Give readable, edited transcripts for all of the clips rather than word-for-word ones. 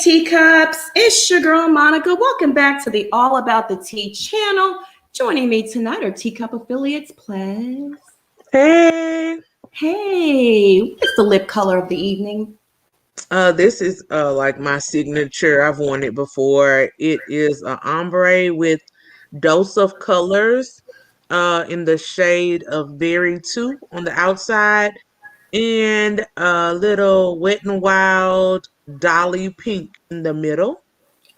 teacups, it's your girl Monica. Welcome back to the All About the Tea channel. Joining me tonight are teacup affiliates, please. Hey. Hey, what's the lip color of the evening? This is like my signature. I've worn it before. It is an ombre with dose of colors in the shade of Berry 2 on the outside and a little Wet n Wild Dolly Pink in the middle.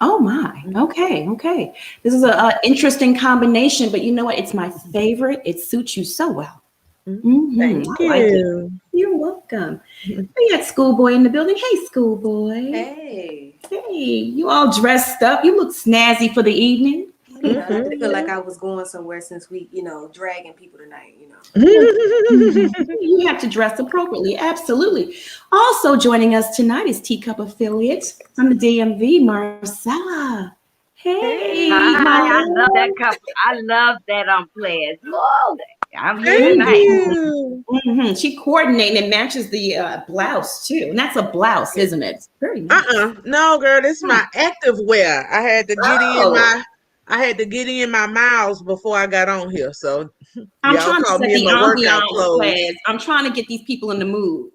Oh my, okay. This is a interesting combination, but you know what? It's my favorite. It suits you so well. Thank I like it. you. You're welcome. We got Schoolboy in the building. Hey, Schoolboy. Hey. Hey, you all dressed up. You look snazzy for the evening. I did feel like I was going somewhere since we, dragging people tonight, You have to dress appropriately. Absolutely. Also joining us tonight is Teacup affiliate from the DMV, Marcella. Hey. Hi, I love that couple. I love that I'm playing. Lord, I'm here Thank tonight. you. She coordinated and matches the blouse too. And that's a blouse, isn't it? It's very nice. No, girl, this is my active wear. I had to get in my miles before I got on here. So I'm y'all trying to call set me in the my workout ambiance, clothes. class. I'm trying to get these people in the mood,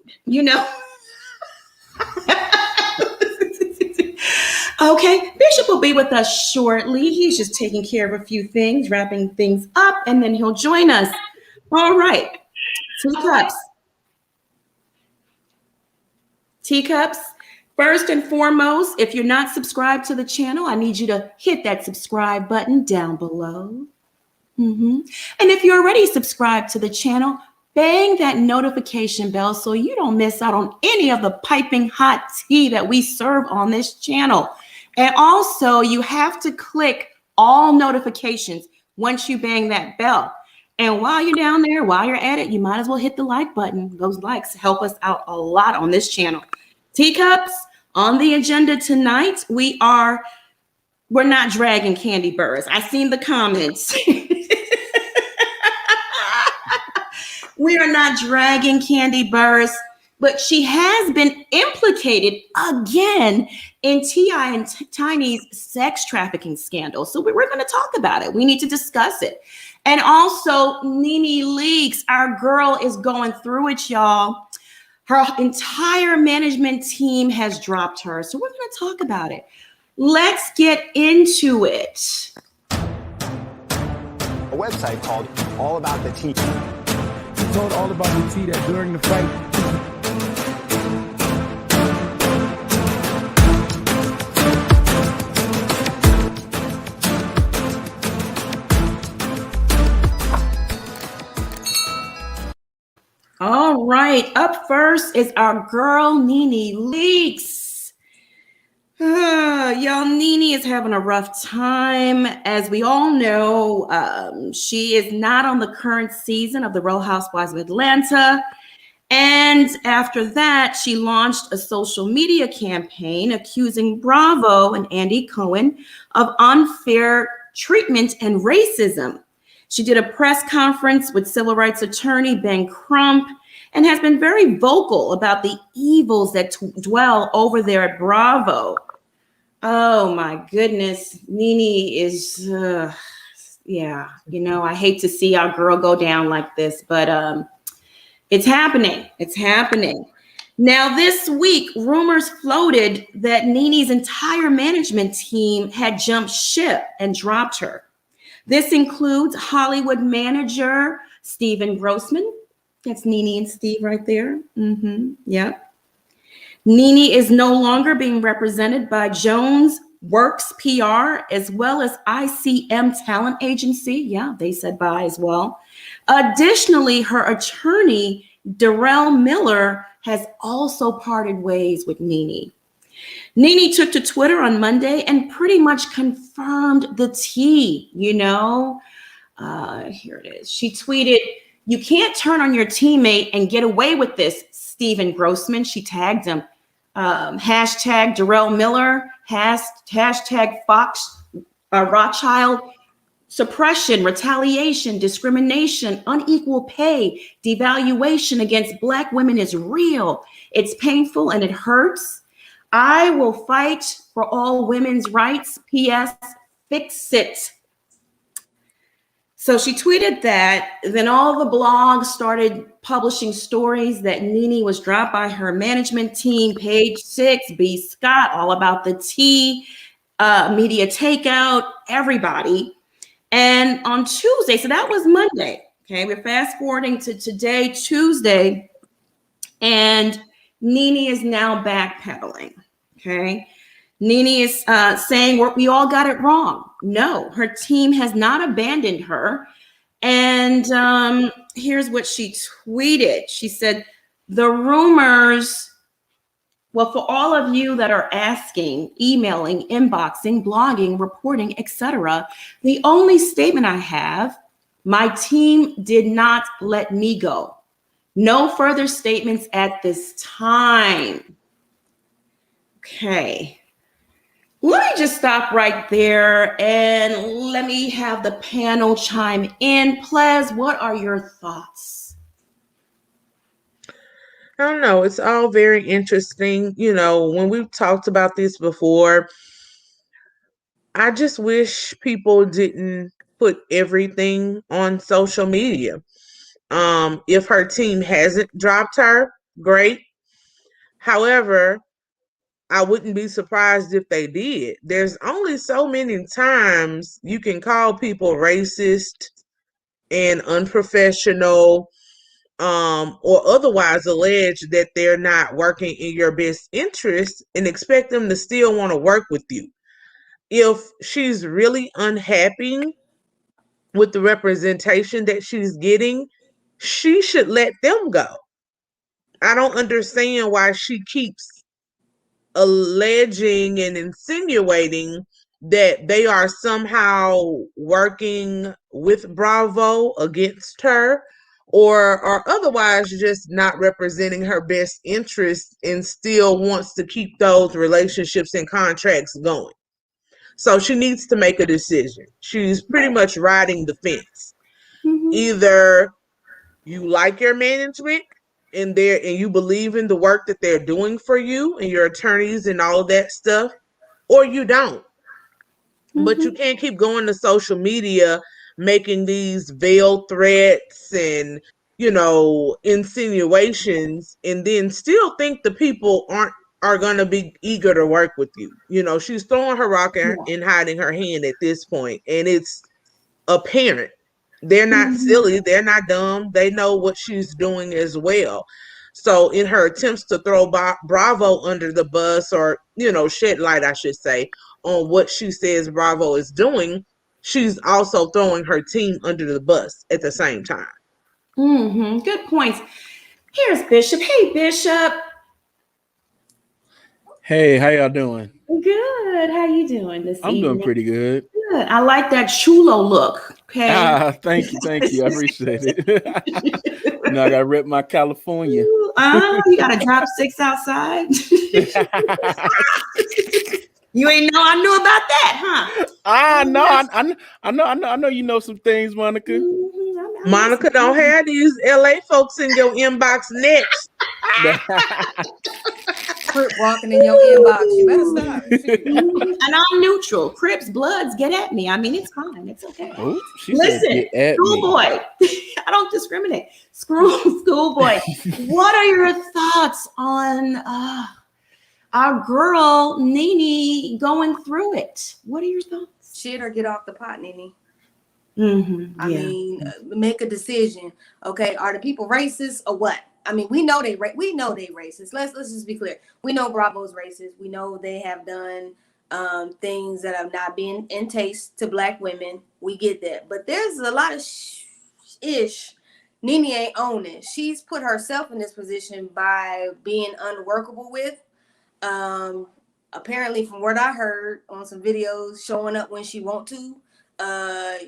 Okay, Bishop will be with us shortly. He's just taking care of a few things, wrapping things up, and then he'll join us. All right, teacups. Teacups. First and foremost, if you're not subscribed to the channel, I need you to hit that subscribe button down below. And if you're already subscribed to the channel, bang that notification bell so you don't miss out on any of the piping hot tea that we serve on this channel. And also, you have to click all notifications once you bang that bell. And while you're down there, while you're at it, you might as well hit the like button. Those likes help us out a lot on this channel. Teacups, on the agenda tonight, we're not dragging Kandi Burruss. I seen the comments. We are not dragging Kandi Burruss, but she has been implicated again in T.I. and Tiny's sex trafficking scandal. So we're going to talk about it. We need to discuss it. And also, NeNe Leaks, our girl is going through it, y'all. Her entire management team has dropped her. So we're going to talk about it. Let's get into it. A website called All About the Tea. She told All About the Tea that during the fight, all right, up first is our girl, NeNe Leaks. Y'all, NeNe is having a rough time. As we all know, she is not on the current season of The Real Housewives of Atlanta. And after that, she launched a social media campaign accusing Bravo and Andy Cohen of unfair treatment and racism. She did a press conference with civil rights attorney Ben Crump and has been very vocal about the evils that dwell over there at Bravo. Oh my goodness, NeNe is, I hate to see our girl go down like this, but it's happening. It's happening. Now, this week, rumors floated that NeNe's entire management team had jumped ship and dropped her. This includes Hollywood manager Steven Grossman. That's NeNe and Steve right there. Yep. NeNe is no longer being represented by Jones Works PR as well as ICM Talent Agency. Yeah, they said bye as well. Additionally, her attorney, Darrell Miller, has also parted ways with NeNe. NeNe took to Twitter on Monday and pretty much confirmed the tea, Here it is. She tweeted, "You can't turn on your teammate and get away with this, Steven Grossman." She tagged him. Hashtag Darrell Miller, hashtag Fox Rothschild, suppression, retaliation, discrimination, unequal pay, devaluation against Black women is real. It's painful and it hurts. I will fight for all women's rights. P.S. Fix it. So she tweeted that. Then all the blogs started publishing stories that NeNe was dropped by her management team. Page 6, B. Scott, All About the Tea, Media Takeout, everybody. And on Tuesday, so that was Monday. Okay, we're fast forwarding to today, Tuesday, and NeNe is now backpedaling. Okay, NeNe is saying we all got it wrong. No, her team has not abandoned her. And here's what she tweeted. She said, the rumors, well, for all of you that are asking, emailing, inboxing, blogging, reporting, etc., the only statement I have, my team did not let me go. No further statements at this time. Okay. Let me just stop right there and let me have the panel chime in. Plez, what are your thoughts? I don't know. It's all very interesting. You know, when we've talked about this before, I just wish people didn't put everything on social media. If her team hasn't dropped her, great. However, I wouldn't be surprised if they did. There's only so many times you can call people racist and unprofessional, or otherwise allege that they're not working in your best interest and expect them to still want to work with you. If she's really unhappy with the representation that she's getting, she should let them go. I don't understand why she keeps alleging and insinuating that they are somehow working with Bravo against her, or otherwise just not representing her best interest and still wants to keep those relationships and contracts going. So she needs to make a decision. She's pretty much riding the fence. Either you like your management and you believe in the work that they're doing for you and your attorneys and all of that stuff, or you don't. But you can't keep going to social media making these veiled threats and, insinuations, and then still think the people are going to be eager to work with you. She's throwing her rock and hiding her hand at this point, and it's apparent. They're not silly. They're not dumb. They know what she's doing as well. So in her attempts to throw Bravo under the bus, or, shed light, I should say, on what she says Bravo is doing, she's also throwing her team under the bus at the same time. Good points. Here's Bishop. Hey, Bishop. Hey, how y'all doing? Good. How you doing this evening? I'm doing pretty good. Good. I like that chulo look. Okay. Thank you. I appreciate it. I gotta rep my California. You got a drop 6 outside. You ain't know I knew about that, huh? I know you know some things, Monica. Monica, don't have these LA folks in your inbox next. Crip walking in your inbox. You better stop. And I'm neutral. Crips, Bloods, get at me. I mean, it's fine. It's okay. Oh, listen, schoolboy. I don't discriminate. Schoolboy. What are your thoughts on our girl NeNe going through it? What are your thoughts? Shit or get off the pot, NeNe. I mean, make a decision. Okay, are the people racist or what? I mean, we know they racist. Let's just be clear. We know Bravo's racist. We know they have done things that have not been in taste to Black women. We get that, but there's a lot of ish. NeNe ain't own it. She's put herself in this position by being unworkable with. Apparently, from what I heard on some videos, showing up when she want to.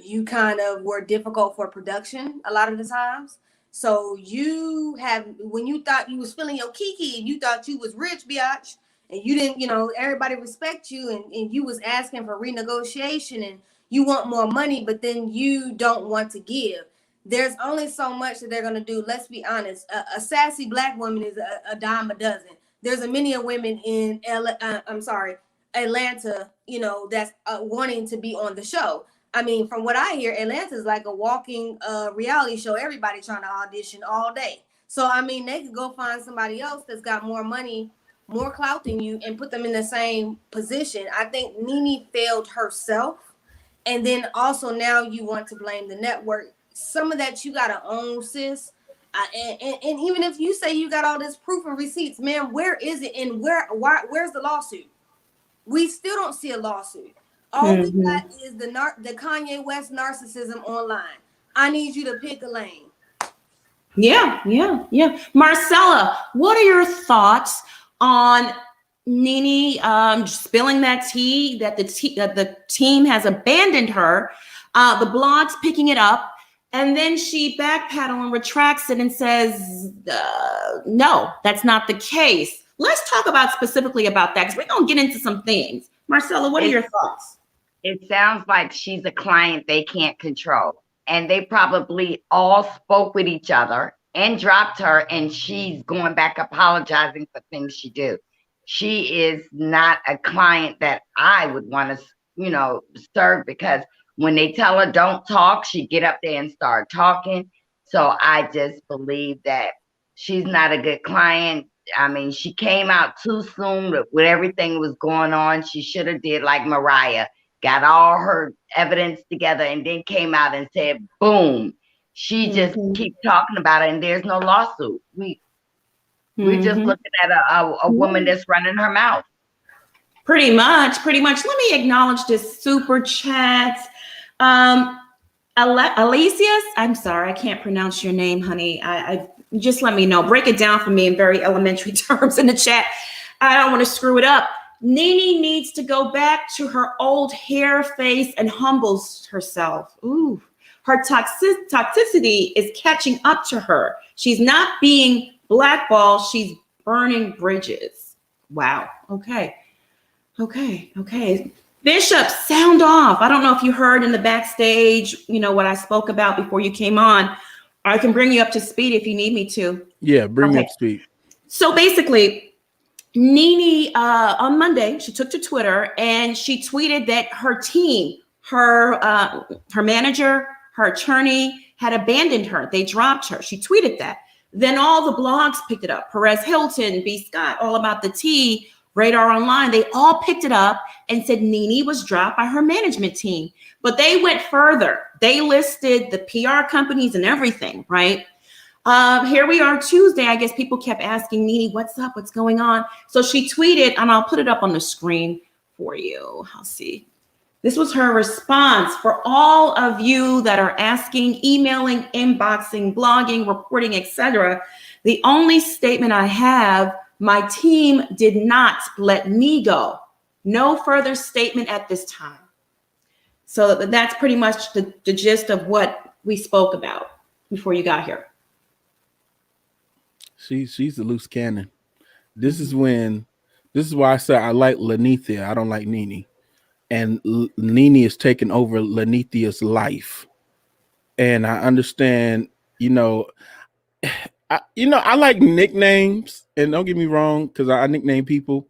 You kind of were difficult for production a lot of the times. So when you thought you was feeling your kiki and you thought you was rich, biatch, and you didn't, everybody respect you and you was asking for renegotiation and you want more money, but then you don't want to give. There's only so much that they're going to do. Let's be honest. A sassy Black woman is a dime a dozen. there's a many of women in Atlanta, you know, that's wanting to be on the show. I mean, from what I hear, Atlanta is like a walking reality show. Everybody trying to audition all day. So, I mean, they could go find somebody else that's got more money, more clout than you, and put them in the same position. I think NeNe failed herself. And then also now you want to blame the network. Some of that you got to own, sis. And even if you say you got all this proof and receipts, man, where is it? And where's the lawsuit? We still don't see a lawsuit. All we got is the Kanye West narcissism online. I need you to pick a lane. Yeah. Marcella, what are your thoughts on NeNe spilling that tea that the team has abandoned her? The blog's picking it up, and then she backpedals and retracts it and says, no, that's not the case. Let's talk specifically about that, because we're going to get into some things. Marcella, what are your thoughts? It sounds like she's a client they can't control. And they probably all spoke with each other and dropped her, and she's going back apologizing for things she do. She is not a client that I would want to, serve, because when they tell her don't talk, she get up there and start talking. So I just believe that she's not a good client. I mean, she came out too soon with everything was going on. She should have did like Mariah, got all her evidence together and then came out and said, boom. She just keep talking about it, and there's no lawsuit. We just looking at a woman that's running her mouth. Pretty much. Let me acknowledge this super chat. Alicius, I'm sorry, I can't pronounce your name, honey. I just let me know. Break it down for me in very elementary terms in the chat. I don't want to screw it up. NeNe needs to go back to her old hair face and humbles herself. Ooh, her toxicity is catching up to her. She's not being blackballed. She's burning bridges. Wow. Okay. Bishop, sound off. I don't know if you heard in the backstage, what I spoke about before you came on. I can bring you up to speed if you need me to. Yeah, bring me up to speed. So basically, NeNe, on Monday, she took to Twitter and she tweeted that her team, her manager, her attorney had abandoned her. They dropped her. She tweeted that. Then all the blogs picked it up. Perez Hilton, B. Scott, All About the Tea, Radar Online, they all picked it up and said NeNe was dropped by her management team. But they went further. They listed the PR companies and everything, right? Here we are Tuesday. I guess people kept asking NeNe, what's up? What's going on? So she tweeted, and I'll put it up on the screen for you. I'll see. This was her response for all of you that are asking, emailing, inboxing, blogging, reporting, etc. The only statement I have, my team did not let me go. No further statement at this time. So that's pretty much the gist of what we spoke about before you got here. She's a loose cannon. This is why I say I like Lanithia. I don't like NeNe. And NeNe is taking over Lanithia's life. And I understand, I like nicknames, and don't get me wrong, because I nickname people.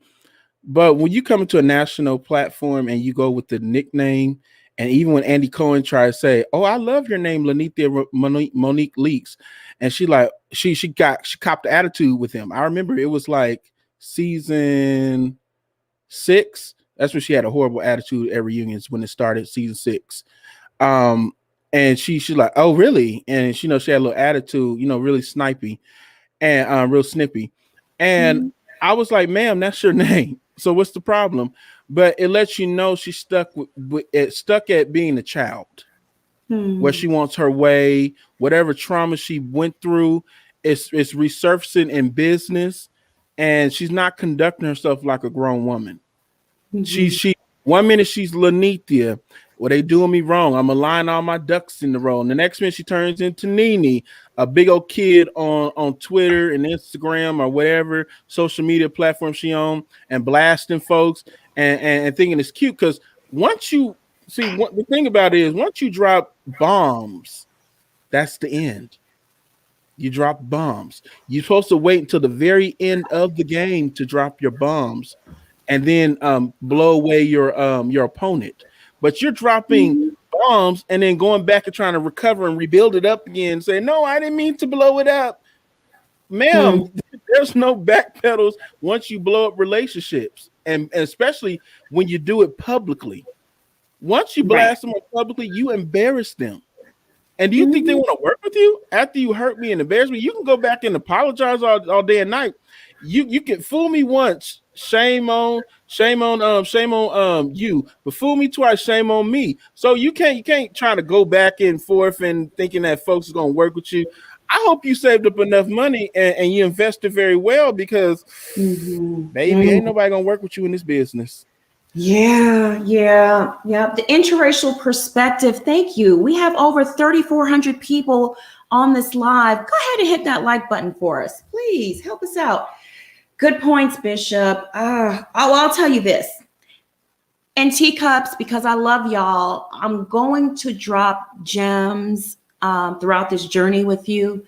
But when you come into a national platform and you go with the nickname, and even when Andy Cohen tried to say, "Oh, I love your name, Lanithia Monique Leaks," and she copped the attitude with him. I remember it was like season 6. That's when she had a horrible attitude at reunions when it started, season 6. And she's like, "Oh, really?" And she had a little attitude, really snipey and real snippy. And I was like, "Ma'am, that's your name. So what's the problem?" But it lets you know she's stuck at being a child, where she wants her way. Whatever trauma she went through, it's resurfacing in business, and she's not conducting herself like a grown woman. She 1 minute she's Lanithia. Well, they doing me wrong. I'm aligning all my ducks in the row. And the next minute she turns into NeNe, a big old kid on Twitter and Instagram or whatever social media platform she on, and blasting folks and thinking it's cute. Because once you see, the thing about it is, once you drop bombs, that's the end. You drop bombs. You're supposed to wait until the very end of the game to drop your bombs, and then blow away your opponent. But you're dropping bombs and then going back and trying to recover and rebuild it up again. Saying, "No, I didn't mean to blow it up, ma'am." There's no back pedals once you blow up relationships, and especially when you do it publicly. Once you blast them publicly, you embarrass them. And do you think they want to work with you after you hurt me and embarrass me? You can go back and apologize all day and night. You can fool me once, shame on you. But fool me twice, shame on me. So you can't try to go back and forth and thinking that folks are gonna work with you. I hope you saved up enough money and you invested very well, because baby, ain't nobody gonna work with you in this business. Yeah. The interracial perspective. Thank you. We have over 3,400 people on this live. Go ahead and hit that like button for us. Please help us out. Good points, Bishop. I'll tell you this. And teacups, because I love y'all, I'm going to drop gems throughout this journey with you,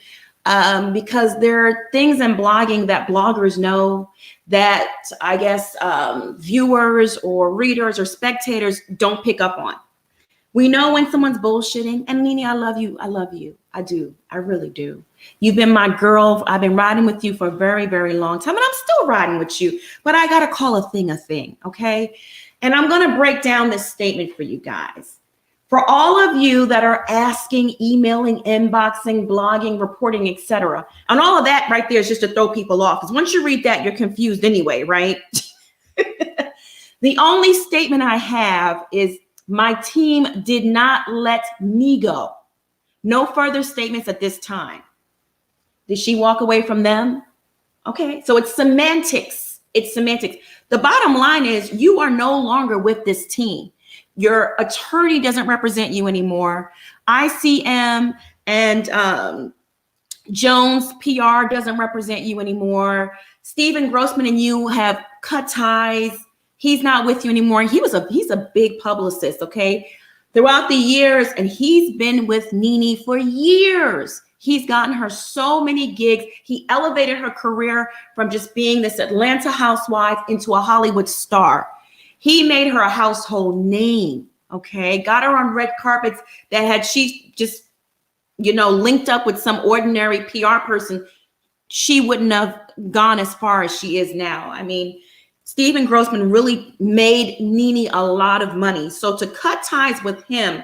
because there are things in blogging that bloggers know that I guess viewers or readers or spectators don't pick up on. We know when someone's bullshitting. And NeNe, I love you. I love you. I do. I really do. You've been my girl. I've been riding with you for a very, very long time. And I'm still riding with you. But I got to call a thing, okay? And I'm going to break down this statement for you guys. For all of you that are asking, emailing, inboxing, blogging, reporting, etc., and all of that right there is just to throw people off. Because once you read that, you're confused anyway, right? The only statement I have is my team did not let me go. No further statements at this time. Did she walk away from them? Okay, so it's semantics. It's semantics. The bottom line is you are no longer with this team. Your attorney doesn't represent you anymore. ICM and Jones PR doesn't represent you anymore. Stephen Grossman and you have cut ties. He's not with you anymore. He's a big publicist, okay? Throughout the years, and he's been with NeNe for years. He's gotten her so many gigs. He elevated her career from just being this Atlanta housewife into a Hollywood star. He made her a household name, okay? Got her on red carpets that had she just, linked up with some ordinary PR person, she wouldn't have gone as far as she is now. I mean, Stephen Grossman really made NeNe a lot of money. So to cut ties with him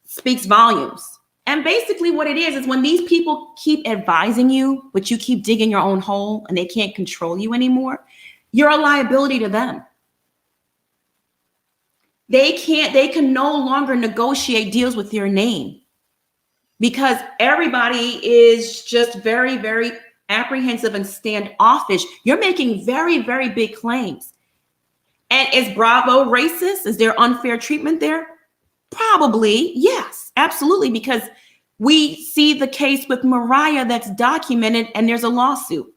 speaks volumes. And basically what it is when these people keep advising you, but you keep digging your own hole and they can't control you anymore, you're a liability to them. They can no longer negotiate deals with your name because everybody is just very, very apprehensive and standoffish. You're making very, very big claims. And is Bravo racist? Is there unfair treatment there? Probably, yes, absolutely, because we see the case with Mariah that's documented and there's a lawsuit.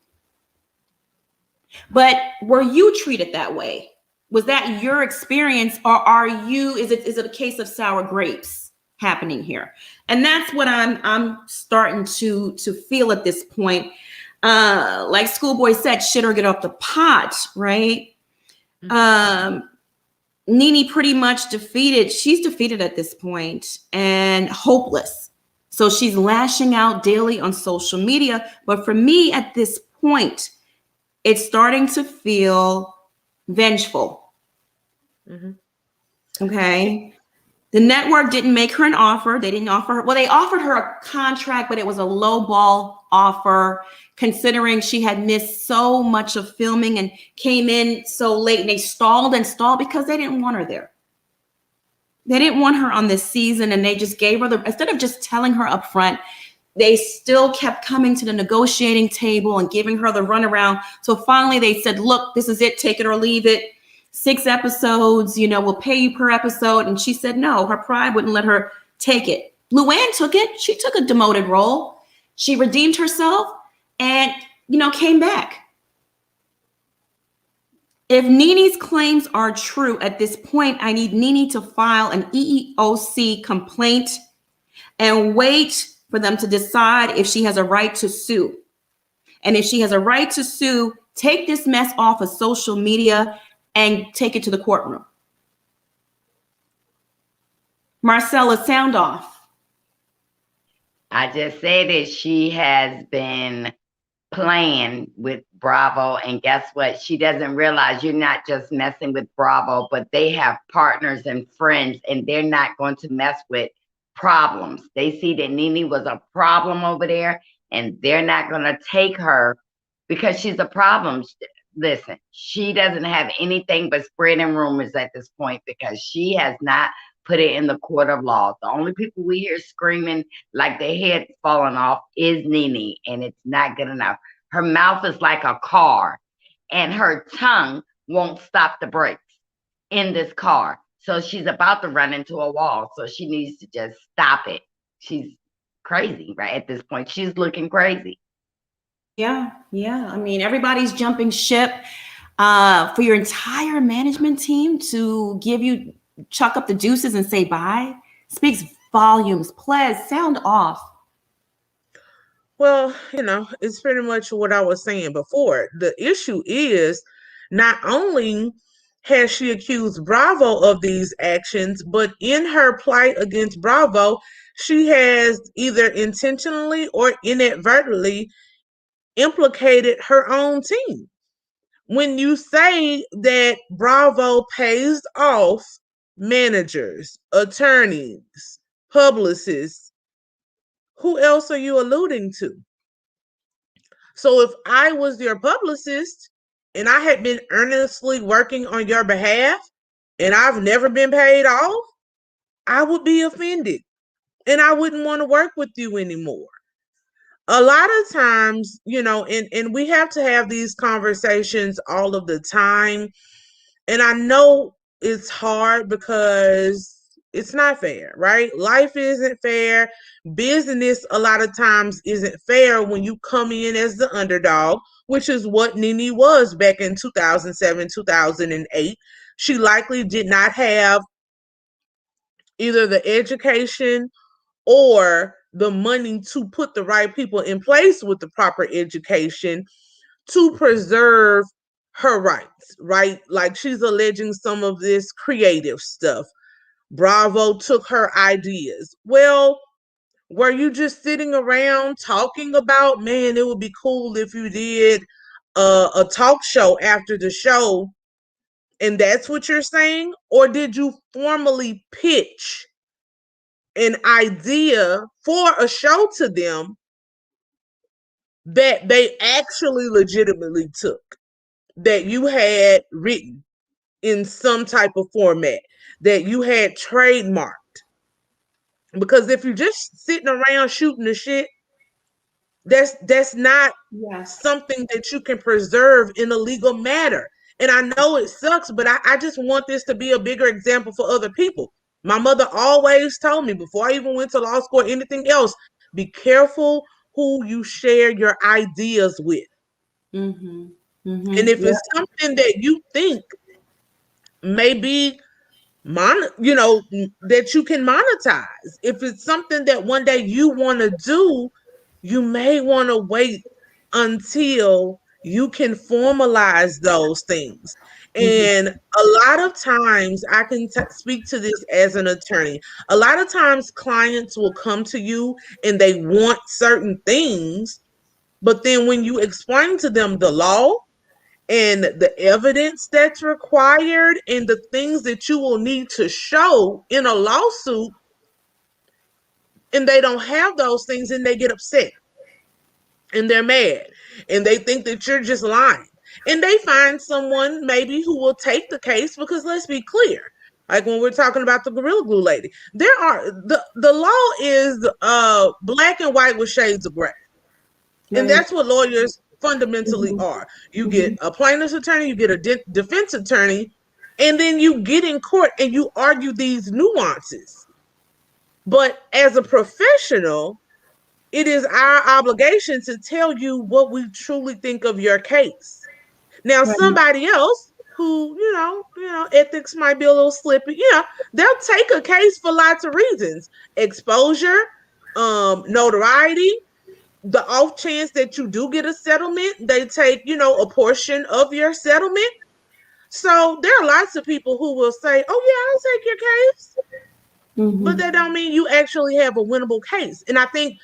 But were you treated that way? Was that your experience, or is it a case of sour grapes happening here? And that's what I'm starting to feel at this point. Like Schoolboy said, shit or get off the pot, right? Mm-hmm. NeNe pretty much she's defeated at this point and hopeless. So she's lashing out daily on social media. But for me at this point, it's starting to feel vengeful. Mm-hmm. Okay. The network didn't make her an offer. They didn't offer her. Well, they offered her a contract, but it was a lowball offer considering she had missed so much of filming and came in so late, and they stalled because they didn't want her there. They didn't want her on this season, and they just gave her instead of just telling her up front, they still kept coming to the negotiating table and giving her the runaround. So finally they said, look, this is it, take it or leave it. 6 episodes, we'll pay you per episode. And she said no, her pride wouldn't let her take it. Luann took it. She took a demoted role. She redeemed herself and, came back. If NeNe's claims are true at this point, I need NeNe to file an EEOC complaint and wait for them to decide if she has a right to sue. And if she has a right to sue, take this mess off of social media and take it to the courtroom. Marcella, sound off. I just said that she has been playing with Bravo, and guess what? She doesn't realize you're not just messing with Bravo, but they have partners and friends, and they're not going to mess with problems. They see that NeNe was a problem over there, and they're not going to take her because she's a problem. Listen, she doesn't have anything but spreading rumors at this point because she has not put it in the court of law. The only people we hear screaming like their head falling off is NeNe, and it's not good enough. Her mouth is like a car, and her tongue won't stop the brakes in this car. So she's about to run into a wall. So she needs to just stop it. She's crazy, right? At this point, she's looking crazy. Yeah. I mean, everybody's jumping ship. For your entire management team to give you, chuck up the deuces and say bye, speaks volumes. Ples, sound off. Well, it's pretty much what I was saying before. The issue is not only has she accused Bravo of these actions, but in her plight against Bravo, she has either intentionally or inadvertently implicated her own team. When you say that Bravo pays off managers, attorneys, publicists, who else are you alluding to? So if I was your publicist and I had been earnestly working on your behalf and I've never been paid off, I would be offended and I wouldn't want to work with you anymore. A lot of times, and we have to have these conversations all of the time. And I know it's hard because it's not fair, right? Life isn't fair. Business a lot of times isn't fair when you come in as the underdog, which is what NeNe was back in 2007, 2008. She likely did not have either the education or the money to put the right people in place with the proper education to preserve her rights, right? Like she's alleging some of this creative stuff. Bravo took her ideas. Well, were you just sitting around talking about, man, it would be cool if you did a talk show after the show, and that's what you're saying? Or did you formally pitch an idea for a show to them that they actually legitimately took, that you had written in some type of format, that you had trademarked? Because if you're just sitting around shooting the shit, that's not something that you can preserve in a legal matter. And I know it sucks, but I just want this to be a bigger example for other people. My mother always told me before I even went to law school or anything else, be careful who you share your ideas with. Mm-hmm. And if it's something that you think may be that you can monetize, if it's something that one day you want to do, you may want to wait until you can formalize those things. And a lot of times, I can speak to this as an attorney. A lot of times clients will come to you and they want certain things, but then when you explain to them the law and the evidence that's required and the things that you will need to show in a lawsuit, and they don't have those things, and they get upset and they're mad and they think that you're just lying. And they find someone maybe who will take the case, because let's be clear, like when we're talking about the Gorilla Glue lady, the law is black and white with shades of gray. Right. And that's what lawyers fundamentally are. You get a plaintiff's attorney, you get a defense attorney, and then you get in court and you argue these nuances. But as a professional, it is our obligation to tell you what we truly think of your case. Now, somebody else who, ethics might be a little slippy, they'll take a case for lots of reasons. Exposure, notoriety. The off chance that you do get a settlement, they take, a portion of your settlement. So there are lots of people who will say, oh yeah, I'll take your case. But that don't mean you actually have a winnable case. And I think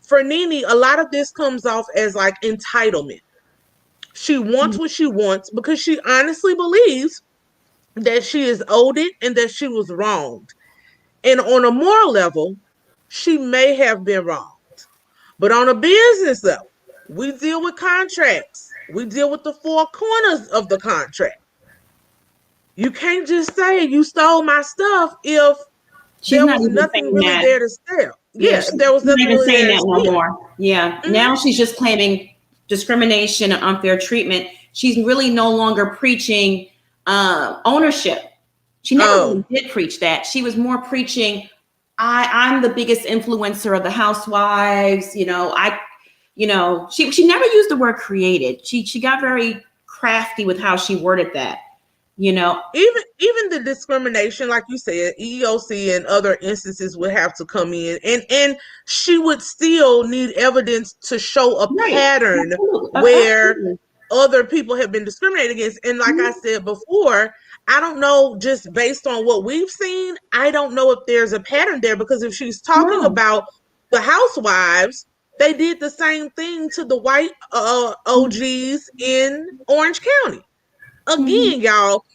for NeNe, a lot of this comes off as like entitlement. She wants what she wants because she honestly believes that she is owed it and that she was wronged. And on a moral level, she may have been wronged. But on a business level, we deal with contracts. We deal with the four corners of the contract. You can't just say you stole my stuff if She's there not was even nothing saying really that. there to steal. Yeah, She's if there was not nothing even really saying there to that no steal. more. Yeah. Now she's just claiming discrimination and unfair treatment. She's really no longer preaching ownership. She never really did preach that. She was more preaching, I'm the biggest influencer of the housewives. She never used the word created. She got very crafty with how she worded that. Even the discrimination, like you said, EEOC and other instances would have to come in, and she would still need evidence to show a pattern where other people have been discriminated against. And like I said before, I don't know, just based on what we've seen, I don't know if there's a pattern there, because if she's talking about the housewives, they did the same thing to the white OGs in Orange County. Again, y'all,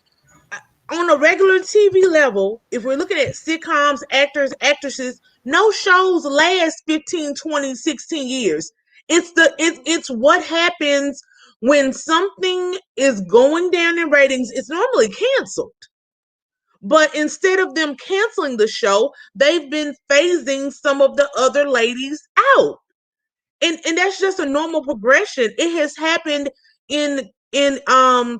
on a regular TV level, if we're looking at sitcoms, actors, actresses, no shows last 15, 20, 16 years. It's what happens when something is going down in ratings. It's normally canceled. But instead of them canceling the show, they've been phasing some of the other ladies out. And that's just a normal progression. It has happened in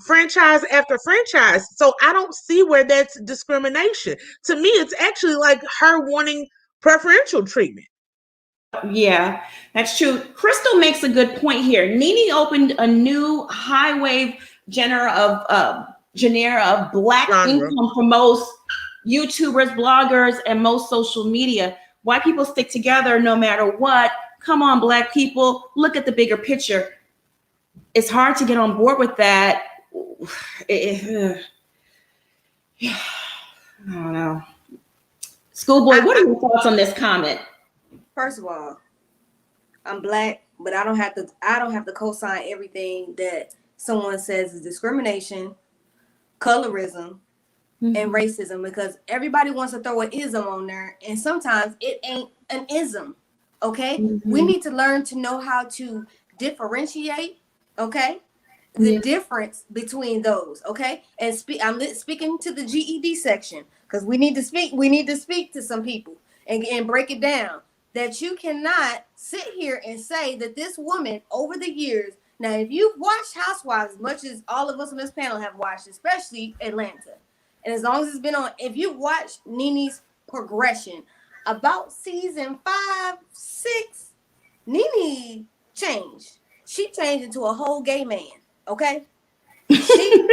franchise after franchise. So I don't see where that's discrimination. To me, it's actually like her wanting preferential treatment. Yeah, that's true. Crystal makes a good point here. NeNe opened a new high wave genre of Black income for most YouTubers, bloggers, and most social media. White people stick together no matter what. Come on, Black people, look at the bigger picture. It's hard to get on board with that. I don't know. Schoolboy, what are your thoughts on this comment? First of all, I'm Black, but I don't have to co-sign everything that someone says is discrimination, colorism, and racism, because everybody wants to throw an ism on there, and sometimes it ain't an ism. Okay, we need to learn to know how to differentiate. Okay, the difference between those. Okay, and I'm speaking to the GED section, because we need to speak to some people and break it down. That you cannot sit here and say that this woman over the years. Now, if you've watched Housewives as much as all of us on this panel have watched, especially Atlanta, and as long as it's been on, if you watch NeNe's progression, about season 5, 6, NeNe changed. She changed into a whole gay man. Okay, let's be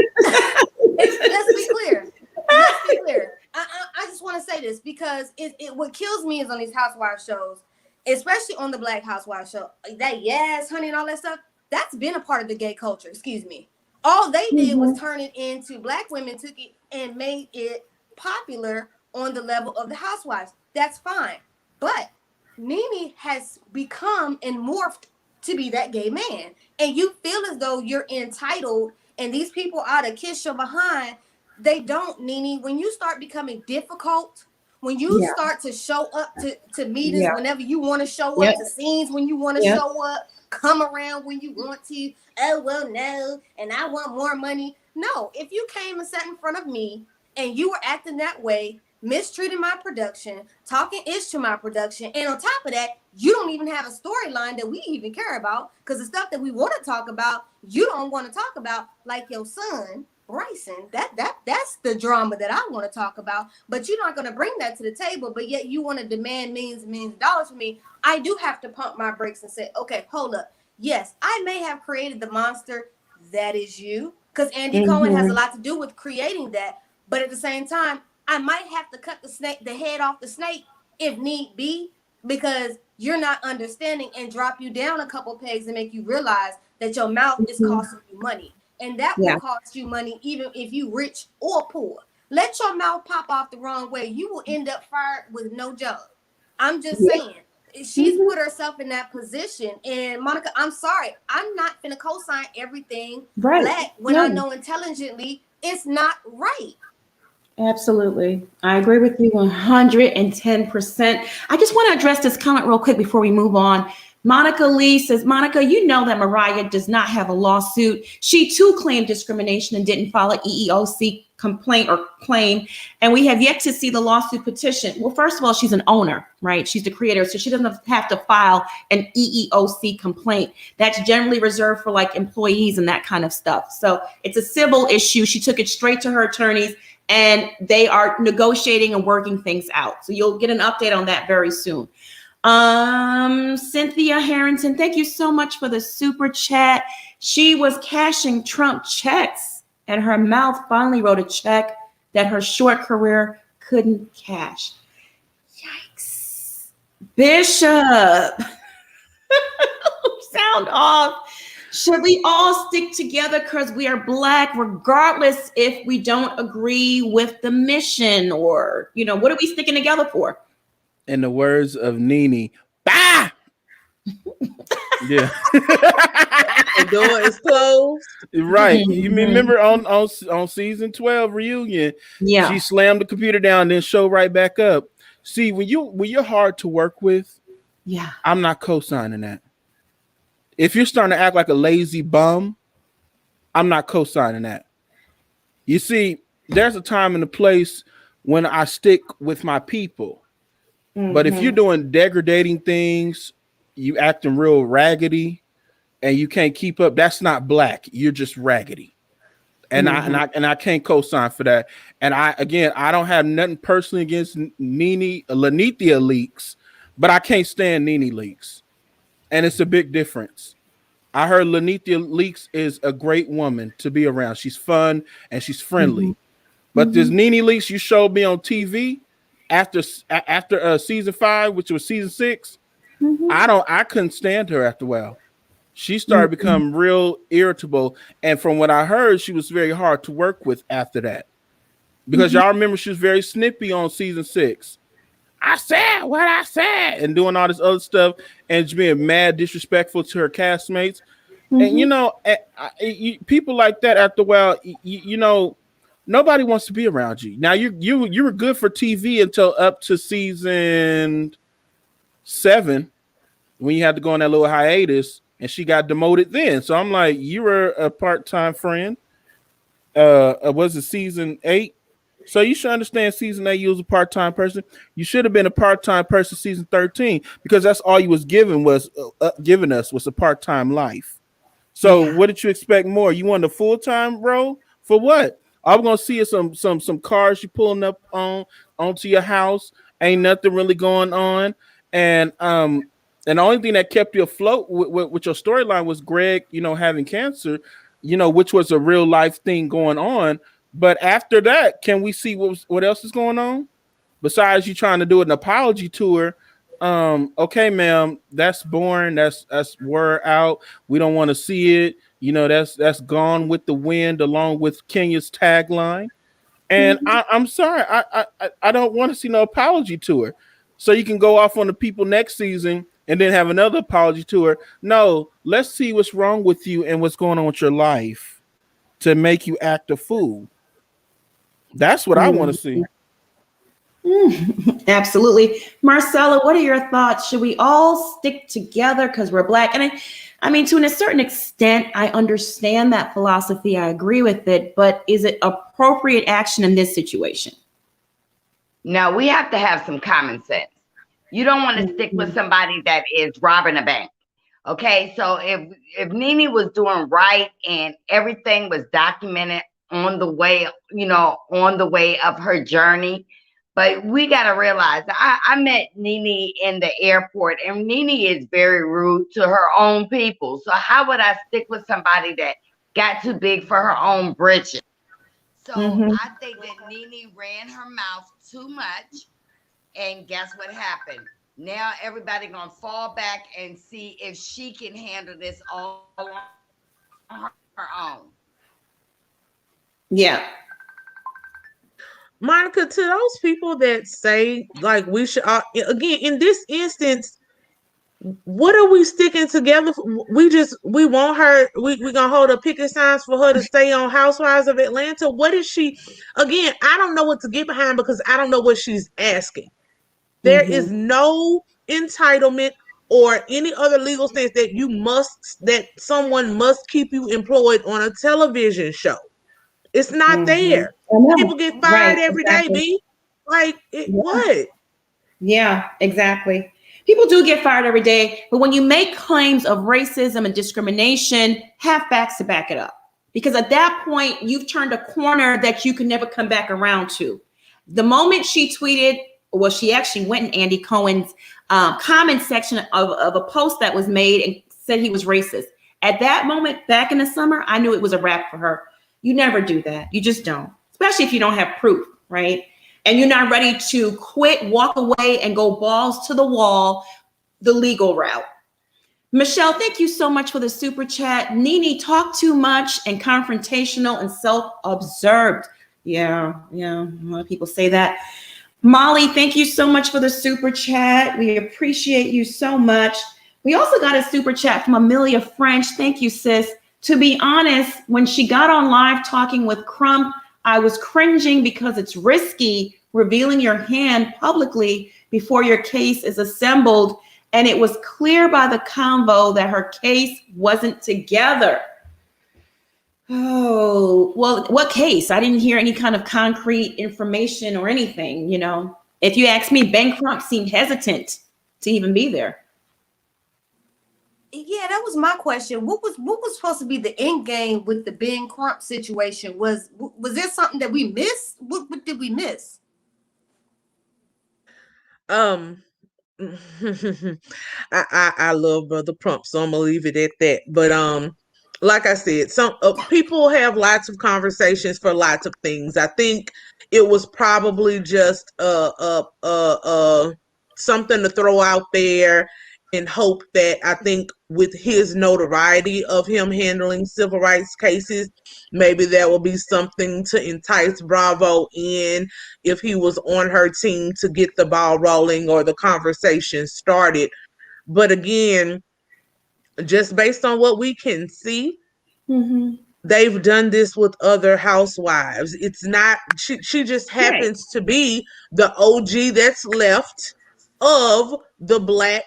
clear. Let's be clear. I just want to say this, because it what kills me is on these housewives shows, especially on the Black Housewives show, that yes, honey, and all that stuff. That's been a part of the gay culture. Excuse me. All they did was turn it into, Black women took it and made it popular on the level of the housewives. That's fine. But NeNe has become and morphed to be that gay man. And you feel as though you're entitled, and these people ought to kiss your behind. They don't, NeNe. When you start becoming difficult, when you start to show up to meetings whenever you want to show up, to scenes when you want to show up, come around when you want to, oh, well, no, and I want more money. No, if you came and sat in front of me and you were acting that way, mistreating my production, talking ish to my production, and on top of that, you don't even have a storyline that we even care about, because the stuff that we want to talk about, you don't want to talk about, like your son, Bryson. That's the drama that I want to talk about, but you're not going to bring that to the table, but yet you want to demand millions and millions of dollars from me. I do have to pump my brakes and say, okay, hold up. Yes, I may have created the monster that is you, because Andy Cohen has a lot to do with creating that, but at the same time, I might have to cut the head off the snake if need be, because you're not understanding and drop you down a couple pegs and make you realize that your mouth is costing you money. And that will cost you money even if you rich or poor. Let your mouth pop off the wrong way. You will end up fired with no job. I'm just saying. She's put herself in that position. And Monica, I'm sorry. I'm not going to co-sign everything black when I know intelligently it's not right. Absolutely. I agree with you 110%. I just want to address this comment real quick before we move on. Monica Lee says, Monica, you know that Mariah does not have a lawsuit. She too claimed discrimination and didn't file an EEOC complaint or claim. And we have yet to see the lawsuit petition. Well, first of all, she's an owner, right? She's the creator. So she doesn't have to file an EEOC complaint. That's generally reserved for like employees and that kind of stuff. So it's a civil issue. She took it straight to her attorneys and they are negotiating and working things out. So you'll get an update on that very soon. Cynthia Harrington, thank you so much for the super chat. She was cashing Trump checks and her mouth finally wrote a check that her short career couldn't cash. Yikes. Bishop. Sound off. Should we all stick together because we are Black, regardless if we don't agree with the mission or, you know, what are we sticking together for? In the words of NeNe, bah! Yeah. The door is closed. Right. You remember on season 12 reunion, she slammed the computer down and then showed right back up. See, when you're hard to work with, I'm not co-signing that. If you're starting to act like a lazy bum, I'm not co-signing that. You see, there's a time and a place when I stick with my people. But if you're doing degrading things, you acting real raggedy and you can't keep up, that's not Black. You're just raggedy. And I can't co-sign for that. And I don't have nothing personally against NeNe Leaks, but I can't stand NeNe Leaks. And it's a big difference. I heard NeNe Leaks is a great woman to be around. She's fun and she's friendly. But this NeNe Leaks you showed me on TV after season 5, which was season 6, I couldn't stand her after a while. She started becoming real irritable. And from what I heard, she was very hard to work with after that. Because y'all remember she was very snippy on season 6. I said what I said and doing all this other stuff and just being mad disrespectful to her castmates. And you know, people like that after a while, you know, nobody wants to be around you. Now you were good for TV until up to season 7 when you had to go on that little hiatus and she got demoted then. So I'm like, you were a part-time friend. Was it season 8? So you should understand season 8, you was a part-time person. You should have been a part-time person season 13 because that's all you was giving us was a part-time life. So what did you expect more? You wanted a full-time role? For what? I'm gonna see some cars you pulling up onto your house. Ain't nothing really going on. And the only thing that kept you afloat with your storyline was Greg, you know, having cancer, you know, which was a real life thing going on. But after that, can we see what else is going on? Besides you trying to do an apology tour. Okay, ma'am, that's boring. That's word out. We don't want to see it. You know, that's gone with the wind along with Kenya's tagline. And I'm sorry, I don't want to see no apology tour. So you can go off on the people next season and then have another apology tour. No, let's see what's wrong with you and what's going on with your life to make you act a fool. That's what I want to see. Absolutely. Marcella, what are your thoughts? Should we all stick together because we're Black? And I mean, to a certain extent, I understand that philosophy. I agree with it. But is it appropriate action in this situation? No, we have to have some common sense. You don't want to stick with somebody that is robbing a bank. Okay, so if NeNe was doing right and everything was documented on the way, you know, on the way of her journey, but we got to realize I met NeNe in the airport and NeNe is very rude to her own people. So how would I stick with somebody that got too big for her own britches? So I think that NeNe ran her mouth too much. And guess what happened? Now everybody gonna fall back and see if she can handle this all on her own. Yeah. Monica, to those people that say like we should, again, in this instance, what are we sticking together for? We want her, we gonna hold up picket signs for her to stay on Housewives of Atlanta. What is she, again, I don't know what to get behind because I don't know what she's asking. There is no entitlement or any other legal stance that someone must keep you employed on a television show. It's not there. People get fired every day, B. Like, what? Yeah, exactly. People do get fired every day, but when you make claims of racism and discrimination, have facts to back it up. Because at that point, you've turned a corner that you can never come back around to. The moment she tweeted, well, she actually went in Andy Cohen's comment section of a post that was made and said he was racist. At that moment, back in the summer, I knew it was a wrap for her. You never do that. You just don't, especially if you don't have proof, right? And you're not ready to quit, walk away, and go balls to the wall, the legal route. Michelle, thank you so much for the super chat. NeNe, talk too much and confrontational and self-absorbed. Yeah, a lot of people say that. Molly, thank you so much for the super chat. We appreciate you so much. We also got a super chat from Amelia French. Thank you, sis. To be honest, when she got on live talking with Crump, I was cringing because it's risky revealing your hand publicly before your case is assembled. And it was clear by the convo that her case wasn't together. Oh, well, what case? I didn't hear any kind of concrete information or anything, If you ask me, Ben Crump seemed hesitant to even be there. Yeah, that was my question. What was supposed to be the end game with the Ben Crump situation? Was there something that we missed? What did we miss? I love Brother Crump, so I'm gonna leave it at that. But like I said, some people have lots of conversations for lots of things. I think it was probably just something to throw out there and hope that, I think with his notoriety of him handling civil rights cases, maybe that will be something to entice Bravo in if he was on her team to get the ball rolling or the conversation started. But again, just based on what we can see, they've done this with other housewives. It's not, she just happens to be the OG that's left of the Black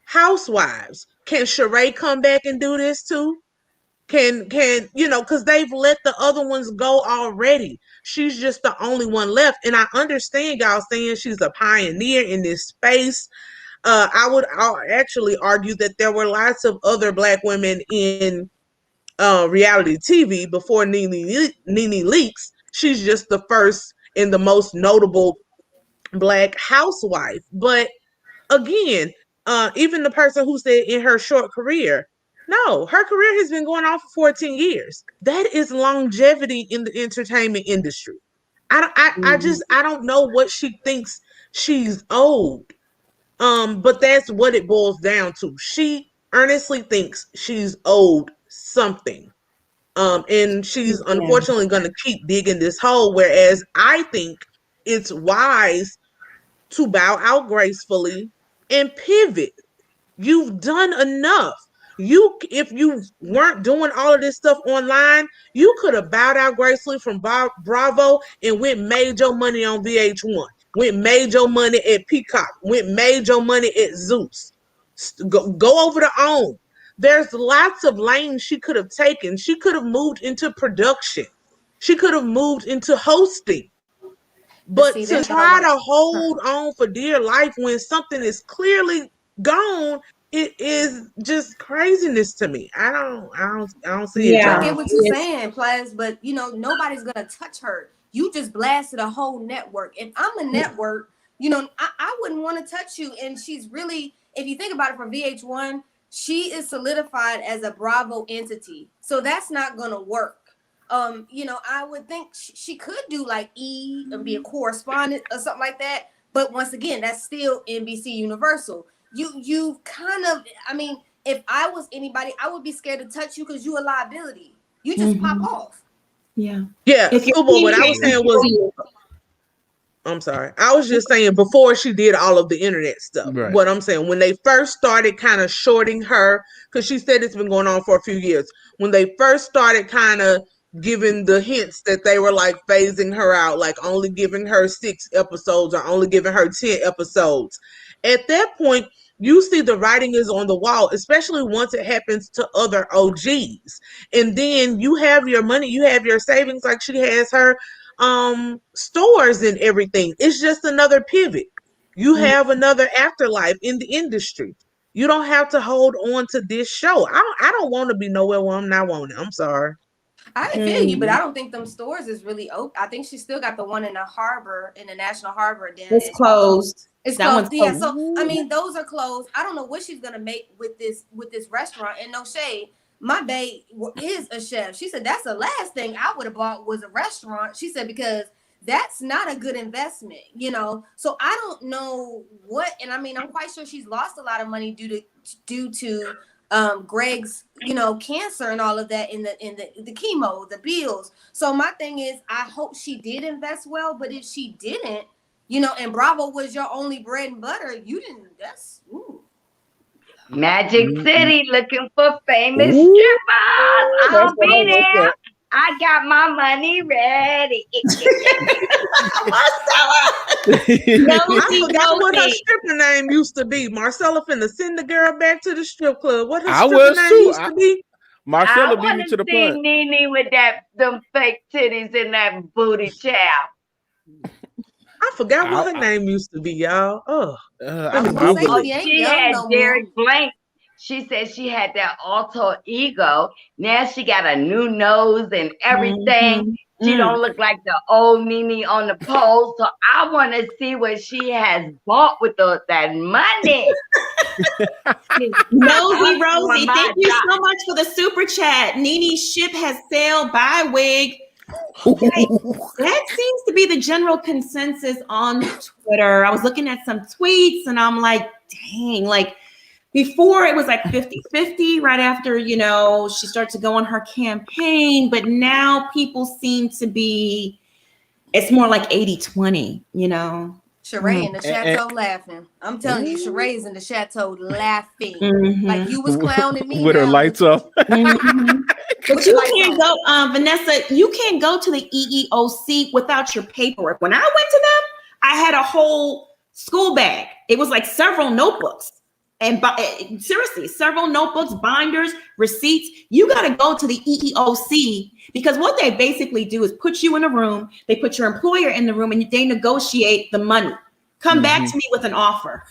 housewives. Can Sheree come back and do this too? Can because they've let the other ones go already. She's just the only one left. And I understand y'all saying she's a pioneer in this space. I'll actually argue that there were lots of other Black women in reality TV before NeNe Leaks. She's just the first and the most notable Black housewife. But again, even the person who said in her short career, no, her career has been going on for 14 years. That is longevity in the entertainment industry. I don't know what she thinks she's owed. But that's what it boils down to. She earnestly thinks she's owed something. And she's unfortunately going to keep digging this hole. Whereas I think it's wise to bow out gracefully and pivot. You've done enough. If you weren't doing all of this stuff online, you could have bowed out gracefully from Bravo and went made your money on VH1, went made your money at Peacock, went made your money at Zeus. Go over to OWN. There's lots of lanes she could have taken. She could have moved into production. She could have moved into hosting. But to try to hold on for dear life when something is clearly gone, it is just craziness to me. I don't see it. I get what you're saying, Plas, but nobody's gonna touch her. You just blasted a whole network. If I'm a network, I wouldn't want to touch you. And she's really, if you think about it, for VH1, she is solidified as a Bravo entity. So that's not gonna work. I would think she could do like E and be a correspondent or something like that. But once again, that's still NBC Universal. You kind of, I mean, if I was anybody, I would be scared to touch you because you a liability. You just pop off. Yeah. Yeah, If your Fubo, what I team was can't saying was, control you. I'm sorry. I was just saying before she did all of the internet stuff. Right. What I'm saying, when they first started kind of shorting her, because she said it's been going on for a few years. When they first started kind of giving the hints that they were like phasing her out, like only giving her 6 episodes or only giving her 10 episodes. At that point, you see the writing is on the wall, especially once it happens to other OGs. And then you have your money, you have your savings, like she has her stores and everything. It's just another pivot. You have another afterlife in the industry. You don't have to hold on to this show. I don't want to be nowhere where I'm not wanted. I'm sorry. I feel you, but I don't think them stores is really open. I think she still got the one in the harbor, in the National Harbor down It's there. closed. It's That closed. one's Yeah, closed. so I mean, those are closed. I don't know what she's gonna make with this restaurant. And no shade, my bae is a chef. She said that's the last thing I would have bought was a restaurant. She said because that's not a good investment, you know. So I don't know what, and I mean, I'm quite sure she's lost a lot of money due to Greg's, you know, cancer and all of that in the chemo, the bills. So my thing is, I hope she did invest well, but if she didn't, you know, and Bravo was your only bread and butter, you didn't. That's Magic City looking for famous Ooh. strippers. I'll That's what I be was there. at. I got my money ready. I forgot what her stripper name used to be. Marcella finna send the girl back to the strip club. What her I stripper was name too. used to be? Marcella I beat want me to to the see punch. NeNe with them fake titties and that booty chow. I forgot what her I- name used to be, y'all. Oh, I, let me I Google was. it. she ain't She young had no more. Derek Blank. She said she had that alter ego. Now she got a new nose and everything. She don't look like the old NeNe on the pole. So I want to see what she has bought with that money. Nosy I'm Rosie, doing my thank you job. so much for the super chat. NeNe's ship has sailed. Bye, wig. Okay, that seems to be the general consensus on Twitter. I was looking at some tweets and I'm like, dang, like before it was like 50-50 right after, you know, she started to go on her campaign, but now people seem to be, it's more like 80-20, you know. Sheree in the chateau laughing. I'm telling you, Sheree's in the chateau laughing. Like you was clowning me with her now. lights off. But With you the lights can't go, Vanessa, you can't go to the EEOC without your paperwork. When I went to them, I had a whole school bag. It was like several notebooks. And seriously, several notebooks, binders, receipts. You got to go to the EEOC because what they basically do is put you in a room. They put your employer in the room and they negotiate the money. Come back to me with an offer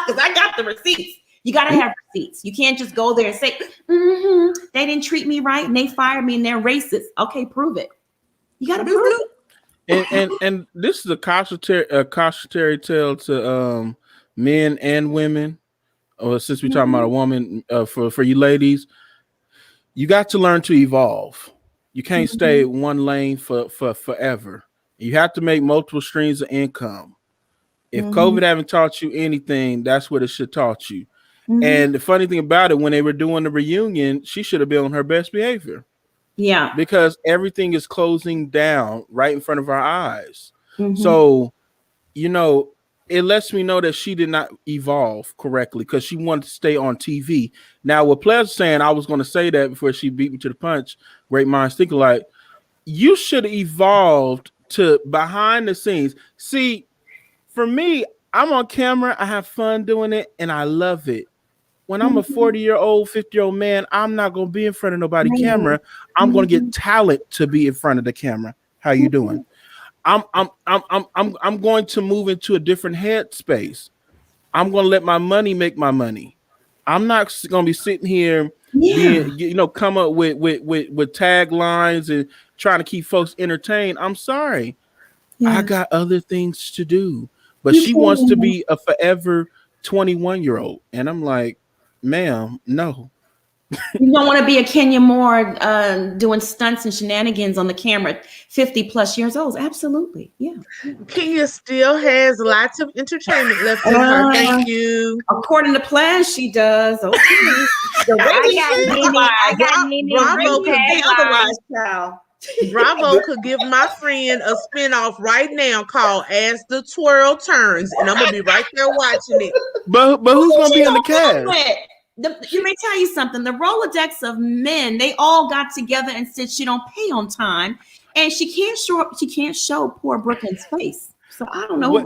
because I got the receipts. You got to have receipts. You can't just go there and say, they didn't treat me right and they fired me and they're racist. Okay, prove it. You got to prove it. And this is a cautionary tale to men and women. Or since we're talking about a woman, for you ladies, you got to learn to evolve. You can't stay one lane for forever. You have to make multiple streams of income. If COVID haven't taught you anything, that's what it should taught you. And the funny thing about it, when they were doing the reunion, she should have been on her best behavior. Yeah. Because everything is closing down right in front of our eyes. So, you know, it lets me know that she did not evolve correctly because she wanted to stay on TV. Now, what Pleasure saying, I was going to say that before she beat me to the punch. Great minds think alike. You should have evolved to behind the scenes. See, for me, I'm on camera. I have fun doing it, and I love it. When I'm a 40-year-old, 50-year-old man, I'm not going to be in front of nobody's camera. I'm going to get talent to be in front of the camera. How you doing? I'm going to move into a different headspace. I'm going to let my money make my money. I'm not going to be sitting here being, you know, come up with taglines and trying to keep folks entertained. I'm sorry. I got other things to do. But she wants to be a forever 21-year-old. And I'm like, ma'am, no. You don't want to be a Kenya Moore doing stunts and shenanigans on the camera, 50 plus years old. Absolutely. Yeah. Kenya still has lots of entertainment left in her. Thank you. According to plan, she does. Okay. I got NeNe Bravo could tagline. be otherwise, child. Bravo could give my friend a spinoff right now called As the Twirl Turns, and I'm gonna be right there watching it. But who's gonna be in the cast? Let me tell you something. The Rolodex of men, they all got together and said she don't pay on time, and she can't show poor Brooklyn's face. So I don't know.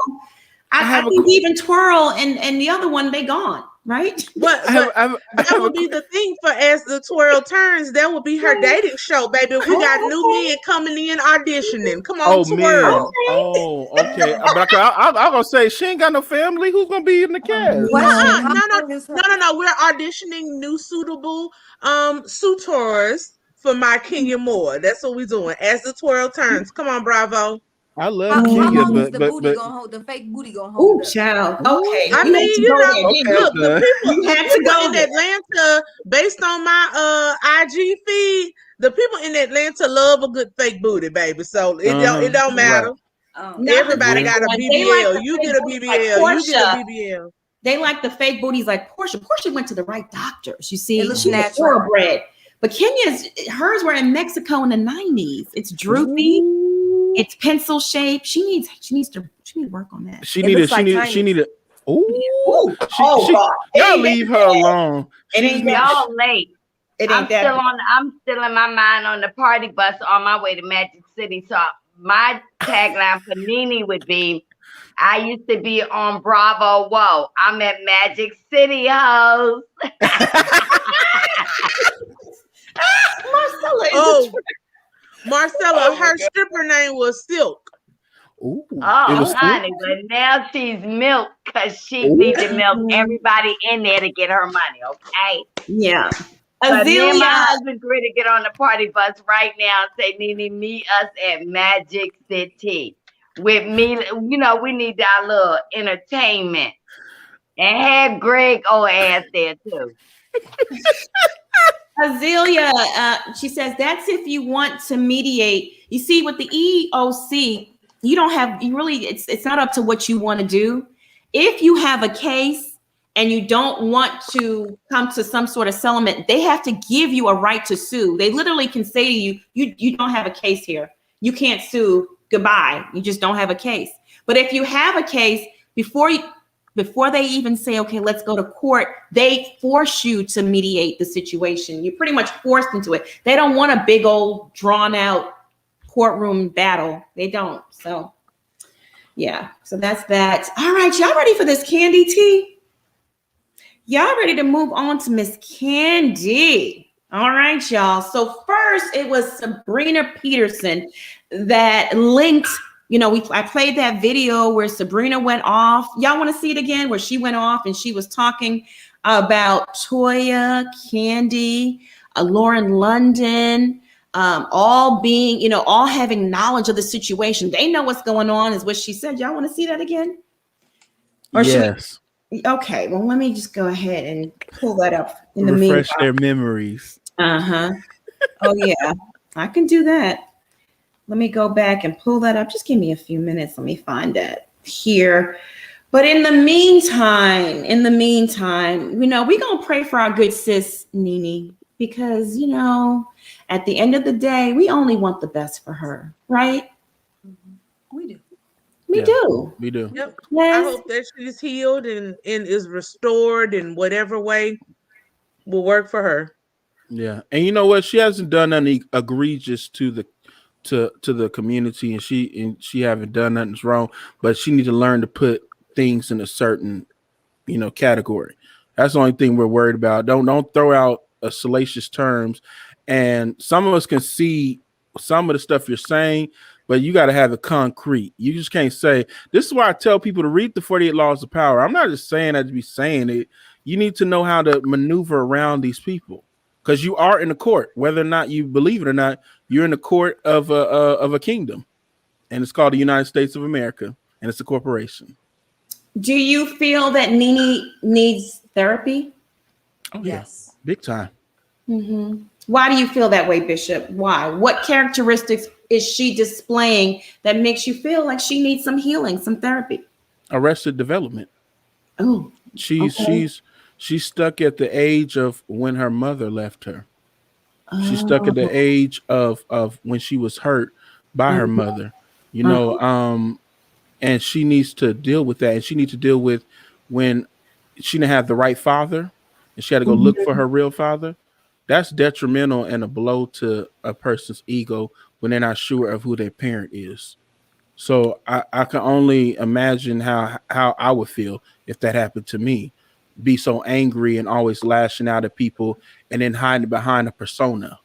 I think even Twirl and the other one, they gone, right? But that would be the thing for As the Twirl Turns. That would be her dating show, baby. We got new men coming in auditioning. Come on, Twirl. Oh, okay. But I'm gonna say she ain't got no family. Who's gonna be in the cast? No. We're auditioning new suitable suitors for my Kenya Moore. That's what we're doing. As the Twirl Turns. Come on, Bravo. I love How Kenya, long is but the booty gonna hold? The fake booty gonna hold? Oh, child. Okay. I mean, you know, look, the You had to people go in there. Atlanta, based on my IG feed, the people in Atlanta love a good fake booty, baby. So it don't matter. Oh. Everybody got a BBL. Like you get a BBL. You get a BBL. They like the fake booties like Portia. Portia went to the right doctors. You see, It looks she was natural. thoroughbred. But hers were in Mexico in the 90s. It's droopy. It's pencil shape. She needs to work on that. She needed. God. Y'all leave her alone. It ain't that. Y'all late. I'm still in my mind on the party bus on my way to Magic City. So my tagline for NeNe would be, I used to be on Bravo. Whoa, I'm at Magic City, hoes. Marcella, her stripper name was Silk. Ooh, honey, but now she's milk because she needs to milk everybody in there to get her money, okay? Yeah. But me and my husband agree to get on the party bus right now and say, NeNe, meet us at Magic City. With me, you know, we need our little entertainment. And have Greg ass there too. Azealia, she says that's if you want to mediate. You see, with the EOC, it's not up to what you want to do. If you have a case and you don't want to come to some sort of settlement, they have to give you a right to sue. They literally can say to you, you don't have a case here. You can't sue. Goodbye. You just don't have a case. But if you have a case, before they even say, okay, let's go to court, they force you to mediate the situation. You're pretty much forced into it. They don't want a big old drawn out courtroom battle. They don't. So yeah, so that's that. All right, y'all ready for this Kandi tea? Y'all ready to move on to Miss Kandi? All right, y'all. So first it was Sabrina Peterson that linked, I played that video where Sabrina went off. Y'all want to see it again, where she went off and she was talking about Toya, Kandi, Lauren London, all being, all having knowledge of the situation. They know what's going on, is what she said. Y'all want to see that again? Or yes. Okay, well, let me just go ahead and pull that up in the Refresh meantime. their memories. Oh, yeah, I can do that. Let me go back and pull that up. Just give me a few minutes. Let me find that here. But in the meantime, we're going to pray for our good sis, NeNe, because, at the end of the day, we only want the best for her, right? We do. We do. Yep. Yes. I hope that she's healed and is restored in whatever way will work for her. Yeah. And you know what? She hasn't done any egregious to the community, and she haven't done nothing wrong, but she needs to learn to put things in a certain, category. That's the only thing we're worried about. Don't throw out salacious terms. And some of us can see some of the stuff you're saying, but you got to have it concrete. You just can't say, this is why I tell people to read the 48 Laws of Power. I'm not just saying that to be saying it. You need to know how to maneuver around these people, because you are in the court, whether or not you believe it or not. You're in the court of a kingdom, and it's called the United States of America, and it's a corporation. Do you feel that NeNe needs therapy? Yes. Big time. Mm-hmm. Why do you feel that way, Bishop? Why? What characteristics is she displaying that makes you feel like she needs some healing, some therapy? Arrested development. Oh, She's okay. she's she's stuck at the age of when her mother left her. She's stuck at the Oh, age of when she was hurt by her uh-huh, mother. You know, uh-huh, and she needs to deal with that. And she needs to deal with when she didn't have the right father and she had to go look for mhm, her real father. That's detrimental and a blow to a person's ego when they're not sure of who their parent is. So I can only imagine how I would feel if that happened to me. Be so angry and always lashing out at people and then hiding behind a persona.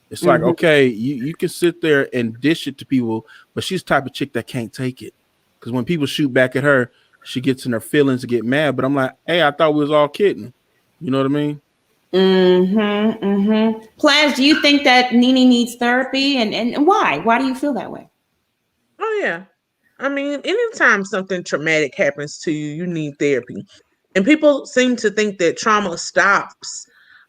It's like, mhm. okay, you can sit there and dish it to people, but she's the type of chick that can't take it. Because when people shoot back at her, she gets in her feelings and get mad. But I'm like, hey, I thought we was all kidding. You know what I mean? Mm-hmm. Mm-hmm. Plaz, do you think that NeNe needs therapy? And why? Why do you feel that way? Oh yeah. I mean, anytime something traumatic happens to you, you need therapy. And people seem to think that trauma stops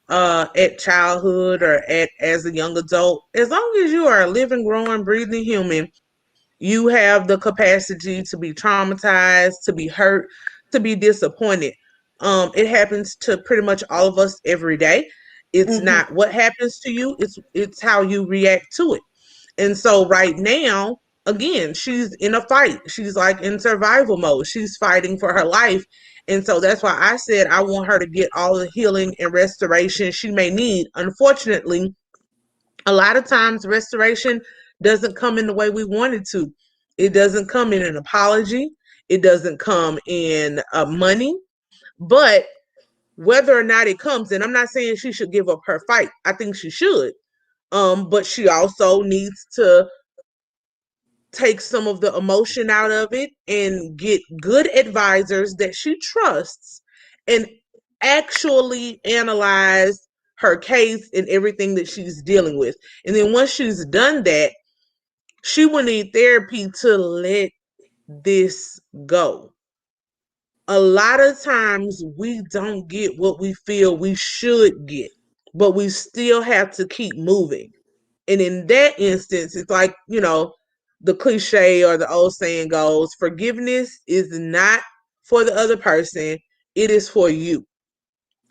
at childhood or at as a young adult. As long as you are a living, growing, breathing human, you have the capacity to be traumatized, to be hurt, to be disappointed. It happens to pretty much all of us every day. It's Mm-hmm. not what happens to you, it's how you react to it. And so right now, again, she's in a fight. She's like in survival mode. She's fighting for her life. And so that's why I said I want her to get all the healing and restoration she may need. Unfortunately, a lot of times restoration doesn't come in the way we want it to. It doesn't come in an apology. It doesn't come in money. But whether or not it comes, and I'm not saying she should give up her fight. I think she should. But she also needs to take some of the emotion out of it and get good advisors that she trusts and actually analyze her case and everything that she's dealing with. And then once she's done that, she will need therapy to let this go. A lot of times we don't get what we feel we should get, but we still have to keep moving. And in that instance, it's like, the cliche or the old saying goes, forgiveness is not for the other person, it is for you.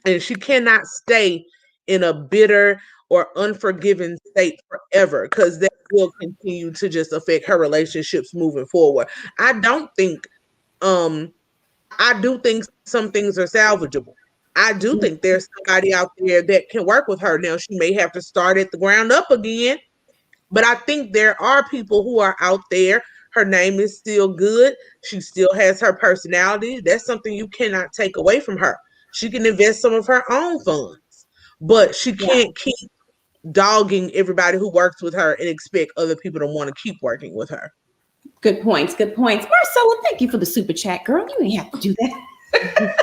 And she cannot stay in a bitter or unforgiving state forever because that will continue to just affect her relationships moving forward. I don't think, I do think some things are salvageable. I do think there's somebody out there that can work with her. Now, she may have to start at the ground up again, but I think there are people who are out there. Her name is still good. She still has her personality. That's something you cannot take away from her. She can invest some of her own funds, but she Yeah. can't keep dogging everybody who works with her and expect other people to want to keep working with her. Good points. Good points. Marcella, thank you for the super chat, girl. You ain't have to do that.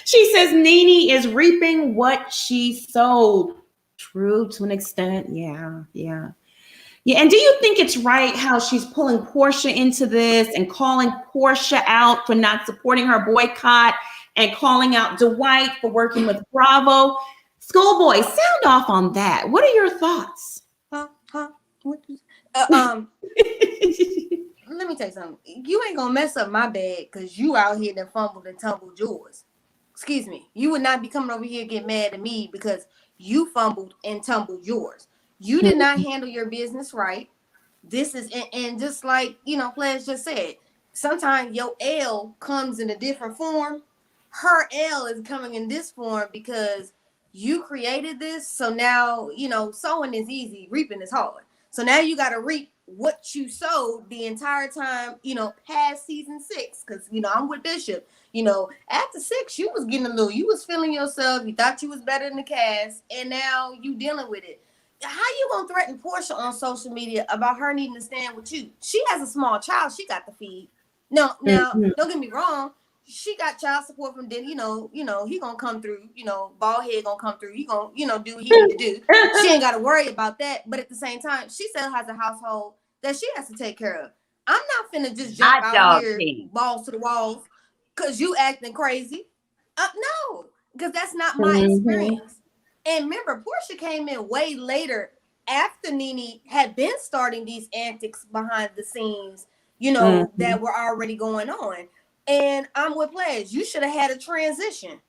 She says NeNe is reaping what she sowed. True to an extent. Yeah. Yeah. Yeah, and do you think it's right how she's pulling Portia into this and calling Portia out for not supporting her boycott and calling out Dwight for working with Bravo? Schoolboy, sound off on that. What are your thoughts? Huh? Let me tell you something. You ain't gonna mess up my bed because you out here that fumbled and tumbled yours. Excuse me. You would not be coming over here and get mad at me because you fumbled and tumbled yours. You did not handle your business right. This is and just like Pledge just said, sometimes your L comes in a different form. Her L is coming in this form because you created this. So now sowing is easy, reaping is hard. So now you got to reap what you sowed the entire time, past season 6. Because I'm with Bishop. After 6, you was getting you was feeling yourself. You thought you was better than the cast, and now you dealing with it. How you gonna threaten Portia on social media about her needing to stand with you? She has a small child she got to feed. Now, Mhm. don't get me wrong. She got child support from then, he gonna come through, bald head gonna come through. He gonna, do what he need to do. She ain't gotta worry about that. But at the same time, she still has a household that she has to take care of. I'm not finna just jump Hot out dog here team. balls to the walls because you acting crazy. No, because that's not my Mhm. experience. And remember, Portia came in way later after NeNe had been starting these antics behind the scenes, you know, that were already going on. And I'm with Pledge. You should have had a transition.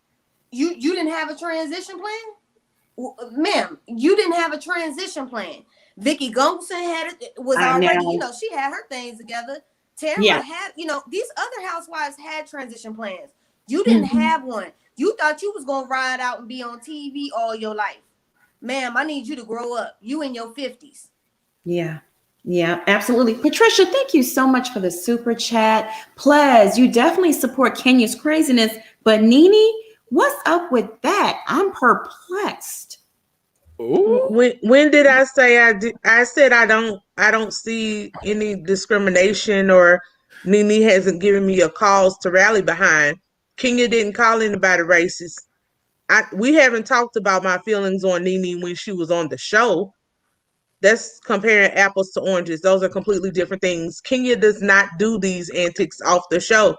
You didn't have a transition plan? Ma'am, you didn't have a transition plan. Vicky Gunvalson was already, you know, she had her things together. Tara had, you know, these other housewives had transition plans. You didn't have one. You thought you was gonna ride out and be on TV all your life. Ma'am, I need you to grow up. You in your 50s. Yeah. Yeah, absolutely. Patricia, thank you so much for the super chat. Plez, you definitely support Kenya's craziness, but NeNe, what's up with that? I'm perplexed. Ooh. When did I say I did? I said I don't see any discrimination, or NeNe hasn't given me a cause to rally behind. Kenya didn't call anybody racist. We haven't talked about my feelings on NeNe when she was on the show. That's comparing apples to oranges. Those are completely different things. Kenya does not do these antics off the show.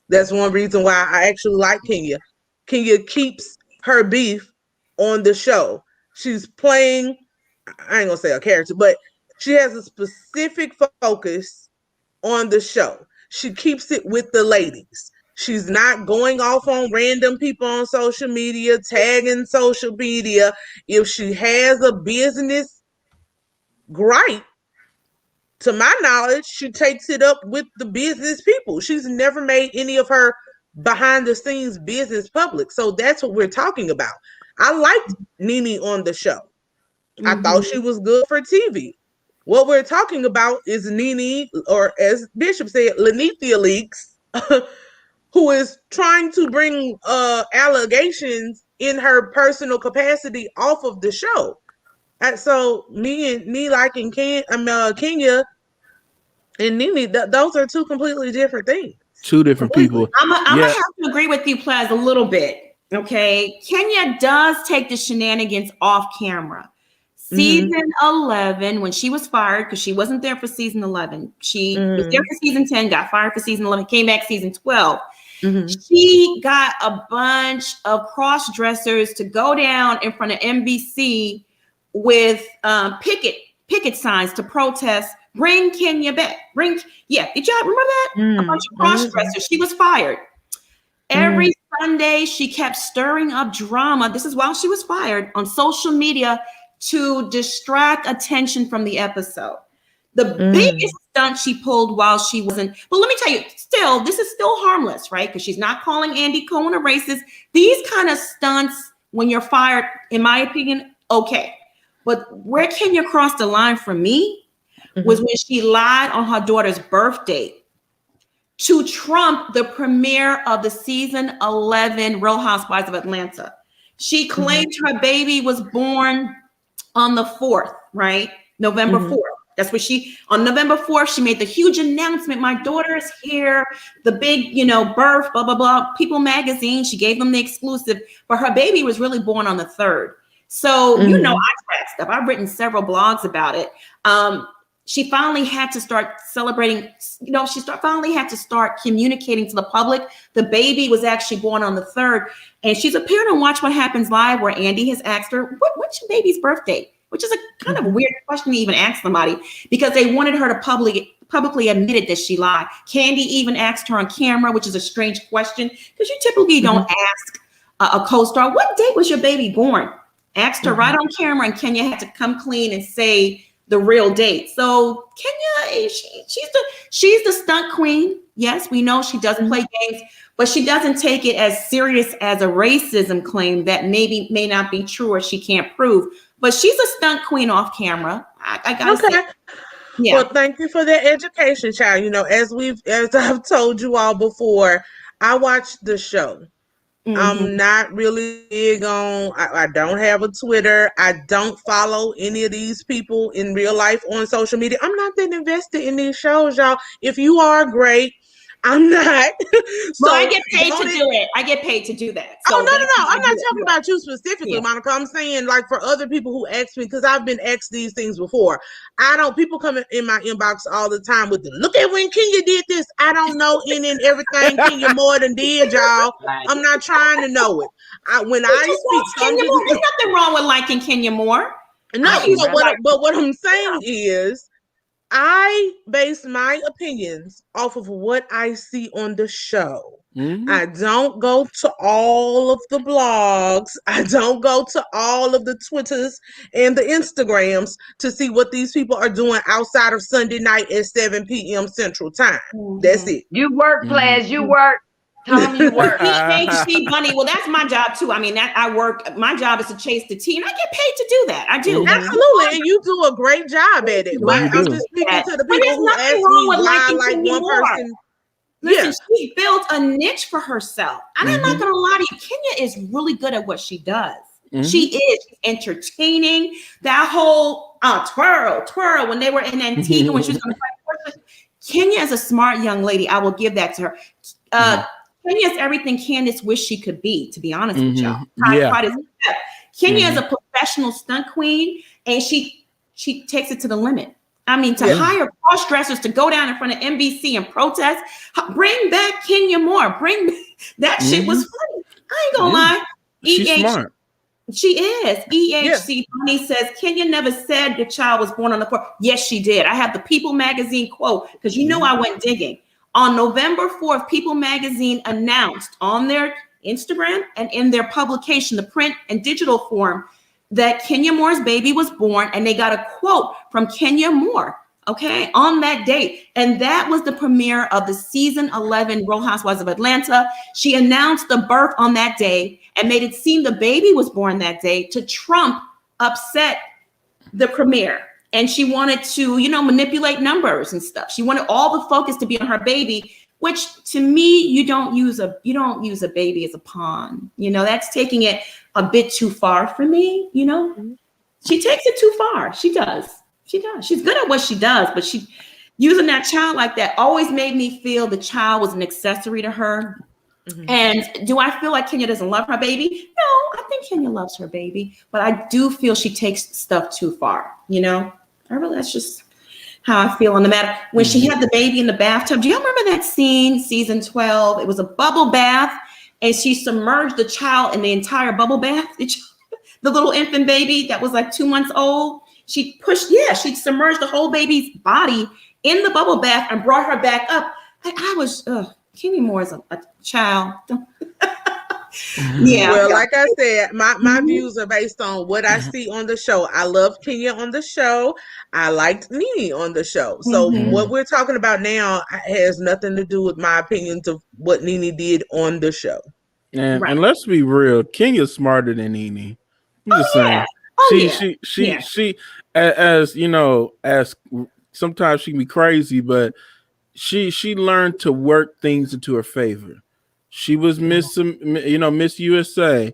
That's one reason why I actually like Kenya. Kenya keeps her beef on the show. She's playing, I ain't gonna say a character, but she has a specific focus on the show. She keeps it with the ladies. She's not going off on random people on social media, tagging social media. If she has a business gripe, to my knowledge, she takes it up with the business people. She's never made any of her behind the scenes business public. So that's what we're talking about. I liked NeNe on the show. I thought she was good for TV. What we're talking about is NeNe, or as Bishop said, NeNe Leaks, who is trying to bring allegations in her personal capacity off of the show. So me liking Kenya and NeNe, those are two completely different things. Two different people. I'm gonna have to agree with you, Plaz, a little bit. Okay, Kenya does take the shenanigans off camera. Season 11, when she was fired, because she wasn't there for season 11. She was there for season 10, got fired for season 11, came back season 12. She got a bunch of cross-dressers to go down in front of NBC with picket signs to protest, bring Kenya back. Did y'all remember that? A bunch of cross-dressers. She was fired. Every Sunday, she kept stirring up drama. This is while she was fired on social media to distract attention from the episode. The biggest stunt she pulled while she wasn't, but let me tell you, still, this is still harmless, right? Because she's not calling Andy Cohen a racist. These kind of stunts, when you're fired, in my opinion, okay. But where Kenya crossed the line for me was when she lied on her daughter's birth date to trump the premiere of the season 11 Real Housewives of Atlanta. She claimed her baby was born on the 4th, right? November 4th. That's what on November 4th, she made the huge announcement. My daughter is here. The big, birth, blah, blah, blah. People magazine, she gave them the exclusive, but her baby was really born on the 3rd. So, I track stuff. I've written several blogs about it. She finally had to start celebrating, finally had to start communicating to the public. The baby was actually born on the 3rd. And she's appeared on Watch What Happens Live, where Andy has asked her, what's your baby's birthday? Which is a kind of a weird question to even ask somebody, because they wanted her to publicly admit that she lied. Kandi even asked her on camera, which is a strange question, because you typically don't ask a co-star, what date was your baby born? Asked her right on camera, and Kenya had to come clean and say the real date. So Kenya, she's the stunt queen. Yes, we know she doesn't play games, but she doesn't take it as serious as a racism claim that may not be true or she can't prove. But she's a stunt queen off camera. I gotta say. Yeah. Well, thank you for that education, child. As I've told you all before, I watched the show. I'm not really big on, I don't have a Twitter. I don't follow any of these people in real life on social media. I'm not that invested in these shows, y'all. If you are, great. I'm not. Well, I get paid to do it. I get paid to do that. So no. I'm not talking about you specifically, Yeah. Monica. I'm saying like for other people who ask me, because I've been asked these things before. People come in my inbox all the time with the look at when Kenya did this. I don't know any and everything Kenya more than did, y'all. I'm not trying to know it. When I speak, Kenya Moore, there's nothing wrong with liking Kenya Moore. no, but what I'm saying is I base my opinions off of what I see on the show. Mhm. I don't go to all of the blogs. I don't go to all of the Twitters and the Instagrams to see what these people are doing outside of Sunday night at 7 p.m. Central Time. That's it. You work, players. You work. Tell them you work. PhD Bunny. Well, that's my job too. I mean, that I work. My job is to chase the tea, and I get paid to do that. I do. Absolutely, and you do a great job at it. But I'm just speaking to the people who ask me why I like one person. Listen, she built a niche for herself. And I'm not gonna lie to you, Kenya is really good at what she does. She is entertaining. That whole twirl when they were in Antigua when she was gonna fight. Kenya is a smart young lady. I will give that to her. Kenya is everything Candace wished she could be, to be honest with y'all. Kenya is a professional stunt queen, and she takes it to the limit. I mean, to hire cross dressers to go down in front of NBC and protest, bring back Kenya Moore. That shit was funny. I ain't gonna lie. She's smart. She is. EHC Bunny says Kenya never said the child was born on the 4th. Yes, she did. I have the People magazine quote because you know I went digging. On November 4th, People magazine announced on their Instagram and in their publication, the print and digital form, that Kenya Moore's baby was born, and they got a quote from Kenya Moore, okay, on that date. And that was the premiere of the season 11 Real Housewives of Atlanta. She announced the birth on that day and made it seem the baby was born that day to trump upset the premiere. And she wanted to, manipulate numbers and stuff. She wanted all the focus to be on her baby, which to me, you don't use a baby as a pawn. That's taking it a bit too far for me. She takes it too far. She does. She's good at what she does, but she using that child like that always made me feel the child was an accessory to her. And do I feel like Kenya doesn't love her baby? No, I think Kenya loves her baby, but I do feel she takes stuff too far. That's just how I feel on the matter. When she had the baby in the bathtub, do y'all remember that scene, season 12? It was a bubble bath, and she submerged the child in the entire bubble bath. The little infant baby that was like 2 months old. She submerged the whole baby's body in the bubble bath and brought her back up. Kenya Moore is a child. Well, like I said, my views are based on what I see on the show. I love Kenya on the show. I liked NeNe on the show. So what we're talking about now has nothing to do with my opinions of what NeNe did on the show. And let's be real, Kenya's smarter than NeNe. I'm just saying. She as sometimes she can be crazy, but she learned to work things into her favor. She was Miss USA.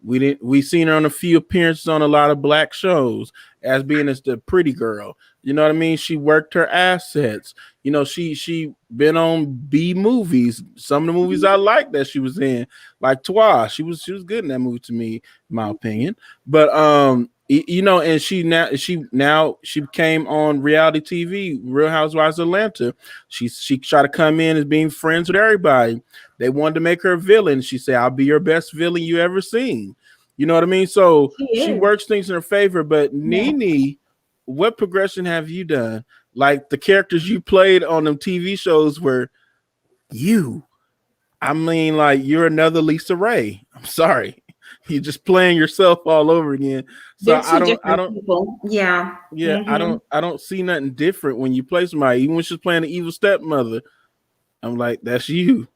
We seen her on a few appearances on a lot of black shows as being as the pretty girl. You know what I mean? She worked her assets. She been on B movies. Some of the movies I like that she was in, like Twa. She was good in that movie to me, in my opinion. But and she came on reality TV, Real Housewives of Atlanta. She tried to come in as being friends with everybody. They wanted to make her a villain. She said, "I'll be your best villain you ever seen." You know what I mean? So she works things in her favor. But NeNe, what progression have you done? Like the characters you played on them TV shows were you. I mean, like you're another Lisa Ray. I'm sorry. You're just playing yourself all over again. So I don't people. I don't see nothing different when you play somebody, even when she's playing the evil stepmother. I'm like, that's you.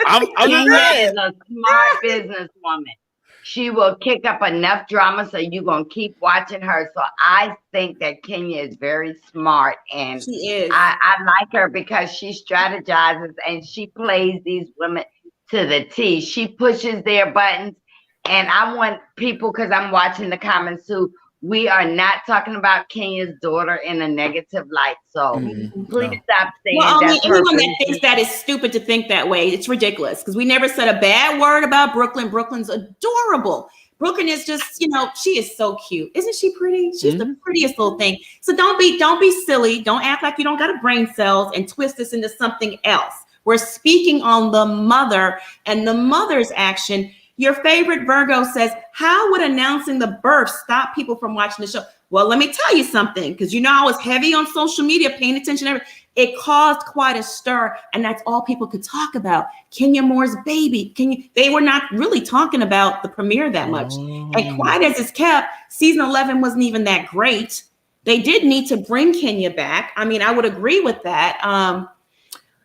I'm Kenya is a smart businesswoman. She will kick up enough drama so you're gonna keep watching her. So I think that Kenya is very smart, and she is. I like her because she strategizes and she plays these women to the T. She pushes their buttons, and I want people, because I'm watching the comments too, We are not talking about Kenya's daughter in a negative light. So please No. stop saying Well, I mean, that's her anyone that business. thinks that is stupid to think that way. It's ridiculous because we never said a bad word about Brooklyn. Brooklyn's adorable. Brooklyn is just, she is so cute. Isn't she pretty? She's the prettiest little thing. So don't be silly. Don't act like you don't got a brain cells and twist this into something else. We're speaking on the mother and the mother's action. Your favorite Virgo says, how would announcing the birth stop people from watching the show? Well, let me tell you something, because I was heavy on social media, paying attention to everything. It caused quite a stir, and that's all people could talk about. Kenya Moore's baby. They were not really talking about the premiere that much. And quiet as it's kept, season 11 wasn't even that great. They did need to bring Kenya back. I mean, I would agree with that.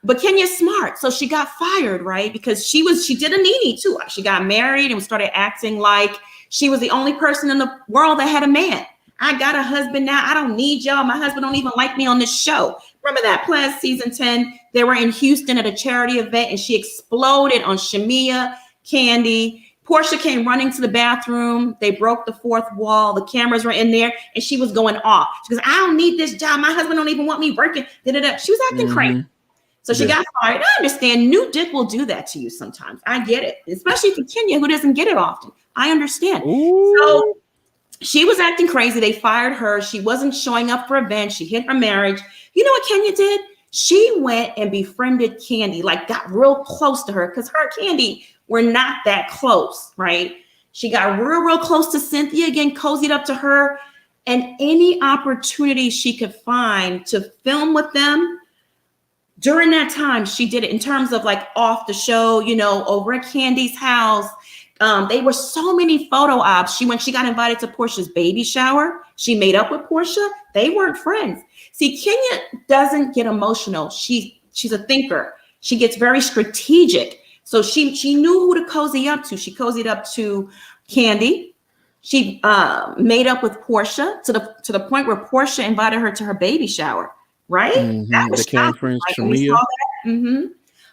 But Kenya's smart, so she got fired, right? Because she did a NeNe too. She got married and started acting like she was the only person in the world that had a man. I got a husband now. I don't need y'all. My husband don't even like me on this show. Remember that last season 10? They were in Houston at a charity event and she exploded on Shamia, Kandi. Portia came running to the bathroom. They broke the fourth wall. The cameras were in there and she was going off. She goes, I don't need this job. My husband don't even want me working. She was acting crazy. So she got fired. I understand. New dick will do that to you sometimes. I get it, especially for Kenya, who doesn't get it often. I understand. Ooh. So she was acting crazy. They fired her. She wasn't showing up for events. She hit her marriage. You know what Kenya did? She went and befriended Kandi, like got real close to her because her and Kandi were not that close, right? She got real close to Cynthia again, cozied up to her, and any opportunity she could find to film with them. During that time, she did it in terms of like off the show, over at Kandi's house. They were so many photo ops. When she got invited to Portia's baby shower, she made up with Portia. They weren't friends. See, Kenya doesn't get emotional. She's a thinker. She gets very strategic. So she knew who to cozy up to. She cozied up to Kandi. She made up with Portia to the point where Portia invited her to her baby shower. Right? That was shocking.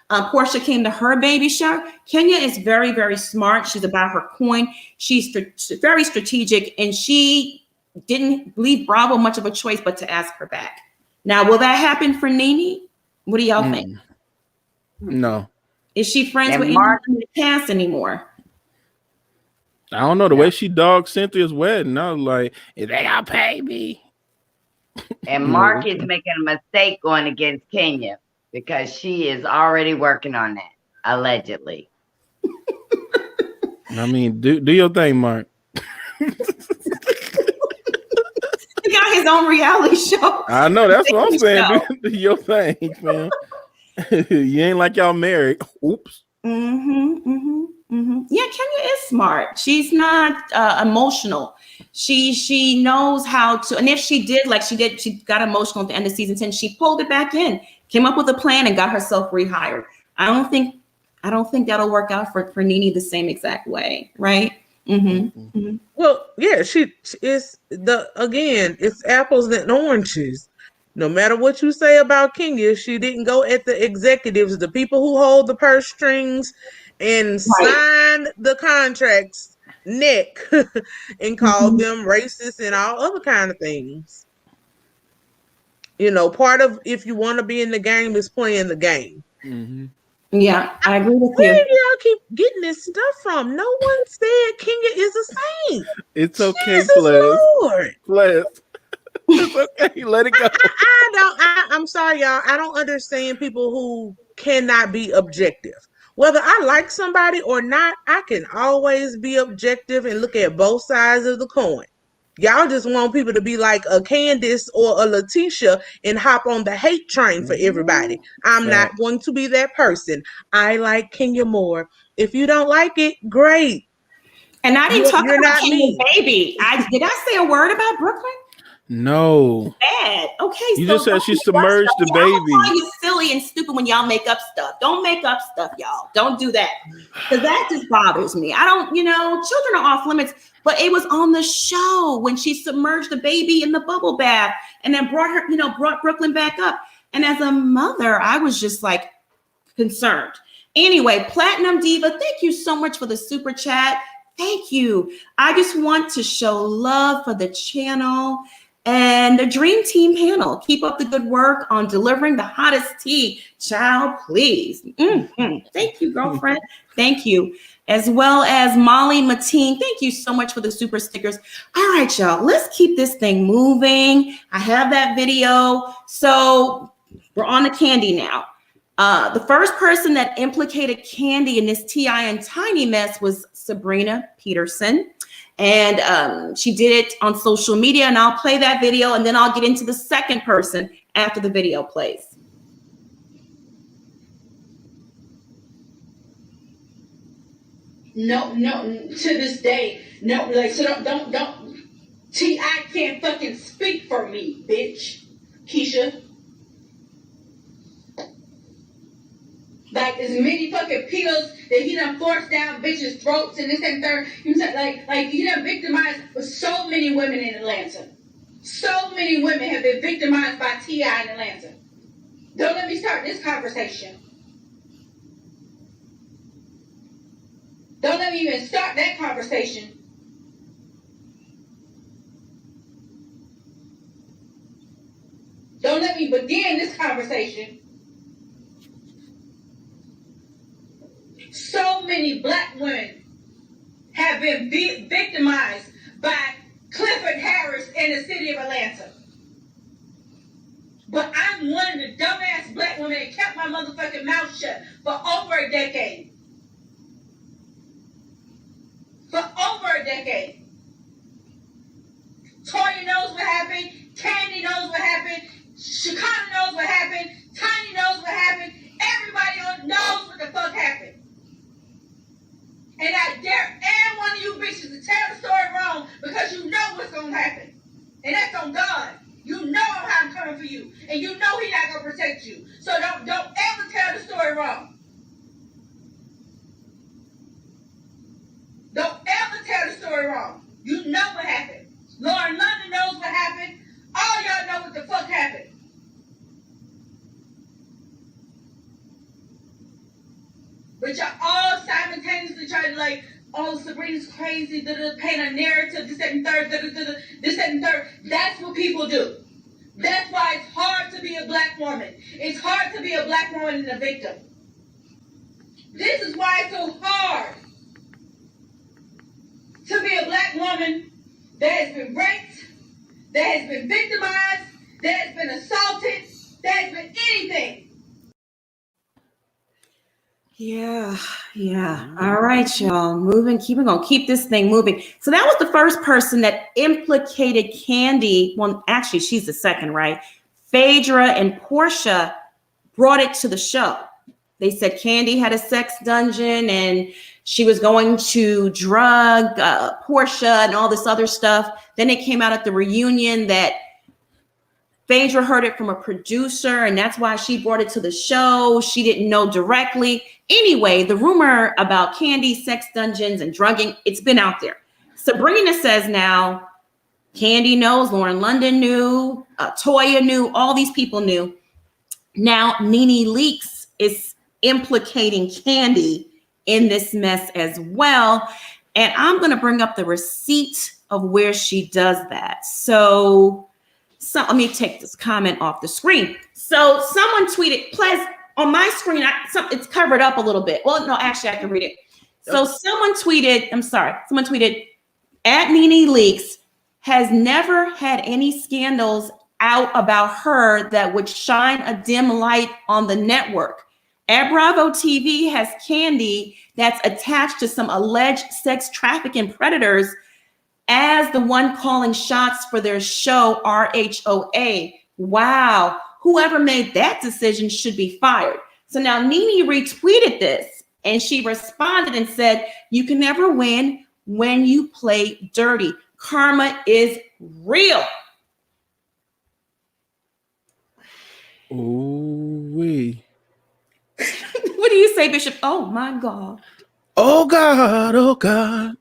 Portia came to her baby shower. Kenya is very, very smart. She's about her coin. She's very strategic, and she didn't leave Bravo much of a choice but to ask her back. Now, will that happen for NeNe? What do y'all think? No. Is she friends with anyone in the cast anymore? I don't know. The way she dogged Cynthia's wedding, I was like, if they gotta pay me. And Mark is making a mistake going against Kenya because she is already working on that, allegedly. I mean, do your thing, Mark. He got his own reality show. I know, that's what I'm saying. Do your thing, man. You ain't like y'all married. Oops. Yeah, Kenya is smart. She's not emotional. She knows how to, and if she did, she got emotional at the end of season 10. She pulled it back in, came up with a plan, and got herself rehired. I don't think that'll work out for NeNe the same exact way, right? Well, yeah, she is it's apples and oranges. No matter what you say about Kenya, she didn't go at the executives, the people who hold the purse strings and sign the contracts neck and call them racist and all other kind of things. Part of if you want to be in the game is playing the game. Yeah, I agree with Where you. do y'all keep getting this stuff from? No one said Kenya is a saint. It's okay, Lord. It's okay. Let it go. I'm sorry, y'all. I don't understand people who cannot be objective. Whether I like somebody or not, I can always be objective and look at both sides of the coin. Y'all just want people to be like a Candace or a Letitia and hop on the hate train for everybody. I'm not going to be that person. I like Kenya Moore. If you don't like it, great. And I didn't talk about Kenya's baby. Did I say a word about Brooklyn? No. Bad. Okay. You just said she submerged the baby. You silly and stupid when y'all make up stuff. Don't make up stuff, y'all. Don't do that. Because that just bothers me. I don't, children are off limits, but it was on the show when she submerged the baby in the bubble bath and then brought Brooklyn back up. And as a mother, I was just like concerned. Anyway, Platinum Diva, thank you so much for the super chat. Thank you. I just want to show love for the channel and the Dream Team panel. Keep up the good work on delivering the hottest tea. Child, please. Thank you, girlfriend. Thank you. As well as Molly Mateen. Thank you so much for the super stickers. All right, y'all. Let's keep this thing moving. I have that video. So we're on to Kandi now. The first person that implicated Kandi in this T.I. and Tiny mess was Sabrina Peterson. And she did it on social media, and I'll play that video, and then I'll get into the second person after the video plays. No, to this day, no, like, so don't, T.I. can't fucking speak for me, bitch, Keisha. Like, as many fucking pills that he done forced down bitches' throats and this and third. You know, like he done victimized so many women in Atlanta. So many women have been victimized by T.I. in Atlanta. Don't let me start this conversation. Don't let me even start that conversation. Don't let me begin this conversation. So many black women have been victimized by Clifford Harris in the city of Atlanta. But I'm one of the dumbass black women that kept my motherfucking mouth shut for over a decade. For over a decade. Toya knows what happened. Kandi knows what happened. Shakana knows what happened. Tiny knows what happened. Everybody knows what the fuck happened. And I dare every one of you bitches to tell the story wrong because you know what's going to happen. And that's on God. You know how I'm coming for you. And you know He's not going to protect you. So don't ever tell the story wrong. Don't ever tell the story wrong. You know what happened. Lauren London knows what happened. All y'all know what the fuck happened. But y'all all simultaneously try to like, oh, Sabrina's crazy, paint a narrative, this, that, and third, this, that, and third. That's what people do. That's why it's hard to be a black woman. It's hard to be a black woman and a victim. This is why it's so hard to be a black woman that has been raped, that has been victimized, that has been assaulted, that has been anything. Yeah. All right, y'all. Keeping on. Keep this thing moving. So that was the first person that implicated Kandi. Well, actually, she's the second, right? Phaedra and Portia brought it to the show. They said Kandi had a sex dungeon and she was going to drug Portia and all this other stuff. Then it came out at the reunion that Phaedra heard it from a producer, and that's why she brought it to the show. She didn't know directly. Anyway, the rumor about Kandi, sex dungeons, and drugging, it's been out there. Sabrina says now, Kandi knows, Lauren London knew, Toya knew, all these people knew. Now, NeNe Leaks is implicating Kandi in this mess as well. And I'm going to bring up the receipt of where she does that. So let me take this comment off the screen. So someone tweeted, plus on my screen, it's covered up a little bit. Well, no, actually I can read it. So someone tweeted, at NeNe Leaks has never had any scandals out about her that would shine a dim light on the network. At Bravo TV has Kandi that's attached to some alleged sex trafficking predators as the one calling shots for their show RHOA. Wow, whoever made that decision should be fired. So now NeNe retweeted this and she responded and said, you can never win when you play dirty. Karma is real. Ooh-wee. What do you say, Bishop? Oh my God. Oh God, oh God.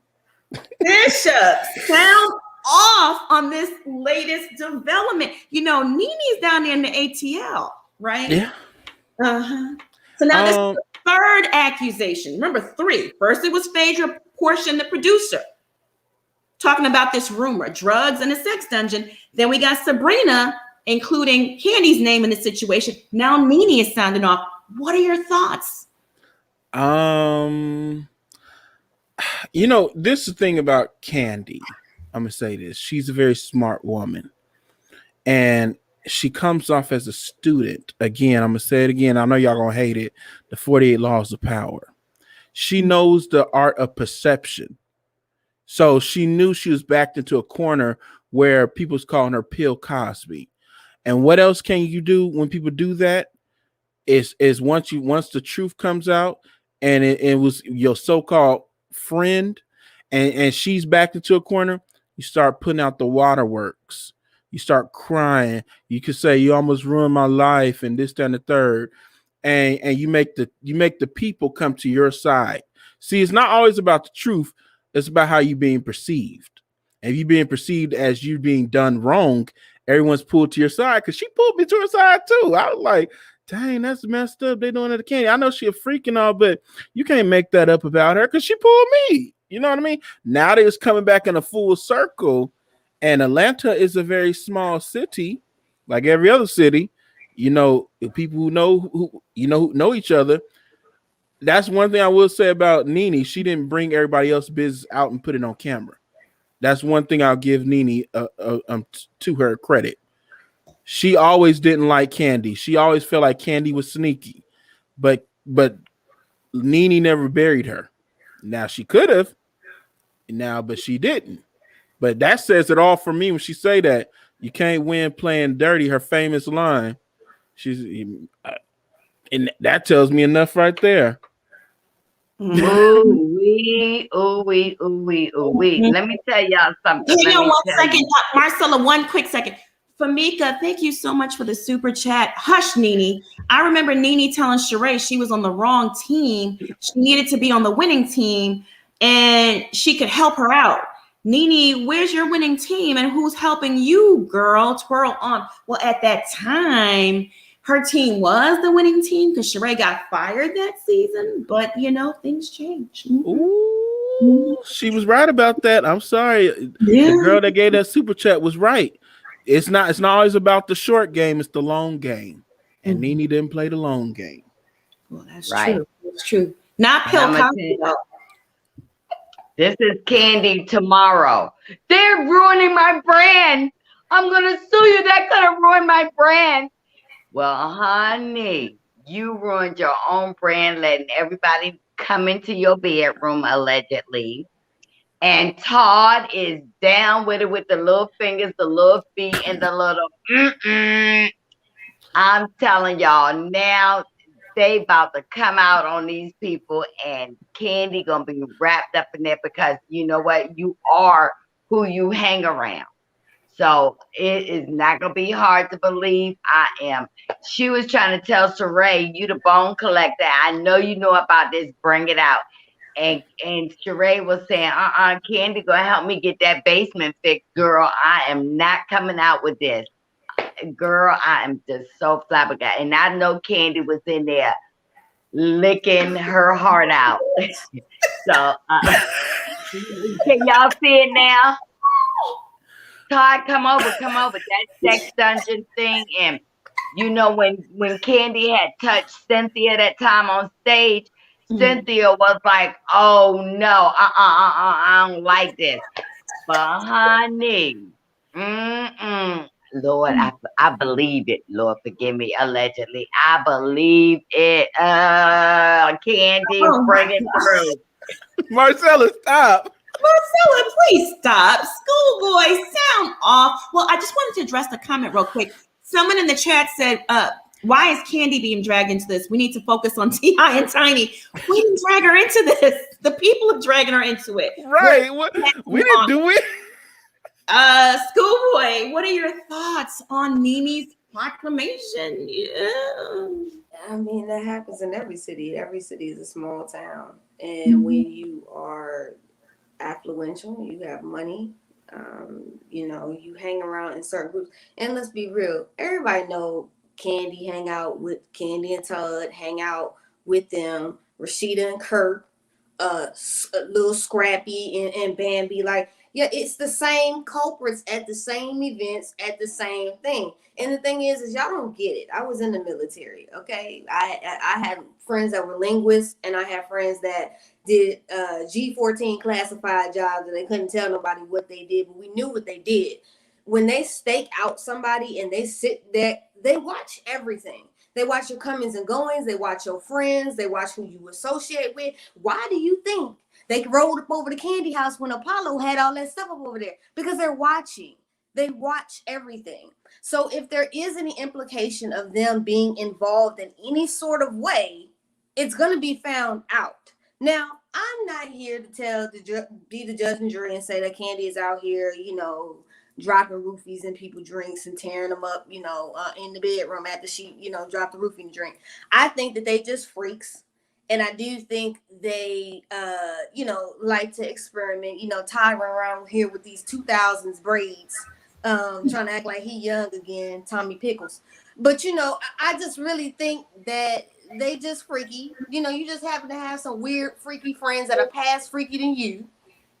Bishop, sound off on this latest development. You know, NeNe's down there in the ATL, right? Yeah. So now this is the third accusation. Remember, 3. First it was Phaedra Portia, the producer, talking about this rumor, drugs and a sex dungeon. Then we got Sabrina, including Kandi's name in the situation. Now NeNe is sounding off. What are your thoughts? You know, this is the thing about Kandi. I'm gonna say this. She's a very smart woman. And she comes off as a student. Again, I'm gonna say it again. I know y'all gonna hate it. The 48 laws of power. She knows the art of perception. So she knew she was backed into a corner where people's calling her Pill Cosby. And what else can you do when people do that? Is once the truth comes out and it was your so-called friend and she's backed into a corner, you start putting out the waterworks. You start crying. You could say you almost ruined my life and this, that, and the third. And you make the people come to your side. See, it's not always about the truth. It's about how you're being perceived. And if you're being perceived as you being done wrong, everyone's pulled to your side. Because she pulled me to her side too. I was like, dang, that's messed up. They doing it to Kandi. I know she a freak and all, but you can't make that up about her because she pulled me. You know what I mean? Now that it's coming back in a full circle, and Atlanta is a very small city, like every other city. You know, people who know each other. That's one thing I will say about NeNe. She didn't bring everybody else's business out and put it on camera. That's one thing I'll give NeNe to her credit. She always didn't like Kandi. She always felt like Kandi was sneaky, but NeNe never buried her. Now she could have, but she didn't. But that says it all for me when she say that you can't win playing dirty. Her famous line, and that tells me enough right there. Ooh wee, ooh wee, ooh wee, ooh wee. Let me tell y'all something. Hang on 1 second, Marcella. 1 quick second. Famika, thank you so much for the super chat. Hush, NeNe. I remember NeNe telling Sheree she was on the wrong team. She needed to be on the winning team, and she could help her out. NeNe, where's your winning team, and who's helping you, girl? Twirl on. Well, at that time, her team was the winning team because Sheree got fired that season, but things change. Ooh, she was right about that. I'm sorry. Yeah. The girl that gave that super chat was right. It's not always about the short game, it's the long game. And NeNe didn't play the long game. Well, that's right. true. That's true. Not Pill Cosby. This is Kandi tomorrow. They're ruining my brand. I'm gonna sue you. That could have ruined my brand. Well, honey, you ruined your own brand, letting everybody come into your bedroom allegedly. And Todd is down with it with the little fingers, the little feet, and the little I'm telling y'all now, they about to come out on these people, and Kandi gonna be wrapped up in that because you know what? You are who you hang around. So it is not gonna be hard to believe. I am. She was trying to tell Sheree, you the bone collector. I know you know about this. Bring it out. And Sheree was saying, Kandi gonna help me get that basement fixed, girl. I am not coming out with this. Girl, I am just so flabbergasted. And I know Kandi was in there licking her heart out. So can y'all see it now? Todd, come over. That sex dungeon thing. And when Kandi had touched Cynthia that time on stage, Cynthia was like, oh no, I don't like this. But honey, Lord, I believe it. Lord, forgive me. Allegedly, I believe it. Kandi, bring it through. Marcella, stop. Marcella, please stop. Schoolboy, sound off. Well, I just wanted to address the comment real quick. Someone in the chat said, why is Kandi being dragged into this? We need to focus on T.I. and Tiny. We didn't drag her into this. The people are dragging her into it. Right. We didn't do it. Schoolboy, what are your thoughts on NeNe's proclamation? Yeah. I mean, that happens in every city. Every city is a small town. And when you are affluential, you have money, you hang around in certain groups. And let's be real, everybody know Kandi hang out with Kandi and Todd, hang out with them, Rashida and Kurt, a little Scrappy and Bambi. Like, yeah, it's the same culprits at the same events at the same thing. And the thing is y'all don't get it. I was in the military, okay? I had friends that were linguists, and I had friends that did G14 classified jobs, and they couldn't tell nobody what they did, but we knew what they did. When they stake out somebody and they sit there, they watch everything. They watch your comings and goings. They watch your friends. They watch who you associate with. Why do you think they rolled up over the candy house when Apollo had all that stuff up over there? Because they're watching. They watch everything. So if there is any implication of them being involved in any sort of way, it's going to be found out. Now, I'm not here to be the judge and jury and say that Kandi is out here, dropping roofies in people's drinks and tearing them up, in the bedroom after she, dropped the roofie in the drink. I think that they just freaks. And I do think they, like to experiment, Ty run around here with these 2000s braids, trying to act like he young again, Tommy Pickles. But, I just really think that they just freaky. You just happen to have some weird, freaky friends that are past freaky than you,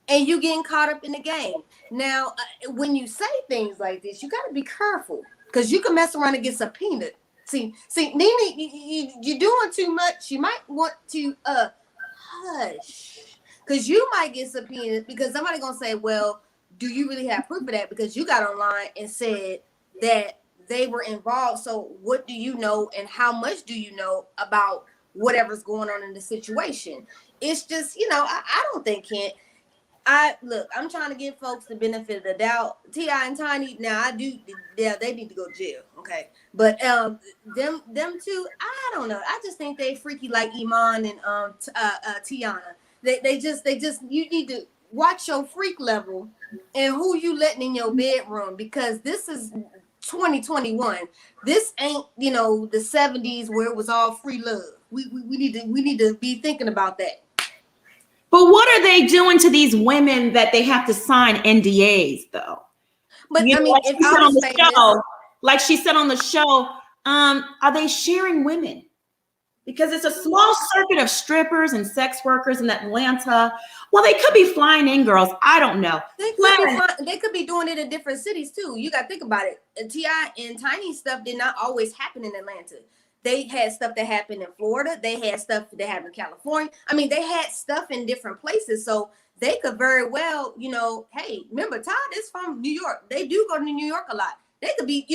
and you getting caught up in the game. Now, when you say things like this, you got to be careful, because you can mess around and get subpoenaed. See, NeNe, you're doing too much. You might want to hush, because you might get subpoenaed, because somebody gonna say, well, do you really have proof of that? Because you got online and said that they were involved. So what do you know, and how much do you know about whatever's going on in the situation? It's just, I don't think I'm trying to give folks the benefit of the doubt. T.I. and Tiny, now they need to go to jail, okay? But them two, I don't know. I just think they freaky like Iman and Tiana. They just you need to watch your freak level and who you letting in your bedroom, because this is 2021. This ain't the 70s where it was all free love. We need to be thinking about that. But what are they doing to these women that they have to sign NDAs, though? But I mean, if I was famous, like she said on the show, are they sharing women? Because it's a small circuit of strippers and sex workers in Atlanta. Well, they could be flying in girls. I don't know. They could be doing it in different cities too. You got to think about it. T.I. and Tiny stuff did not always happen in Atlanta. They had stuff that happened in Florida. They had stuff that happened in California. I mean, they had stuff in different places. So they could very well, hey, remember, Todd is from New York. They do go to New York a lot. They could be,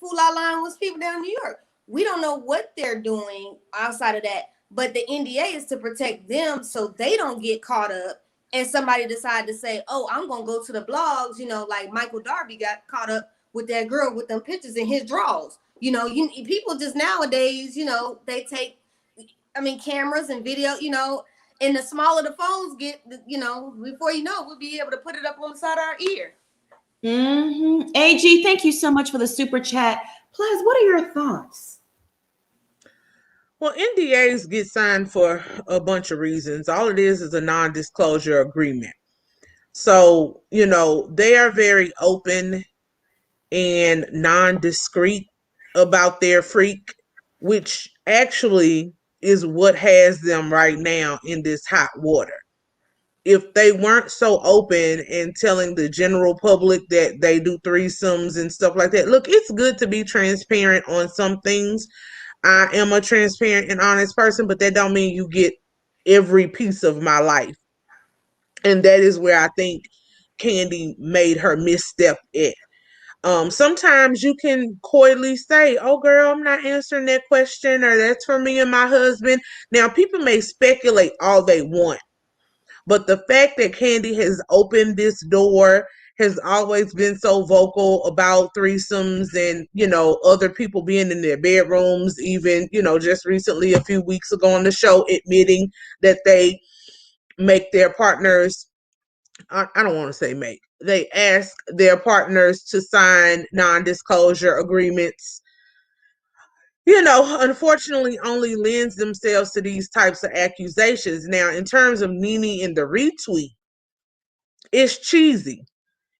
fool out line with people down in New York. We don't know what they're doing outside of that. But the NDA is to protect them so they don't get caught up and somebody decide to say, oh, I'm going to go to the blogs, like Michael Darby got caught up with that girl with them pictures in his drawers. People just nowadays, they take, cameras and video, and the smaller the phones get, before you know, we'll be able to put it up on the side of our ear. Mm-hmm. AG, thank you so much for the super chat. Plus, what are your thoughts? Well, NDAs get signed for a bunch of reasons. All it is a non-disclosure agreement. So, they are very open and non-discreet about their freak, which actually is what has them right now in this hot water. If they weren't so open and telling the general public that they do threesomes and stuff like that, look, it's good to be transparent on some things. I am a transparent and honest person, but that don't mean you get every piece of my life. And that is where I think Kandi made her misstep at. Sometimes you can coyly say, oh girl, I'm not answering that question, or that's for me and my husband. Now, people may speculate all they want, but the fact that Kandi has opened this door, has always been so vocal about threesomes and, other people being in their bedrooms, even, just recently, a few weeks ago on the show, admitting that they make their partners, I don't want to say make, they ask their partners to sign non-disclosure agreements, unfortunately only lends themselves to these types of accusations. Now, in terms of NeNe and the retweet, it's cheesy.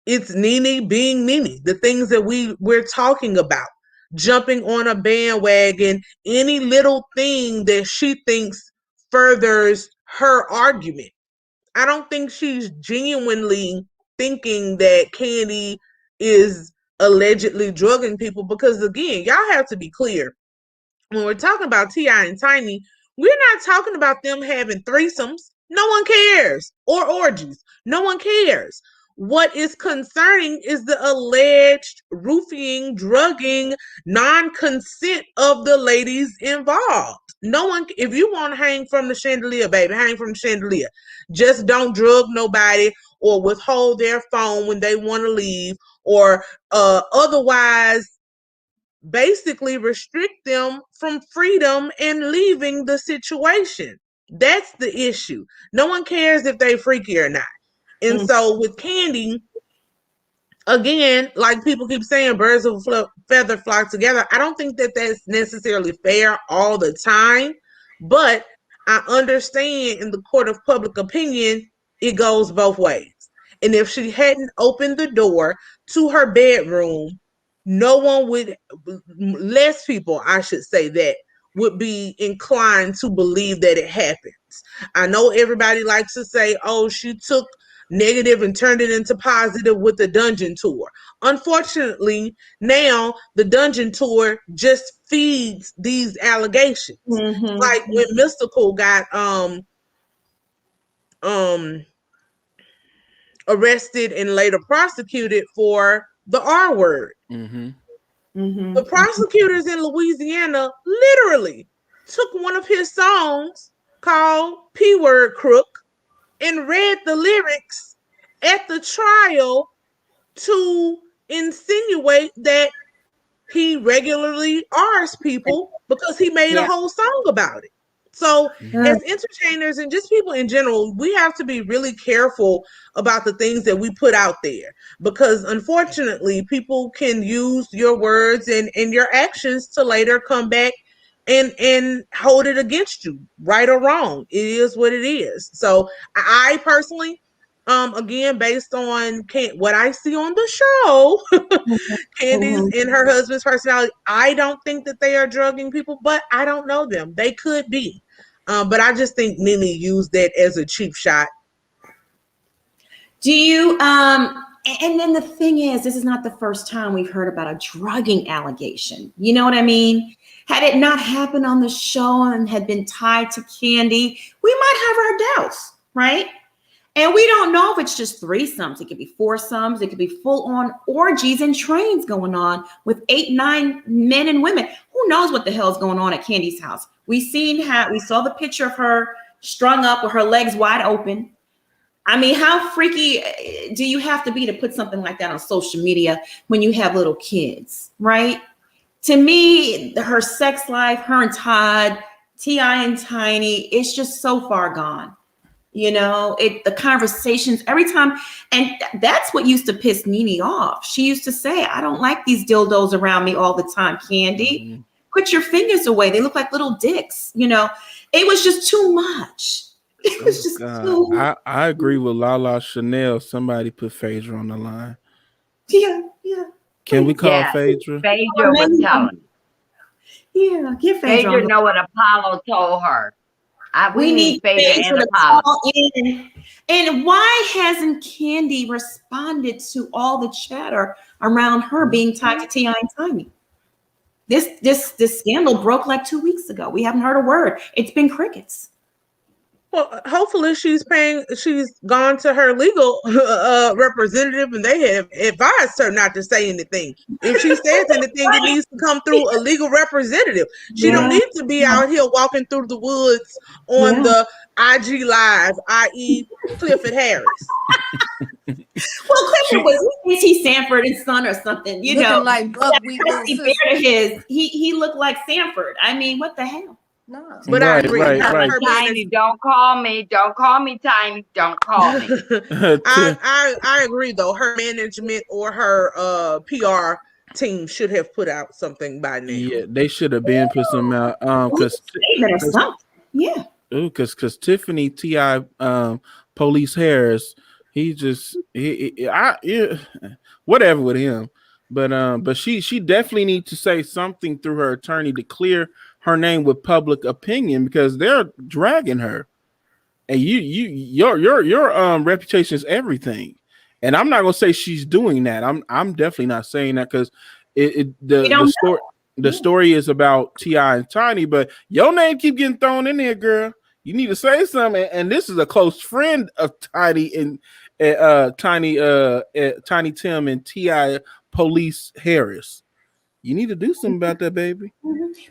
It's NeNe being NeNe. The things that we're talking about, jumping on a bandwagon, any little thing that she thinks furthers her argument. I don't think she's genuinely thinking that Kandi is allegedly drugging people, because again, y'all have to be clear. When we're talking about T.I. and Tiny, we're not talking about them having threesomes. No one cares. Or orgies. No one cares. What is concerning is the alleged roofing, drugging, non-consent of the ladies involved. No one, if you want to hang from the chandelier, baby, hang from the chandelier. Just don't drug nobody or withhold their phone when they want to leave, or otherwise basically restrict them from freedom and leaving the situation. That's the issue. No one cares if they freaky or not. And so with Kandi, again, like people keep saying, birds of a feather flock together. I don't think that that's necessarily fair all the time, but I understand in the court of public opinion, it goes both ways. And if she hadn't opened the door to her bedroom, no one would, less people, I should say, that would be inclined to believe that it happens. I know everybody likes to say, oh, she took negative and turned it into positive with the dungeon tour. Unfortunately, now the dungeon tour just feeds these allegations. Like when Mystical got arrested and later prosecuted for the R word. The prosecutors in Louisiana literally took one of his songs called P Word Crook and read the lyrics at the trial to insinuate that he regularly R's people because he made a whole song about it. So as entertainers and just people in general, we have to be really careful about the things that we put out there, because unfortunately people can use your words and your actions to later come back and hold it against you, right or wrong. It is what it is. So I personally, again, based on what I see on the show, Kandi's and her husband's personality, I don't think that they are drugging people, but I don't know them. They could be. But I just think NeNe used that as a cheap shot. Do you, and then the thing is, this is not the first time we've heard about a drugging allegation. You know what I mean? Had it not happened on the show and had been tied to Kandi, we might have our doubts, right? And we don't know if it's just threesomes. It could be foursomes. It could be full-on orgies and trains going on with 8, 9 men and women. Who knows what the hell is going on at Kandi's house? We saw the picture of her strung up with her legs wide open. I mean, how freaky do you have to be to put something like that on social media when you have little kids, right? To me, her sex life, her and Todd, T.I. and Tiny, it's just so far gone. You know, the conversations every time. And that's what used to piss NeNe off. She used to say, I don't like these dildos around me all the time, Kandi. Put your fingers away. They look like little dicks. You know, it was just too much. It was just too much. I agree with Lala Chanel. Somebody put Phaedra on the line. Yeah. Can we call Phaedra? Phaedra was telling. Yeah, give Phaedra. Phaedra know what Apollo told her. We need Phaedra and to Apollo. call in. And why hasn't Kandi responded to all the chatter around her being tied to T.I. and Tiny? This scandal broke like 2 weeks ago. We haven't heard a word. It's been crickets. Well, hopefully she's gone to her legal representative and they have advised her not to say anything. If she says anything, it needs to come through a legal representative. She don't need to be out here walking through the woods on the IG Live, i.e. Clifford Harris. Well, Clifford was T. Sanford and son or something, you know. Like buckwheat bear to his. He looked like Sanford. I mean, what the hell? No. But I agree. Right. Tiny, don't call me. Don't call me, Tiny. Don't call me. I agree though. Her management or her PR team should have put out something by now. Yeah, they should have been put some out. Because Tiffany T.I. Police Harris, whatever with him. But she definitely needs to say something through her attorney to clear her name with public opinion, because they're dragging her. And your reputation is everything. And I'm not gonna say she's doing that. I'm definitely not saying that because the story is about T.I. and Tiny, but your name keep getting thrown in there, girl. You need to say something. And this is a close friend of Tiny and Tiny Tim and T.I. Police Harris. You need to do something about that, baby.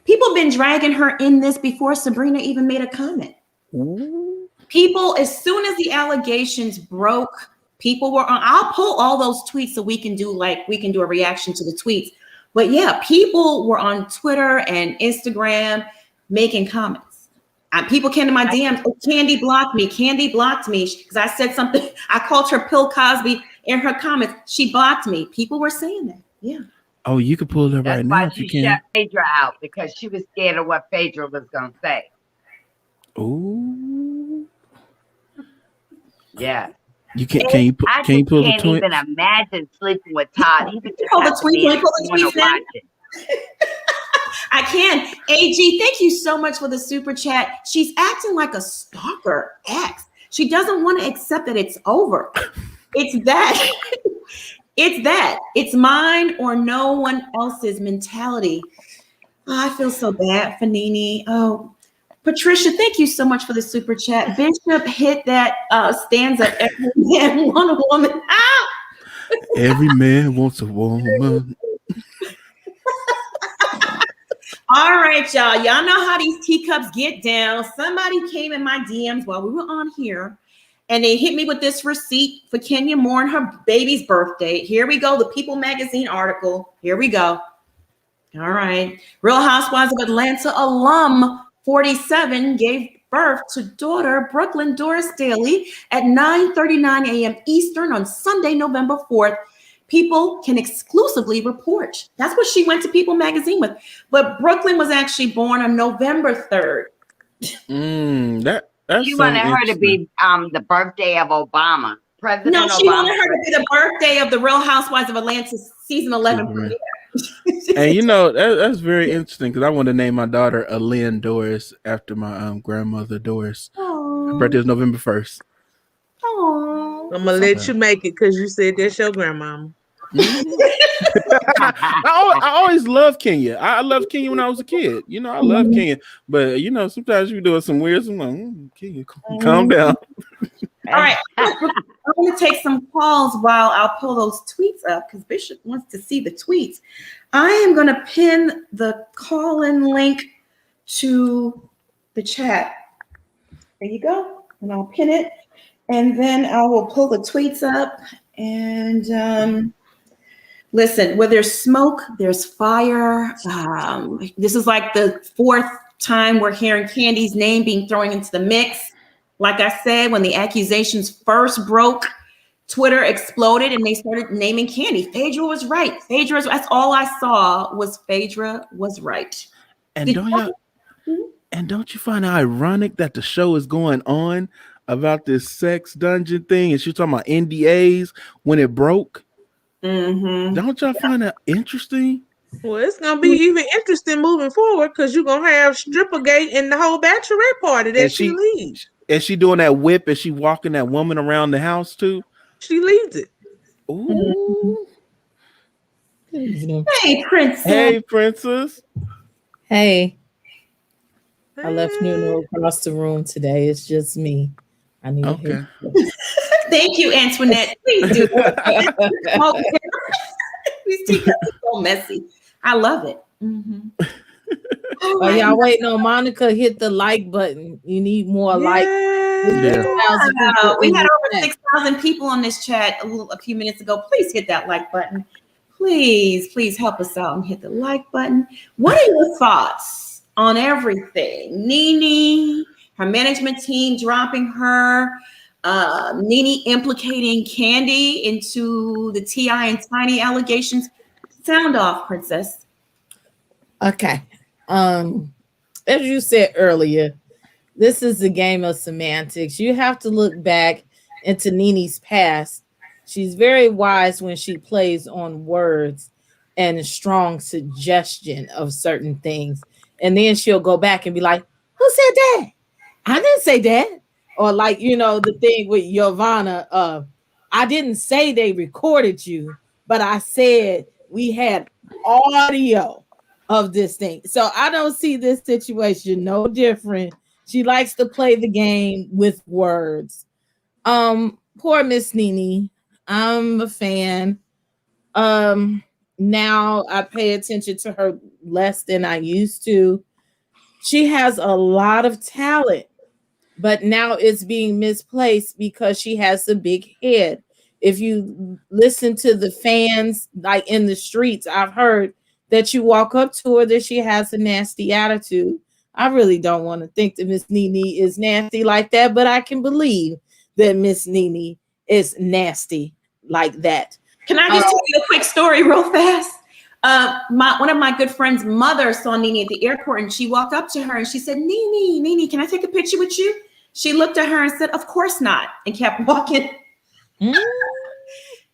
People been dragging her in this before Sabrina even made a comment. Ooh. People, as soon as the allegations broke, people were on. I'll pull all those tweets so we can do a reaction to the tweets. But yeah, people were on Twitter and Instagram making comments. People came to my DMs. Oh, Kandi blocked me. Kandi blocked me because I said something. I called her Pill Cosby in her comments. She blocked me. People were saying that. Yeah. Oh, you could pull it right now if you can. Shut Phaedra out because she was scared of what Phaedra was gonna say. Ooh. Yeah. You can't. Can you pull the tweet? I can't even imagine sleeping with Todd. He would just Pull the have to tweet. be Can in you pull the corner tweets now? watching. I can. AG, thank you so much for the super chat. She's acting like a stalker ex. She doesn't want to accept that it's over. It's that. It's that. It's mine or no one else's mentality. Oh, I feel so bad for NeNe. Oh, Patricia, thank you so much for the super chat. Bishop hit that stanza. Every man want a woman. Ah! Every man wants a woman. All right, y'all. Y'all know how these teacups get down. Somebody came in my DMs while we were on here, and they hit me with this receipt for Kenya Moore and her baby's birthday. Here we go. The People magazine article. Here we go. All right. Real Housewives of Atlanta alum 47 gave birth to daughter Brooklyn Doris Daly at 9:39 a.m. Eastern on Sunday, November 4th. People can exclusively report. That's what she went to People magazine with. But Brooklyn was actually born on November 3rd. That's She wanted her to be the birthday of Obama. President No, she Obama. wanted her to be the birthday of the Real Housewives of Atlanta season 11 premiere. And you know that's very interesting because I want to name my daughter Alyn Doris after my grandmother Doris. Aww. Her birthday is November 1st. Aww. I'm gonna let you make it because you said that's your grandmama. I always loved Kenya. I loved Kenya when I was a kid. You know, I love Kenya, but you know, sometimes you doing some weird. I'm like, Kenya, calm down. All right, I'm going to take some calls while I'll pull those tweets up because Bishop wants to see the tweets. I am going to pin the call-in link to the chat. There you go, and I'll pin it, and then I will pull the tweets up. And listen, where there's smoke, there's fire. This is like the fourth time we're hearing Kandi's name being thrown into the mix. Like I said, when the accusations first broke, Twitter exploded and they started naming Kandi. Phaedra was right. That's all I saw was Phaedra was right. And don't you find it ironic that the show is going on about this sex dungeon thing and she's talking about NDAs when it broke? Mm-hmm. Don't y'all find that interesting? Well, it's gonna be even interesting moving forward because you're gonna have Strippergate and the whole bachelorette party that she leads. And she doing that whip and she walking that woman around the house too. She leads it. Ooh. Hey, Princess. Hey, Princess. Hey. I left Nuno across the room today. It's just me. I need okay. Thank you, Antoinette. Please do. These teacups are so messy. I love it. Mm-hmm. Oh, y'all waiting on Monica? Hit the like button. You need more likes. Yeah. We had over 6,000 people on this chat a few minutes ago. Please hit that like button. Please help us out and hit the like button. What are your thoughts on everything? NeNe, her management team dropping her, NeNe implicating Kandi into the T.I. and Tiny allegations. Sound off, Princess. Okay. As you said earlier, this is a game of semantics. You have to look back into NeNe's past. She's very wise when she plays on words and a strong suggestion of certain things. And then she'll go back and be like, who said that? I didn't say that. Or like, you know, the thing with Giovanna, I didn't say they recorded you, but I said we had audio of this thing. So I don't see this situation no different. She likes to play the game with words. Poor Miss NeNe. I'm a fan. Now I pay attention to her less than I used to. She has a lot of talent, but now it's being misplaced because she has a big head. If you listen to the fans like in the streets, I've heard that you walk up to her that she has a nasty attitude. I really don't want to think that Miss NeNe is nasty like that, but I can believe that Miss NeNe is nasty like that. Can I just tell you a quick story real fast? One of my good friend's mother saw NeNe at the airport, and she walked up to her and she said, NeNe, can I take a picture with you? She looked at her and said, of course not, and kept walking.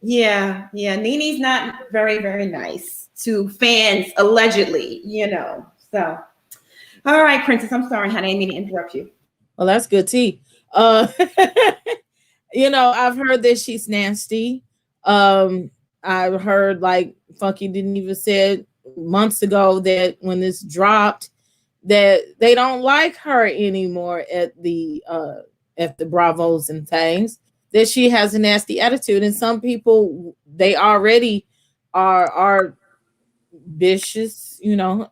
Yeah, NeNe's not very, very nice to fans, allegedly, you know. So, all right, Princess, I'm sorry, honey, I didn't mean to interrupt you. Well, that's good tea. You know, I've heard that she's nasty. I've heard like Funky didn't even said months ago that when this dropped, that they don't like her anymore at the Bravos and things, that she has a nasty attitude. And some people, they already are vicious, you know,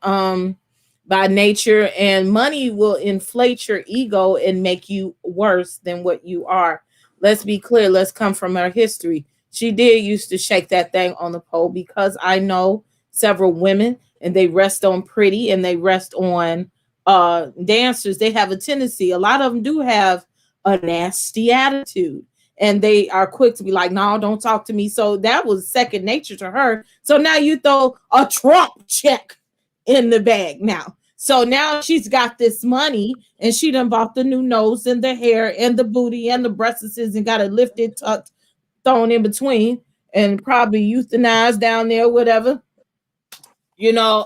by nature, and money will inflate your ego and make you worse than what you are. Let's be clear. Let's come from our history. She did used to shake that thing on the pole, because I know several women and they rest on pretty and they rest on dancers. They have a tendency. A lot of them do have a nasty attitude, and they are quick to be like, no, don't talk to me. So that was second nature to her. So now you throw a Trump check in the bag now. So now she's got this money, and she done bought the new nose and the hair and the booty and the breasts and got it lifted, tucked, thrown in between, and probably euthanized down there, whatever. You know,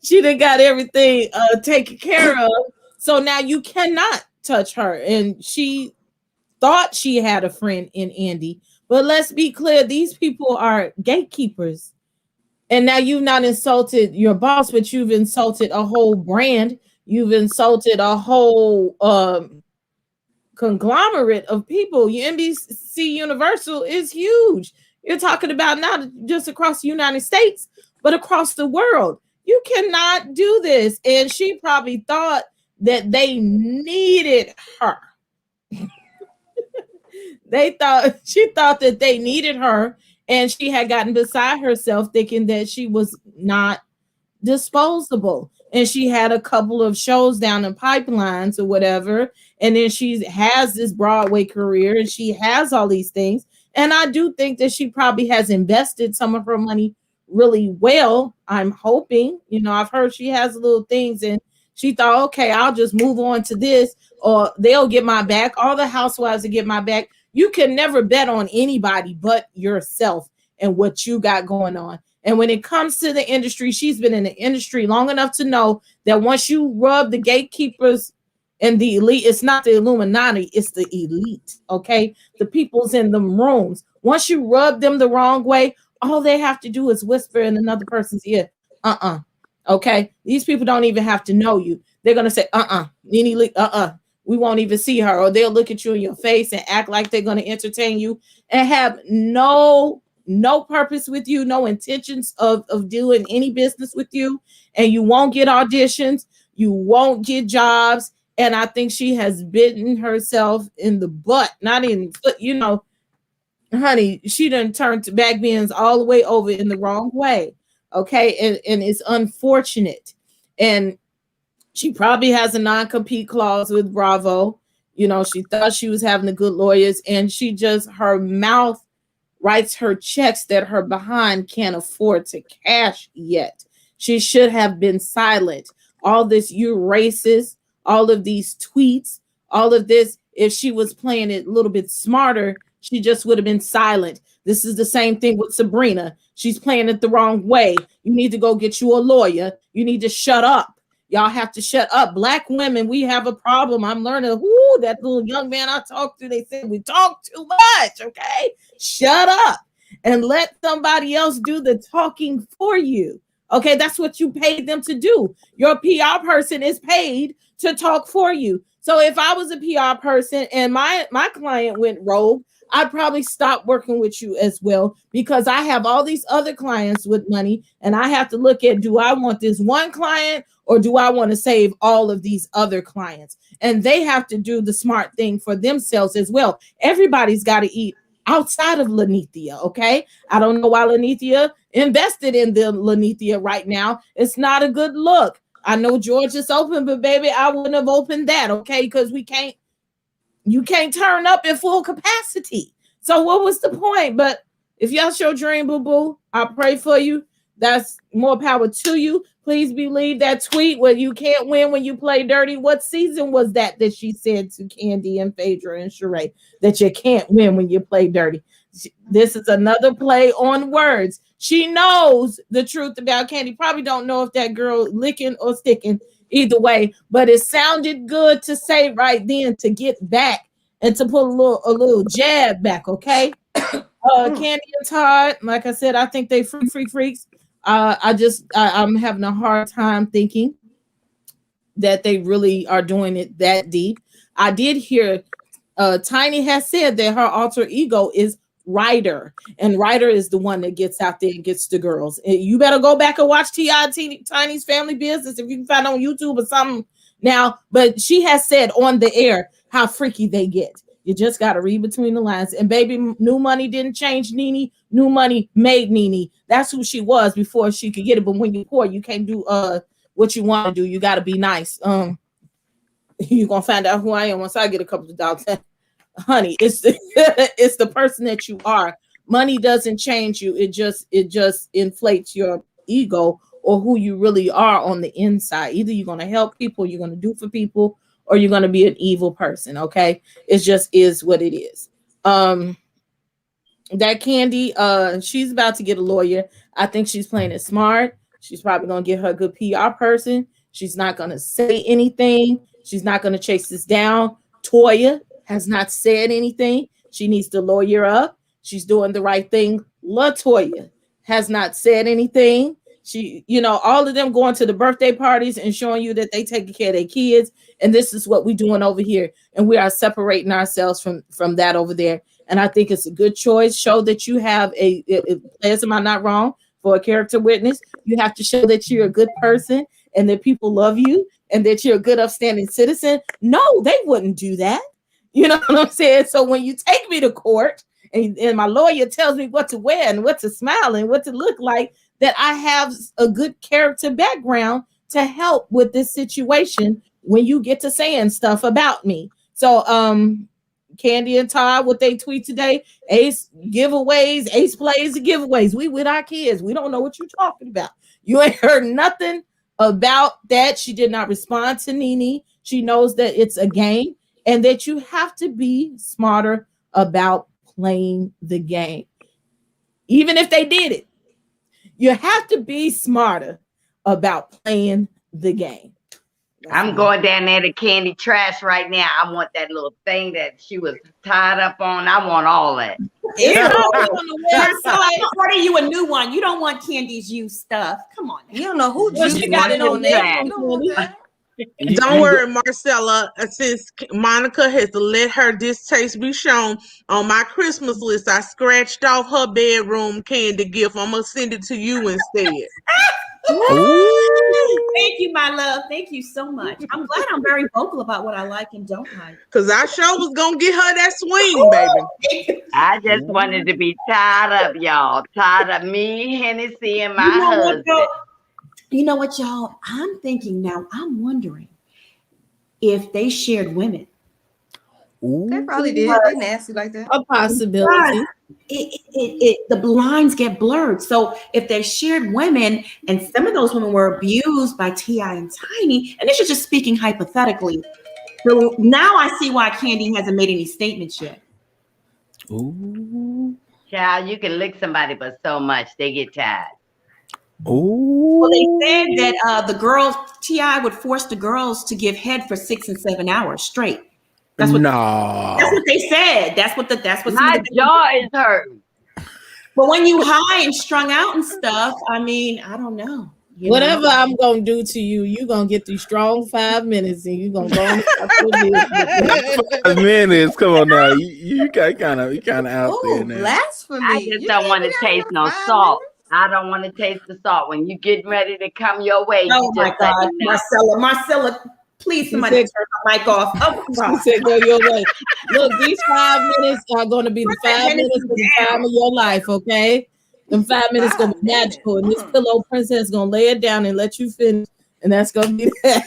she done got everything taken care of. So now you cannot touch her. And she thought she had a friend in Andy. But let's be clear, these people are gatekeepers. And now you've not insulted your boss, but you've insulted a whole brand. You've insulted a whole conglomerate of people. Your NBC Universal is huge. You're talking about not just across the United States, but across the world. You cannot do this. And she probably thought that they needed her. She thought that they needed her, and she had gotten beside herself thinking that she was not disposable. And she had a couple of shows down in pipelines or whatever. And then she has this Broadway career, and she has all these things. And I do think that she probably has invested some of her money really well. I'm hoping, you know, I've heard she has little things, and she thought, okay, I'll just move on to this, or they'll get my back. All the housewives will get my back. You can never bet on anybody but yourself and what you got going on. And when it comes to the industry, she's been in the industry long enough to know that once you rub the gatekeepers and the elite, it's not the Illuminati, it's the elite, okay? The people's in them rooms. Once you rub them the wrong way, all they have to do is whisper in another person's ear, okay? These people don't even have to know you. They're going to say, NeNe Leaks, we won't even see her. Or they'll look at you in your face and act like they're going to entertain you and have no purpose with you, no intentions of doing any business with you. And you won't get auditions. You won't get jobs. And I think she has bitten herself in the butt, not in, you know, honey, she done turned to back bends all the way over in the wrong way. Okay. And it's unfortunate. And she probably has a non-compete clause with Bravo. You know, she thought she was having the good lawyers, and she just, her mouth writes her checks that her behind can't afford to cash yet. She should have been silent. All this, you're racist, all of these tweets, all of this, if she was playing it a little bit smarter, she just would have been silent. This is the same thing with Sabrina. She's playing it the wrong way. You need to go get you a lawyer. You need to shut up. Y'all have to shut up. Black women, we have a problem. I'm learning. Whoo, that little young man I talked to, they said we talk too much. Okay, shut up and let somebody else do the talking for you. Okay, that's what you paid them to do. Your PR person is paid to talk for you. So if I was a PR person and my client went rogue, I'd probably stop working with you as well, because I have all these other clients with money and I have to look at, do I want this one client or do I want to save all of these other clients? And they have to do the smart thing for themselves as well. Everybody's got to eat outside of Lanithia, okay? I don't know why Lanithia invested in the Lanithia right now. It's not a good look. I know George is open, but baby, I wouldn't have opened that, okay? Because you can't turn up in full capacity. So what was the point? But if y'all show dream, boo-boo, I pray for you. That's more power to you. Please believe that tweet where you can't win when you play dirty. What season was that she said to Kandi and Phaedra and Sheree that you can't win when you play dirty? This is another play on words. She knows the truth about Kandi. Probably don't know if that girl licking or sticking, either way, but it sounded good to say right then to get back and to put a little jab back, okay? Kandi and Todd, like I said, I think they freaks. I'm having a hard time thinking that they really are doing it that deep. I did hear Tiny has said that her alter ego is Ryder, and Ryder is the one that gets out there and gets the girls. You better go back and watch Tiny's Family Business if you can find it on YouTube or something now. But she has said on the air how freaky they get. You just got to read between the lines. And baby, New Money didn't change NeNe. New Money made NeNe. That's who she was before she could get it. But when you're poor, you can't do what you want to do. You got to be nice. You're gonna find out who I am once I get a couple of dollars. Honey, it's the person that you are. Money doesn't change you. It just inflates your ego or who you really are on the inside. Either you're gonna help people, you're gonna do for people, or you're gonna be an evil person. Okay, it just is what it is. That Kandi, she's about to get a lawyer. I think she's playing it smart. She's probably gonna get her a good PR person. She's not gonna say anything. She's not gonna chase this down. Toya has not said anything. She needs to lawyer up. She's doing the right thing. LaToya has not said anything. She, all of them going to the birthday parties and showing you that they taking care of their kids. And this is what we're doing over here. And we are separating ourselves from that over there. And I think it's a good choice. Show that you have players, am I not wrong? For a character witness, you have to show that you're a good person and that people love you and that you're a good upstanding citizen. No, they wouldn't do that. You know what I'm saying? So when you take me to court and my lawyer tells me what to wear and what to smile and what to look like, that I have a good character background to help with this situation when you get to saying stuff about me. So Kandi and Todd, what they tweet today, Ace giveaways, Ace plays the giveaways. We with our kids. We don't know what you're talking about. You ain't heard nothing about that. She did not respond to NeNe. She knows that it's a game. And that you have to be smarter about playing the game. Even if they did it, you have to be smarter about playing the game. I'm going down there to Kandi Trash right now. I want that little thing that she was tied up on. I want all that. It's on the website. Order you a new one. You don't want Kandi's used stuff. Come on. You don't know who She got it on there. Don't worry, Marcella. Since Monica has let her distaste be shown on my Christmas list, I scratched off her bedroom candy gift. I'm gonna send it to you instead. Thank you, my love. Thank you so much. I'm glad I'm very vocal about what I like and don't like. Cause I sure was gonna get her that swing, baby. I just wanted to be tied up, y'all. Tied up, me, Hennessy, and my husband. You know what, y'all? I'm thinking now, I'm wondering if they shared women. They probably did. They nasty like that. A possibility. The lines get blurred. So if they shared women and some of those women were abused by T.I. and Tiny, and this is just speaking hypothetically. So now I see why Kandi hasn't made any statements yet. Ooh. Child, you can lick somebody but so much, they get tired. Oh, Well, they said that the girls, Ti would force the girls to give head for 6 and 7 hours straight. That's what no. they said. That's what some My of the jaw is hurting. But when you high and strung out and stuff, I mean, I don't know. Whatever I'm gonna do to you, you gonna get these strong 5 minutes, and you gonna go on. 5 minutes. Come on now. You kind of out there Ooh, now. blasphemy. I just You don't can't want be to down taste here no 5 salt. minutes. I don't want to taste the salt. When you get ready to come your way, Oh you my just let God, me know. Marcella, please somebody said- turn my mic off. Oh She God. said, "Go your way." Look, these 5 minutes are gonna be the Put that 5 minutes of the time of your life. Okay, them 5 minutes gonna be 5 minutes. magical, and this pillow princess gonna lay it down and let you finish, and that's gonna be that.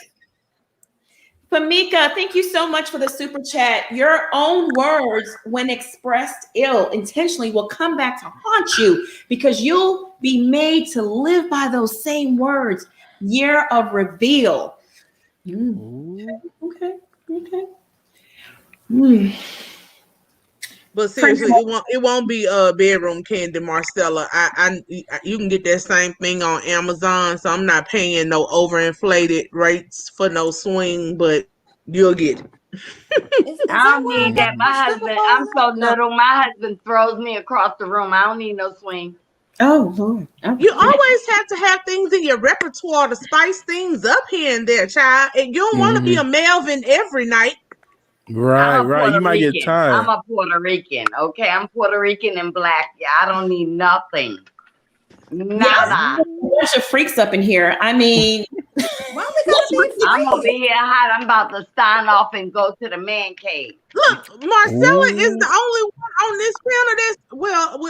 Famika, thank you so much for the super chat. Your own words, when expressed ill intentionally, will come back to haunt you because you'll be made to live by those same words. Year of reveal. Okay. But seriously, it won't be bedroom candy, Marcella. You can get that same thing on Amazon, so I'm not paying no overinflated rates for no swing, but you'll get it. Is I that don't where I need got that. my My stripper husband, I'm pole so at? No. little. My husband throws me across the room. I don't need no swing. Oh Lord. Okay. You always have to have things in your repertoire to spice things up here and there, child. And you don't want to be a Melvin every night. Right. I'm a Puerto You might get Rican. tired. I'm a Puerto Rican. Okay, I'm Puerto Rican and black. Yeah, I don't need nothing. Nada. Bunch of freaks up in here. I mean, Why we gotta be I'm over free? here hot. I'm about to sign off and go to the man cave. Look, Marcella is Ooh. the only one on this panel that's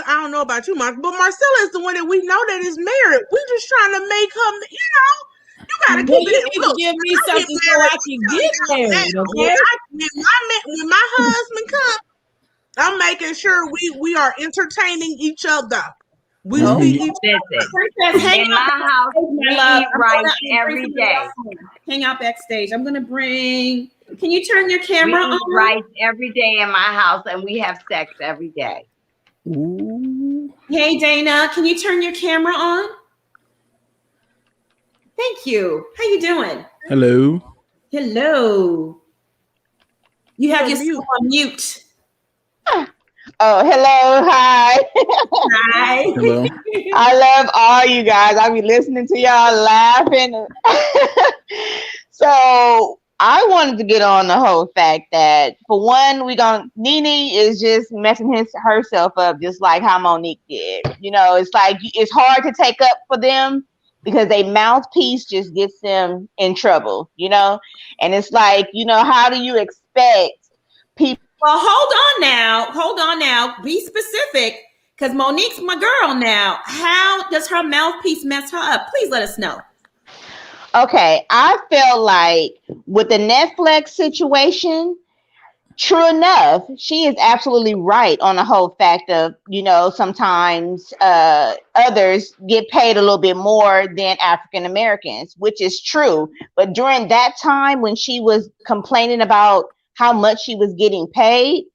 I don't know about you, Mark, but Marcella is the one that we know that is married. We just trying to make her, you gotta Well, keep you it. need to Look, give me I get something so married. I can get married. Okay. When my husband comes, I'm making sure we are entertaining each other. We Oh. see each Listen, Princess, hang in out my house, backstage, we my love. eat I'm rice gonna bring every somebody day. else on. Hang out backstage. I'm gonna bring. Can you turn your We camera eat on? rice every day in my house, and we have sex every day. Ooh. Hey Dana, can you turn your camera on? Thank you. How you doing? Hello. Hello. You have You're yourself on mute. Oh, hello, hi. Hi. Hello. I love all you guys. I be listening to y'all laughing. So I wanted to get on the whole fact that for one, NeNe is just messing herself up just like how Monique did. It's like it's hard to take up for them because a mouthpiece just gets them in trouble, and it's like, how do you expect people? Well, hold on now. Be specific, because Monique's my girl now. How does her mouthpiece mess her up? Please let us know. Okay, I feel like with the Netflix situation, true enough, she is absolutely right on the whole fact of, sometimes others get paid a little bit more than African Americans, which is true. But during that time when she was complaining about how much she was getting paid,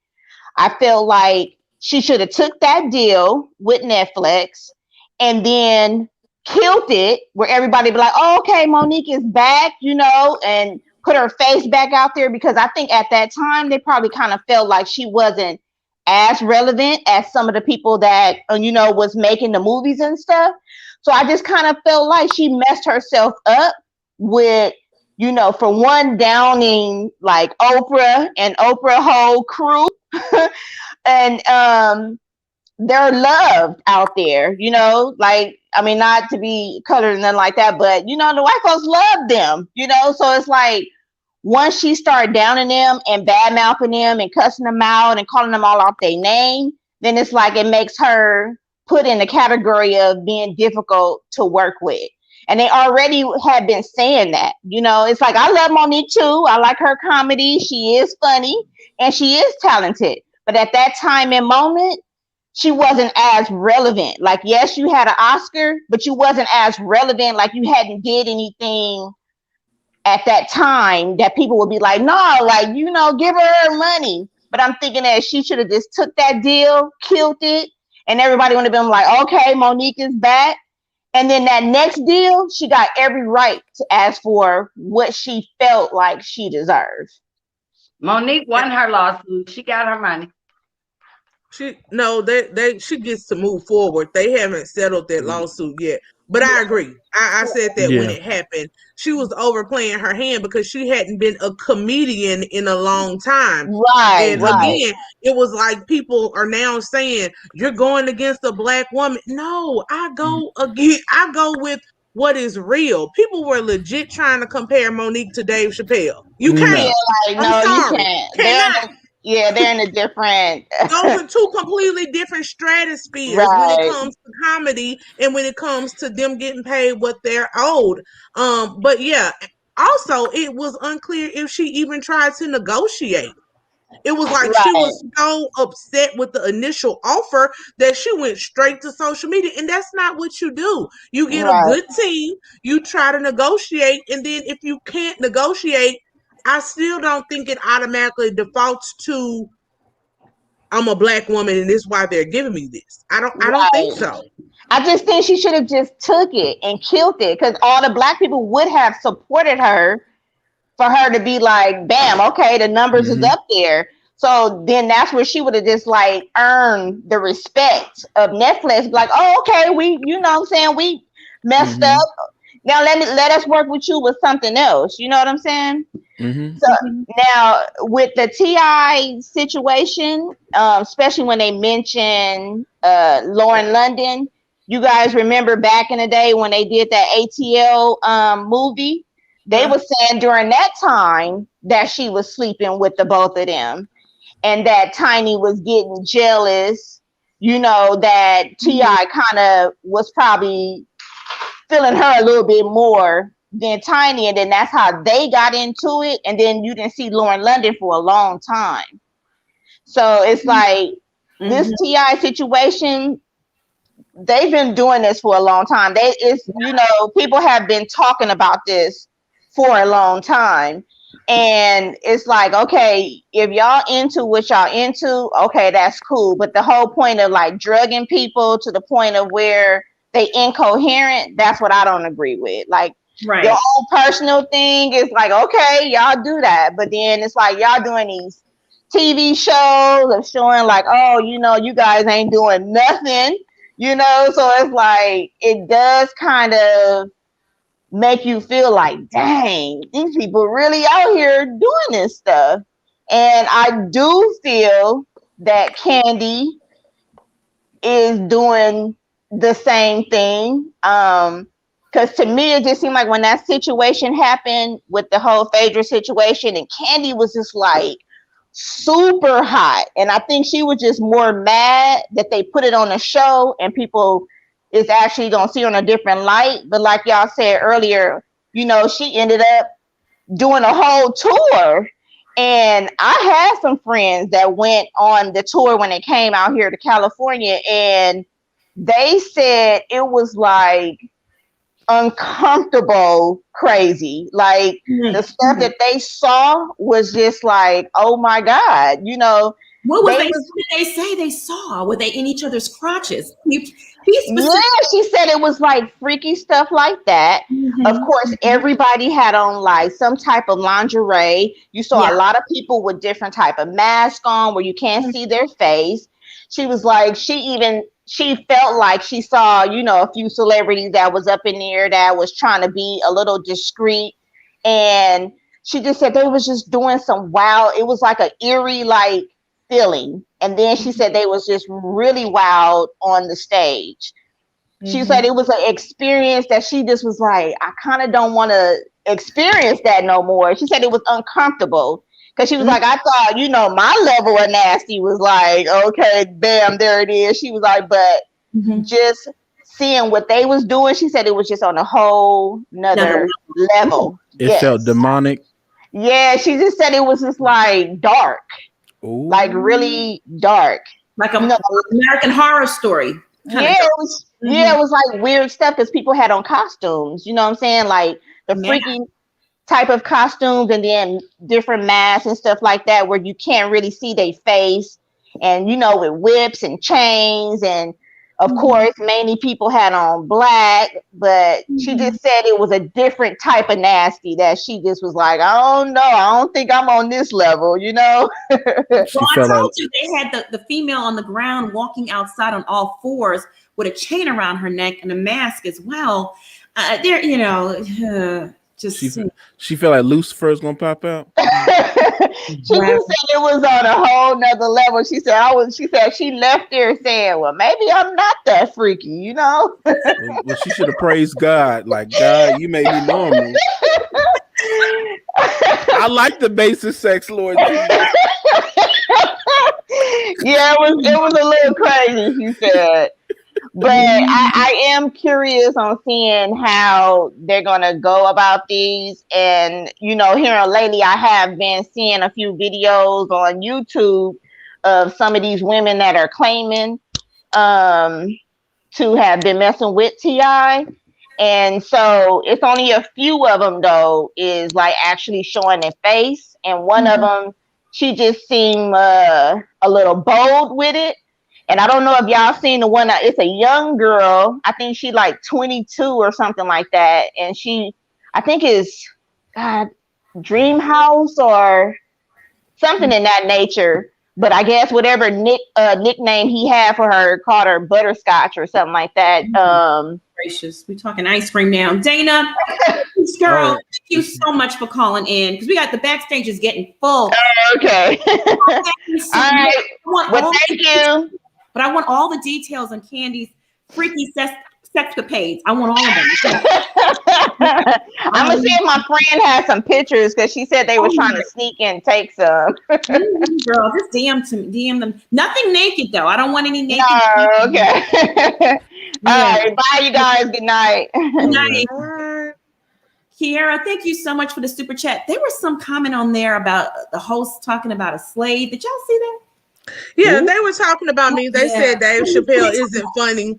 I feel like she should have took that deal with Netflix and then killed it where everybody be like, oh, okay, Monique is back, and put her face back out there, because I think at that time they probably kind of felt like she wasn't as relevant as some of the people that, was making the movies and stuff. So I just kind of felt like she messed herself up with, for one, downing like Oprah and Oprah whole crew. And they're loved out there, not to be colored and nothing like that, but the white folks love them, so it's like once she started downing them and bad mouthing them and cussing them out and calling them all off their name, then it's like it makes her put in the category of being difficult to work with. And they already had been saying that, it's like, I love Monique too. I like her comedy. She is funny and she is talented. But at that time and moment, she wasn't as relevant. Like, yes, you had an Oscar, but you wasn't as relevant. Like, you hadn't did anything at that time that people would be like, no, like, give her money. But I'm thinking that she should have just took that deal, killed it, and everybody would have been like, okay, Monique is back. And then that next deal, she got every right to ask for what she felt like she deserved. Monique won her lawsuit. She got her money. She gets to move forward. They haven't settled that lawsuit yet. But I agree. I said that when it happened. She was overplaying her hand because she hadn't been a comedian in a long time. Right. And again, it was like people are now saying you're going against a black woman. No, I go with what is real. People were legit trying to compare Monique to Dave Chappelle. You can't. Yeah, like, I'm no, sorry. you can't. Cannot. They're in a different. Those are two completely different stratospheres when it comes to comedy and when it comes to them getting paid what they're owed. But yeah, also it was unclear if she even tried to negotiate. It was like she was so upset with the initial offer that she went straight to social media. And that's not what you do. You get a good team, you try to negotiate, and then if you can't negotiate, I still don't think it automatically defaults to I'm a black woman and this is why they're giving me this. I don't think so. I just think she should have just took it and killed it because all the black people would have supported her for her to be like, bam, okay, the numbers is up there. So then that's where she would have just like earned the respect of Netflix. Like, oh, okay, we, you know what I'm saying? We messed up. Now let us work with you with something else. You know what I'm saying? So now with the T.I. situation, especially when they mention Lauren London, you guys remember back in the day when they did that ATL movie, they were saying during that time that she was sleeping with the both of them and that Tiny was getting jealous, you know, that T.I. kind of was probably feeling her a little bit more than Tiny, and then that's how they got into it. And then you didn't see Lauren London for a long time. So it's like this T.I. situation, they've been doing this for a long time. You know, people have been talking about this for a long time. And it's like, okay, if y'all into what y'all into, okay, that's cool. But the whole point of like drugging people to the point of where they incoherent, that's what I don't agree with. Like, your own personal thing is like, okay, y'all do that. But then it's like y'all doing these TV shows of showing like, oh, you know, you guys ain't doing nothing, you know? So it's like, it does kind of make you feel like, dang, these people really out here doing this stuff. And I do feel that Kandi is doing the same thing. Because to me, it just seemed like when that situation happened with the whole Phaedra situation, and Kandi was just like super hot. And I think she was just more mad that they put it on a show and people is actually going to see her in a different light. But like y'all said earlier, you know, she ended up doing a whole tour. And I had some friends that went on the tour when it came out here to California, and they said it was like uncomfortable crazy. Like the stuff that they saw was just like, oh my God, you know. What did they say they saw? Were they in each other's crotches? Yeah, she said it was like freaky stuff like that. Of course, everybody had on like some type of lingerie. You saw a lot of people with different type of masks on where you can't see their face. She was like, she felt like she saw, you know, a few celebrities that was up in there that was trying to be a little discreet. And she just said they was just doing some wild, it was like an eerie like feeling. And then she said they was just really wild on the stage. She said it was an experience that she just was like, I kind of don't want to experience that no more. She said it was uncomfortable. Because she was like, I thought, you know, my level of nasty was like, okay, bam, there it is. She was like, but just seeing what they was doing, she said it was just on a whole nother level. It felt demonic. Yeah, she just said it was just like dark. Ooh. Like really dark. Like a American Horror Story. Yeah, it was, it was like weird stuff because people had on costumes. You know what I'm saying? Like the freaky type of costumes and then different masks and stuff like that where you can't really see their face, and you know, with whips and chains and Of course, many people had on black, but she just said it was a different type of nasty that she just was like, I don't know. I don't think I'm on this level, you know? She Well, I felt told like you they had the female on the ground walking outside on all fours with a chain around her neck and a mask as well. There, you know, just she felt like Lucifer's gonna pop out. She just said it was on a whole nother level. She said she left there saying, well, maybe I'm not that freaky, you know? Well, she should have praised God. Like, God, you made me normal. I like the basic sex, Lord Jesus. Yeah, it was a little crazy, she said. But I am curious on seeing how they're gonna go about these. And you know, here lately I have been seeing a few videos on YouTube of some of these women that are claiming to have been messing with T.I. And so it's only a few of them though is like actually showing their face. And one of them, she just seemed a little bold with it. And I don't know if y'all seen the one. It's a young girl. I think she like 22 or something like that. And I think is Dream House or something in that nature. But I guess whatever nickname he had for her, called her Butterscotch or something like that. Gracious, we're talking ice cream now. Dana, girl, thank you so much for calling in because we got the backstage is getting full. Okay. All right. Well, thank you. But I want all the details on Kandi's freaky sexcapades. I want all of them. I'm gonna see if my friend has some pictures because she said they were trying to sneak in and take some. Girl, just DM them. Nothing naked though. I don't want any naked. No, okay. All right, bye, you guys. Good night. Good night. Kiara, thank you so much for the super chat. There was some comment on there about the host talking about a slave. Did y'all see that? Yeah, they were talking about me. They said Dave Chappelle isn't funny.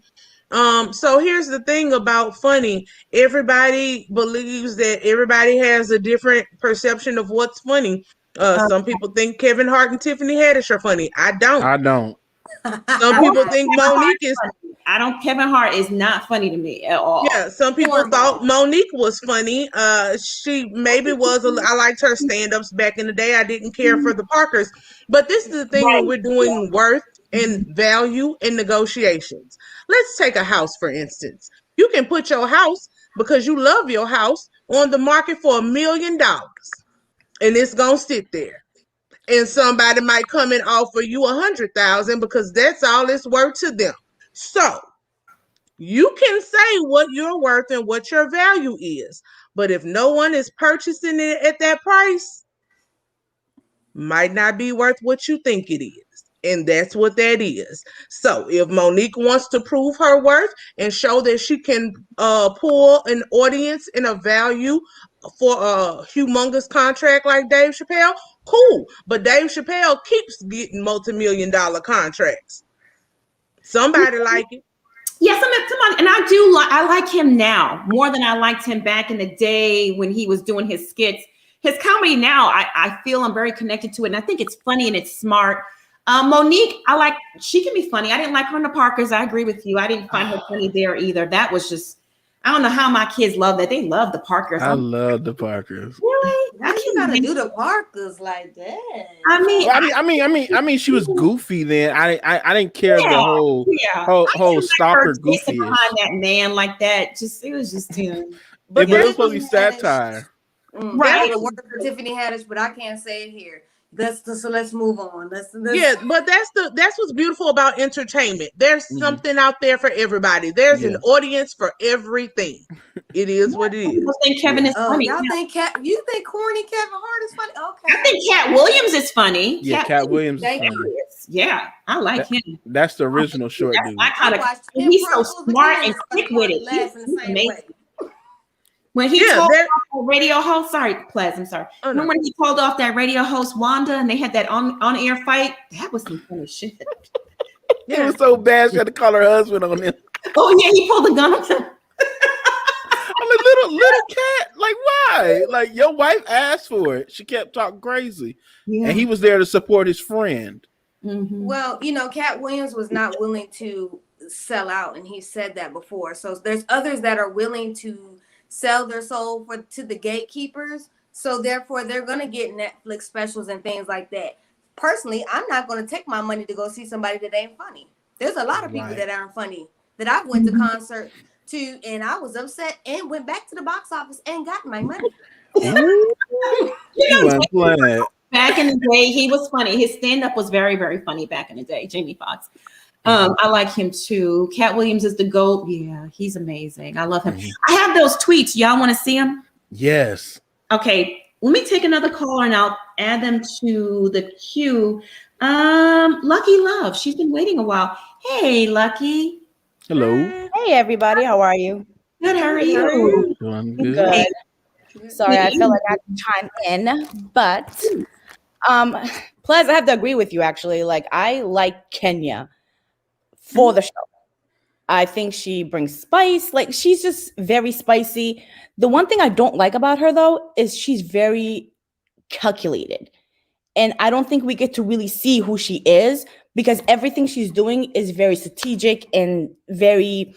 So here's the thing about funny. Everybody believes that everybody has a different perception of what's funny. Some people think Kevin Hart and Tiffany Haddish are funny. I don't. Some people think Monique is. Kevin Hart is not funny to me at all. Yeah, some people thought Monique was funny. She maybe was. I liked her stand-ups back in the day. I didn't care for the Parkers. But this is the thing when we're doing worth and value and negotiations. Let's take a house, for instance. You can put your house, because you love your house, on the market for $1 million. And it's going to sit there. And somebody might come and offer you $100,000 because that's all it's worth to them. So you can say what you're worth and what your value is, but if no one is purchasing it at that price, might not be worth what you think it is. And that's what that is. So if Monique wants to prove her worth and show that she can pull an audience and a value for a humongous contract like Dave Chappelle, cool. But Dave Chappelle keeps getting multi-million-dollar contracts. Somebody like it. Yes, I mean, come on. And I like him now more than I liked him back in the day when he was doing his skits. His comedy now, I feel I'm very connected to it. And I think it's funny and it's smart. Monique, she can be funny. I didn't like her in the Parkers. I agree with you. I didn't find her funny there either. That was just, I don't know how my kids love that. They love the Parkers. I love the Parkers. Really? Why you gotta do the Parkers like that? I mean, she was goofy then. I didn't care the whole stalker goofy behind that man like that. It was just him. But it was supposed to be satire. Right. The word for Tiffany Haddish, but I can't say it here. So let's move on. Yeah, but that's what's beautiful about entertainment. There's something out there for everybody. There's an audience for everything. It is what it is. People think Kevin is funny. Y'all think you think corny Kevin Hart is funny? Okay. I think Cat Williams is funny. Yeah, Cat Williams is funny. Yeah, I like him. That's the original short dude. He's so smart and quick with it. He's amazing. When he told off that radio host, I'm sorry. Remember when he told off that radio host Wanda and they had that on-air fight? That was some funny shit. It was so bad she had to call her husband on him. Oh yeah, he pulled the gun on him. I'm a little cat. Like why? Like your wife asked for it. She kept talking crazy, and he was there to support his friend. Mm-hmm. Well, Cat Williams was not willing to sell out, and he said that before. So there's others that are willing to sell their soul to the gatekeepers. So therefore, they're gonna get Netflix specials and things like that. Personally, I'm not gonna take my money to go see somebody that ain't funny. There's a lot of people that aren't funny that I've went to concert to, and I was upset and went back to the box office and got my money. You weren't playing. Back in the day, he was funny. His stand-up was very, very funny back in the day, Jamie Foxx. I like him too. Cat Williams is the GOAT. Yeah, he's amazing. I love him. I have those tweets. Y'all want to see them? Yes. Okay, let me take another caller and I'll add them to the queue. Lucky Love. She's been waiting a while. Hey, Lucky. Hello. Hey, everybody. How are you? Good. How are you? Doing good. Good. Sorry, I felt like I had to chime in, but plus I have to agree with you. Actually, like I like Kenya for the show. I think she brings spice. Like she's just very spicy. The one thing I don't like about her though is she's very calculated. And I don't think we get to really see who she is because everything she's doing is very strategic and very,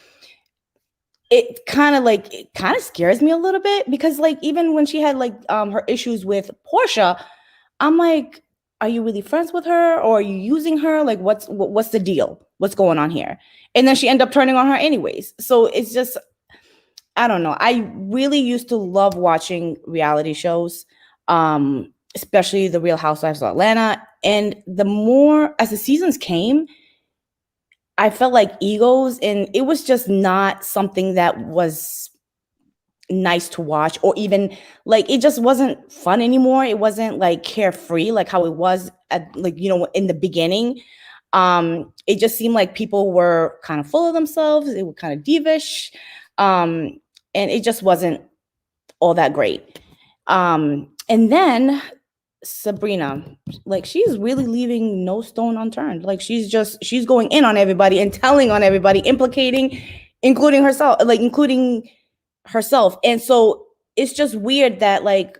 it kind of scares me a little bit because like even when she had like her issues with Portia, I'm like, are you really friends with her or are you using her? Like what's the deal? What's going on here? And then she ended up turning on her anyways. So it's just, I don't know. I really used to love watching reality shows, especially the Real Housewives of Atlanta. And the more as the seasons came, I felt like egos, and it was just not something that was nice to watch, or even like it just wasn't fun anymore. It wasn't like carefree like how it was at like, you know, in the beginning. It just seemed like people were kind of full of themselves. They were kind of divish. And it just wasn't all that great. And then Sabrina, like she's really leaving no stone unturned. Like she's going in on everybody and telling on everybody, including herself. And so it's just weird that like,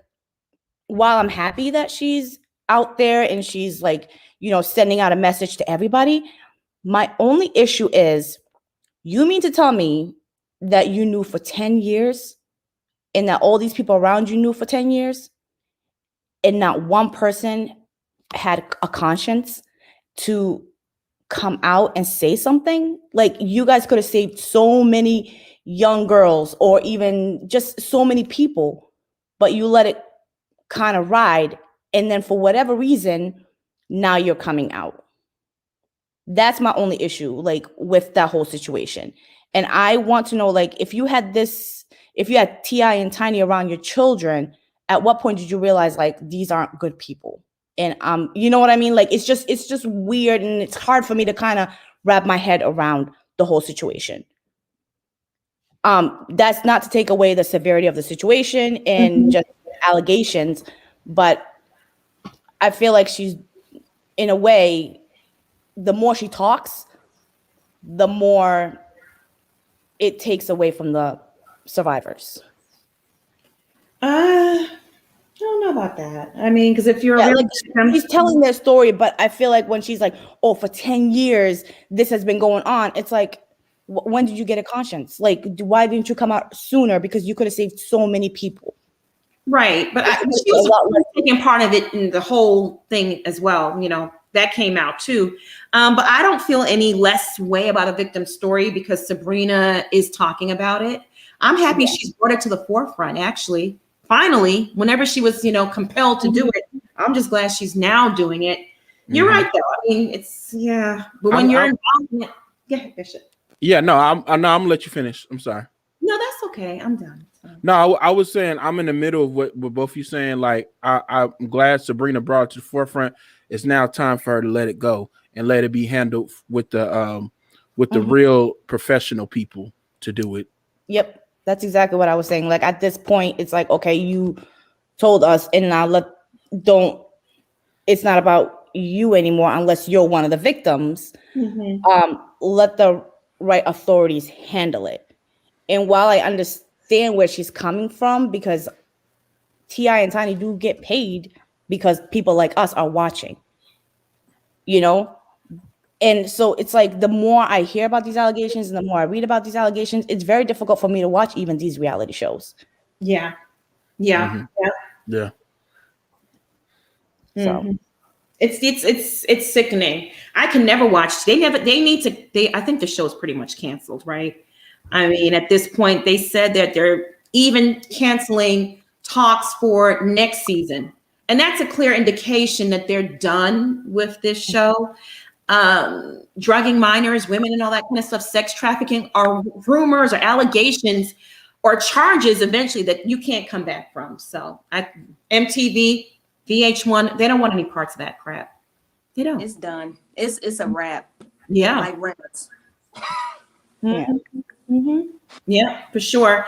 while I'm happy that she's out there and she's like, you know, sending out a message to everybody, my only issue is you mean to tell me that you knew for 10 years and that all these people around you knew for 10 years and not one person had a conscience to come out and say something? Like you guys could have saved so many young girls or even just so many people, but you let it kind of ride. And then for whatever reason, now you're coming out. That's my only issue, like with that whole situation. And I want to know, like, if you had T.I. and Tiny around your children, at what point did you realize like these aren't good people? And you know what I mean? Like it's just weird, and it's hard for me to kind of wrap my head around the whole situation. That's not to take away the severity of the situation and just allegations, but I feel like she's, in a way, the more she talks, the more it takes away from the survivors. I don't know about that. I mean, because if you're she's telling their story, but I feel like when she's like, oh, for 10 years, this has been going on. It's like, when did you get a conscience? Like, why didn't you come out sooner? Because you could have saved so many people. Right. But she was taking part of it in the whole thing as well. You know, that came out too. But I don't feel any less way about a victim story because Sabrina is talking about it. I'm happy she's brought it to the forefront, actually. Finally, whenever she was, you know, compelled to do it, I'm just glad she's now doing it. You're right, though. I mean, but when you're involved in it, yeah, Bishop. Yeah, no, I'm gonna let you finish. I'm sorry. No, that's okay. I'm done. No, I was saying I'm in the middle of what both you saying. Like I'm glad Sabrina brought it to the forefront. It's now time for her to let it go and let it be handled with the real professional people to do it. Yep. That's exactly what I was saying. Like at this point, it's like, okay, you told us, and now it's not about you anymore unless you're one of the victims. Let the right authorities handle it. And while I understand where she's coming from, because T.I. and Tiny do get paid because people like us are watching, you know, And so it's like the more I hear about these allegations and the more I read about these allegations, it's very difficult for me to watch even these reality shows. Yeah. Yeah. Mhm. Yeah. Yeah. So It's sickening. I can never watch. I think the show's pretty much canceled, right? I mean, at this point, they said that they're even canceling talks for next season. And that's a clear indication that they're done with this show. Drugging minors, women, and all that kind of stuff, sex trafficking are rumors or allegations or charges eventually that you can't come back from. So MTV, VH1, they don't want any parts of that crap. They don't. It's done. It's a wrap. Yeah. Like records. yeah. Yeah, for sure.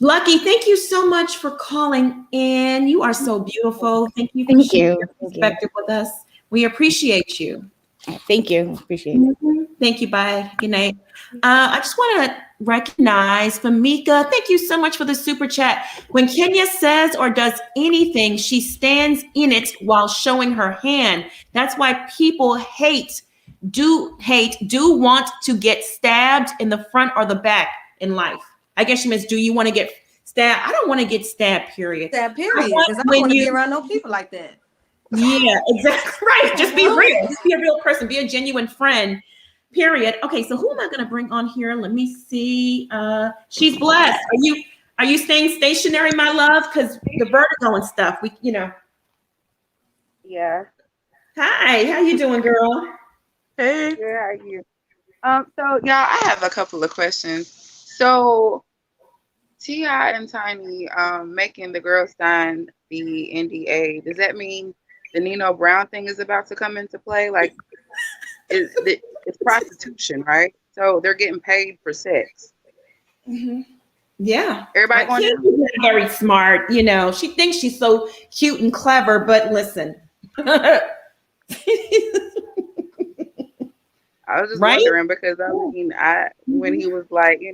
Lucky, thank you so much for calling in. You are so beautiful. Thank you for sharing your perspective with us. We appreciate you. Thank you. Appreciate it. Thank you. Bye. Good night. I just want to recognize Famika. Thank you so much for the super chat. When Kenya says or does anything, she stands in it while showing her hand. That's why people do want to get stabbed in the front or the back in life. I guess she means, do you want to get stabbed? I don't want to get stabbed, period. That period. Because I don't want to be around no people like that. Yeah, exactly. Right. Just be real. Just be a real person. Be a genuine friend. Period. Okay, so who am I going to bring on here? Let me see. She's blessed. Are you staying stationary, my love? Because the vertigo and stuff. Yeah. Hi. How you doing, girl? Hey. Good, how are you? So y'all, I have a couple of questions. So T.I. and Tiny making the girls sign the NDA. Does that mean the Nino Brown thing is about to come into play? Like, it's prostitution, right? So they're getting paid for sex. Mm-hmm. Yeah. Everybody going She's very smart. You know, she thinks she's so cute and clever, but listen. I was just Right? wondering because when he was like, we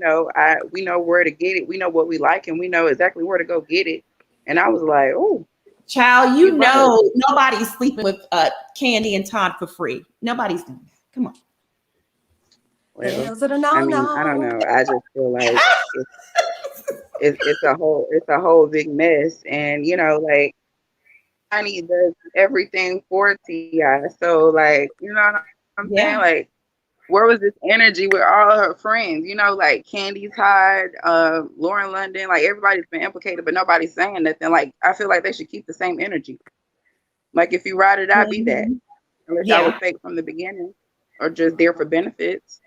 know where to get it, we know what we like, and we know exactly where to go get it, and I was like, oh, child, nobody's sleeping with Kandi and Todd for free. Nobody's doing that. Come on. Well, I mean, I don't know. I just feel like it's a whole big mess, and like Tiny does everything for T.I. So like, you know what I'm saying? Like, where was this energy with all her friends? Like Candy Todd, Lauren London, like everybody's been implicated, but nobody's saying nothing. Like, I feel like they should keep the same energy. Like, if you ride it out, be that. Unless y'all was fake from the beginning or just there for benefits.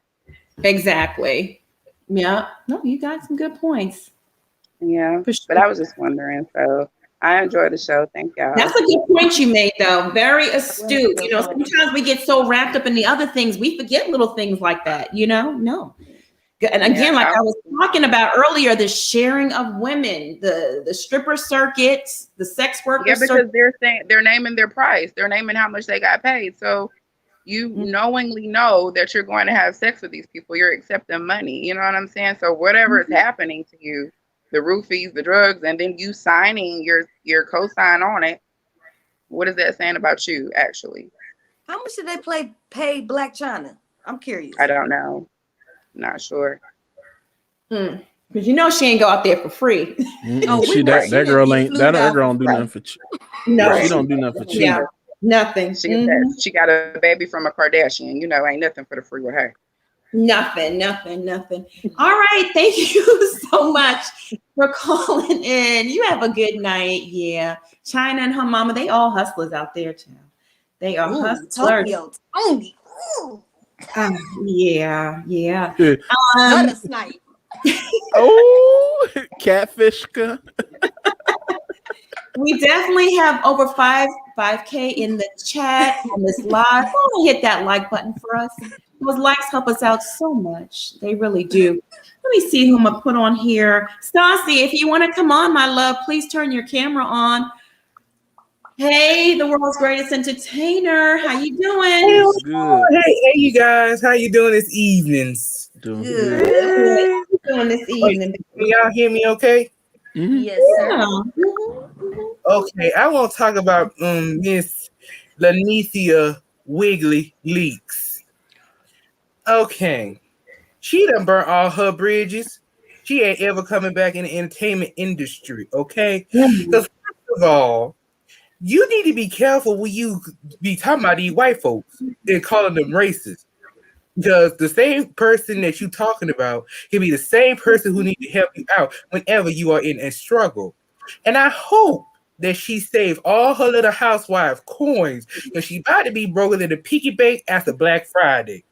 Exactly. Yeah. No, you got some good points. Yeah. For sure. But I was just wondering. So I enjoyed the show. Thank y'all. That's a good point you made, though. Very astute. Sometimes we get so wrapped up in the other things, we forget little things like that, No. And again, like I was talking about earlier, the sharing of women, the stripper circuits, the sex worker. Yeah, because they're naming their price. They're naming how much they got paid. So you knowingly know that you're going to have sex with these people. You're accepting money. You know what I'm saying? So whatever is happening to you, the roofies, the drugs, and then you signing your co-sign on it. What is that saying about you, actually? How much did they pay Black China? I'm curious. I don't know. Not sure. Because she ain't go out there for free. That girl don't do nothing for cheap. No, she don't do nothing for cheap. Yeah, nothing. She got a baby from a Kardashian. Ain't nothing for the free with her. Nothing. All right. Thank you so much for calling in. You have a good night. Yeah. China and her mama, they all hustlers out there, too. They are hustlers. Tokyo, Tony. Yeah. Butter snipe. Oh, catfishka. We definitely have over 5K in the chat on this live. Go hit that like button for us. Those likes help us out so much. They really do. Let me see who I'm going to put on here. Stassi, if you want to come on, my love, please turn your camera on. Hey, the world's greatest entertainer. How you doing? Good. Hey, you guys. How you doing this evening? Doing good. How you doing this evening? Can y'all hear me okay? Yes, sir. Okay, I want to talk about Miss NeNe Wiggly Leaks. Okay. She done burnt all her bridges. She ain't ever coming back in the entertainment industry, okay? Because first of all, you need to be careful when you be talking about these white folks and calling them racist. Because the same person that you talking about can be the same person who need to help you out whenever you are in a struggle. And I hope that she saved all her little housewife coins because she about to be broken in the piggy bank after Black Friday.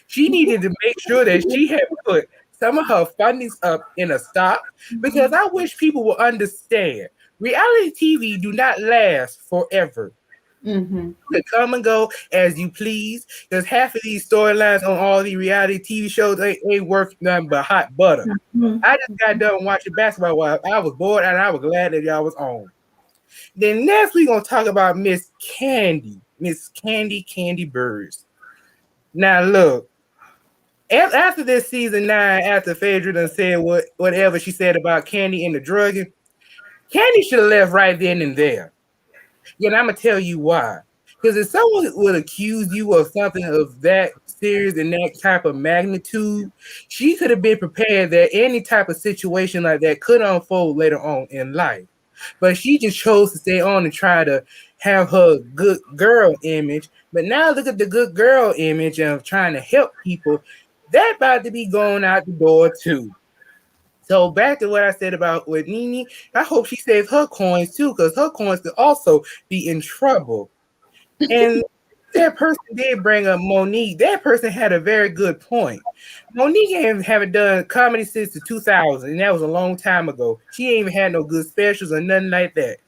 She needed to make sure that she had put some of her fundings up in a stock because I wish people would understand reality TV do not last forever. You can come and go as you please because half of these storylines on all the reality TV shows ain't worth nothing but hot butter. I just got done watching basketball while I was bored and I was glad that y'all was on. Then next we gonna talk about Miss Kandi Burruss. Now look, after this season 9, after Phaedra done said whatever she said about Kandi and the drugging, Kandi should have left right then and there. And I'm gonna tell you why. Because if someone would accuse you of something of that serious and that type of magnitude, she could have been prepared that any type of situation like that could unfold later on in life. But she just chose to stay on and try to have her good girl image. But now look at the good girl image of trying to help people. That about to be going out the door too. So back to what I said about with NeNe, I hope she saves her coins too, because her coins could also be in trouble. And that person did bring up Monique. That person had a very good point. Monique haven't done comedy since the 2000s, and that was a long time ago. She ain't even had no good specials or nothing like that.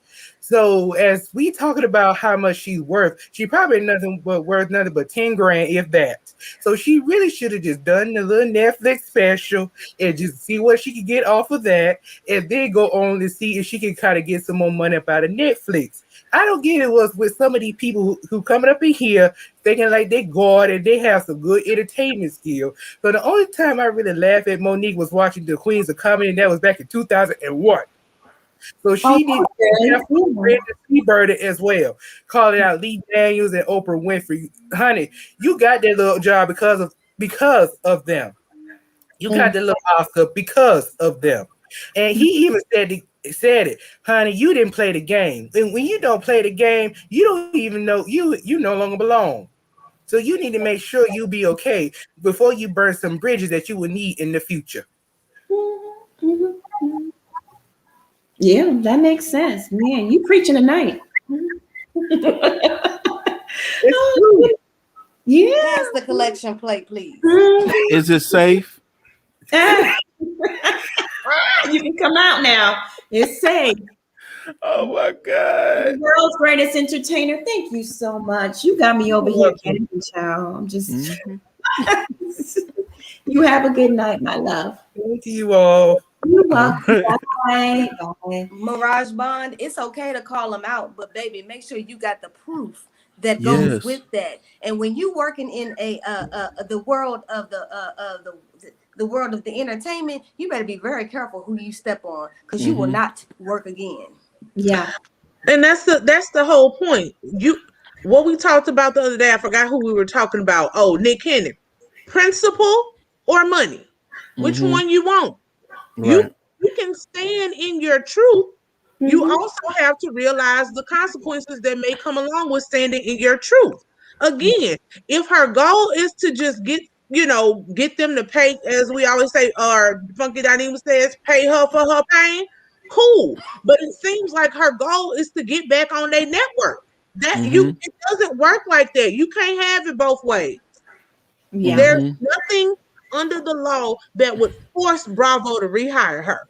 So as we talking about how much she's worth, she probably worth nothing but 10 grand, if that. So she really should have just done the little Netflix special and just see what she could get off of that, and then go on to see if she can kind of get some more money up out of Netflix. I don't get it was with some of these people who coming up in here thinking like they God and they have some good entertainment skill. So the only time I really laughed at Monique was watching the Queens of Comedy, and that was back in 2001. So she did Seabird as well, calling out Lee Daniels and Oprah Winfrey. Honey, you got that little job because of them. You got the little Oscar because of them. And he even said it, honey, you didn't play the game. And when you don't play the game, you don't even know you no longer belong. So you need to make sure you be okay before you burn some bridges that you will need in the future. Yeah, that makes sense. Man, you preaching tonight. Yeah. Pass the collection plate, please. Is it safe? You can come out now. It's safe. Oh my God. The world's greatest entertainer. Thank you so much. You got me over here, Kandi, child. I'm just You have a good night, my love. Thank you all. You're welcome. Bye. Bye. Mirage Bond, it's okay to call them out, but baby, make sure you got the proof that goes with that. And when you working in the world of the world of the entertainment, you better be very careful who you step on, because you will not work again. Yeah. And that's the whole point. What we talked about the other day, I forgot who we were talking about. Oh, Nick Cannon. Principle or money? Which one you want? Right. You can stand in your truth. You also have to realize the consequences that may come along with standing in your truth. Again, if her goal is to just get them to pay, as we always say, or Funky Dynamic says, pay her for her pain, cool. But it seems like her goal is to get back on their network. It doesn't work like that. You can't have it both ways. Yeah. There's nothing under the law that would force Bravo to rehire her.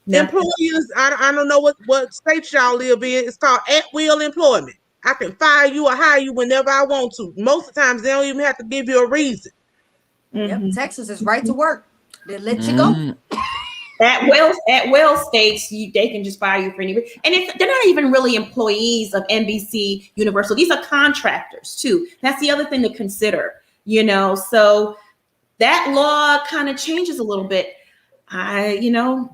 Employers, I don't know what state y'all live in. It's called at-will employment. I can fire you or hire you whenever I want to. Most of the times, they don't even have to give you a reason. Yep, Texas is right to work. They let you go. At will states, they can just fire you for any reason. And if they're not even really employees of NBC Universal, these are contractors too. That's the other thing to consider. So that law kind of changes a little bit.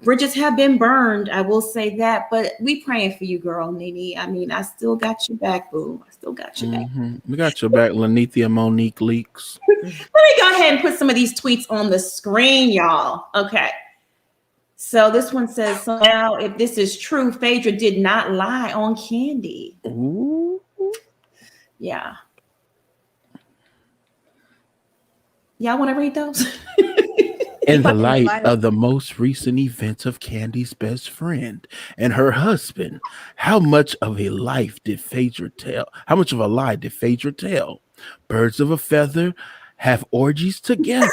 bridges have been burned. I will say that, but we praying for you, girl, NeNe. I mean, I still got your back, boo. I still got your back. We got your back, Lanithia Monique Leaks. Let me go ahead and put some of these tweets on the screen, y'all. Okay. So this one says, so now if this is true, Phaedra did not lie on Kandi. Ooh. Yeah. Y'all want to read those? In the light of the most recent events of Kandi's best friend and her husband, how much of a life did Phaedra tell? How much of a lie did Phaedra tell? Birds of a feather have orgies together.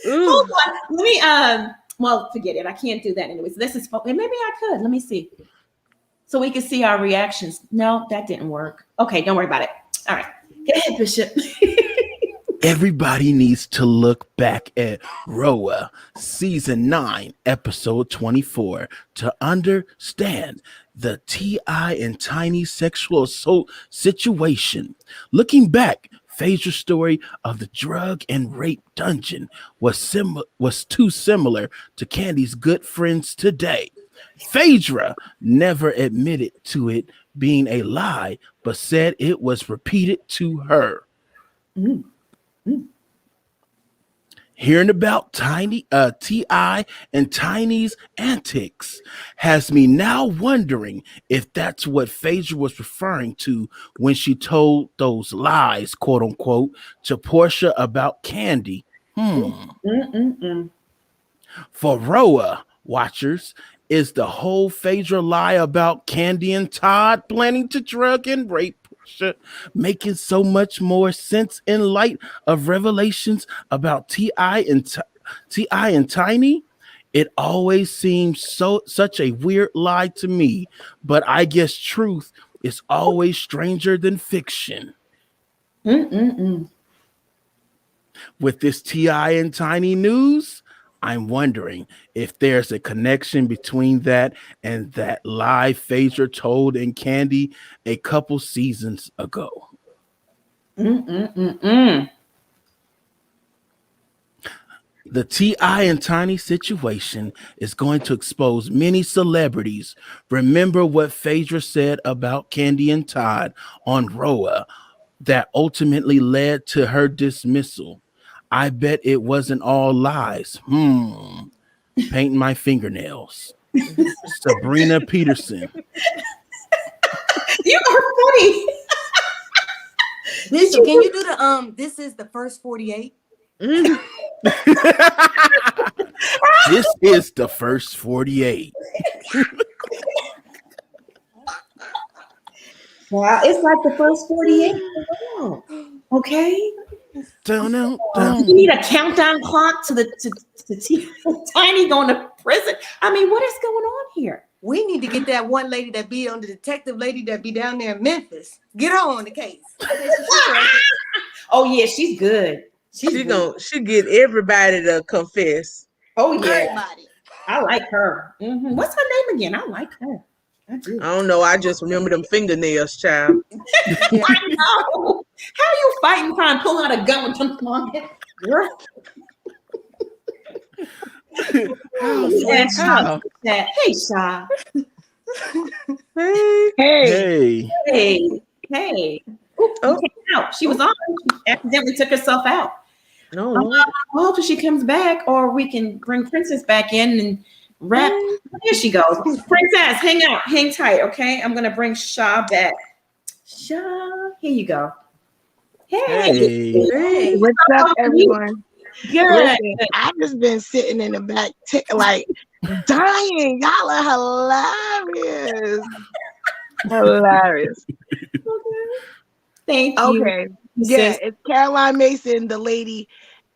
Hold on. Let me well, forget it. I can't do that anyways. This is maybe I could. Let me see. So we can see our reactions. No, that didn't work. Okay, don't worry about it. All right. Go ahead, Bishop. Everybody needs to look back at Roa season 9, episode 24 to understand the T.I. and Tiny sexual assault situation. Looking back, Phaedra's story of the drug and rape dungeon was too similar to Kandi's good friends today. Phaedra never admitted to it being a lie, but said it was repeated to her. Hearing about T.I. and Tiny's antics has me now wondering if that's what Phaedra was referring to when she told those lies, quote unquote, to Portia about Kandi. For Roa watchers, is the whole Phaedra lie about Kandi and Todd planning to drug and rape Portia making so much more sense in light of revelations about T.I. and Tiny? It always seems such a weird lie to me, but I guess truth is always stranger than fiction. With this T.I. and Tiny news, I'm wondering if there's a connection between that and that lie Phaedra told in Kandi a couple seasons ago. The T.I. and Tiny situation is going to expose many celebrities. Remember what Phaedra said about Kandi and Todd on Roa that ultimately led to her dismissal. I bet it wasn't all lies. Painting my fingernails. Sabrina Peterson. You are funny. Bishop, can you do the this is the first 48? This is the first 48. Wow, it's like the first 48. Okay. Down. You need a countdown clock to Tiny going to prison. I mean, what is going on here? We need to get that one lady that be on the detective lady that be down there in Memphis. Get her on the case. Oh yeah, she's good. She get everybody to confess. Oh yeah, everybody. I like her. What's her name again? I like her. I do. I don't know. I just remember them fingernails, child. I know. How are you fighting crime, pulling out a gun with them long hair? Girl. Hey, Sha. Hey. Oh, out. She was on. She accidentally took herself out. No. Well, till she comes back, or we can bring Princess back in and wrap. There she goes. Princess, hang tight, okay? I'm gonna bring Sha back. Sha, here you go. Hey. What's up, everyone? Good. Listen, I've just been sitting in the back, like dying. Y'all are hilarious. Hilarious. Thank you. Okay. Yeah, it's Caroline Mason, the lady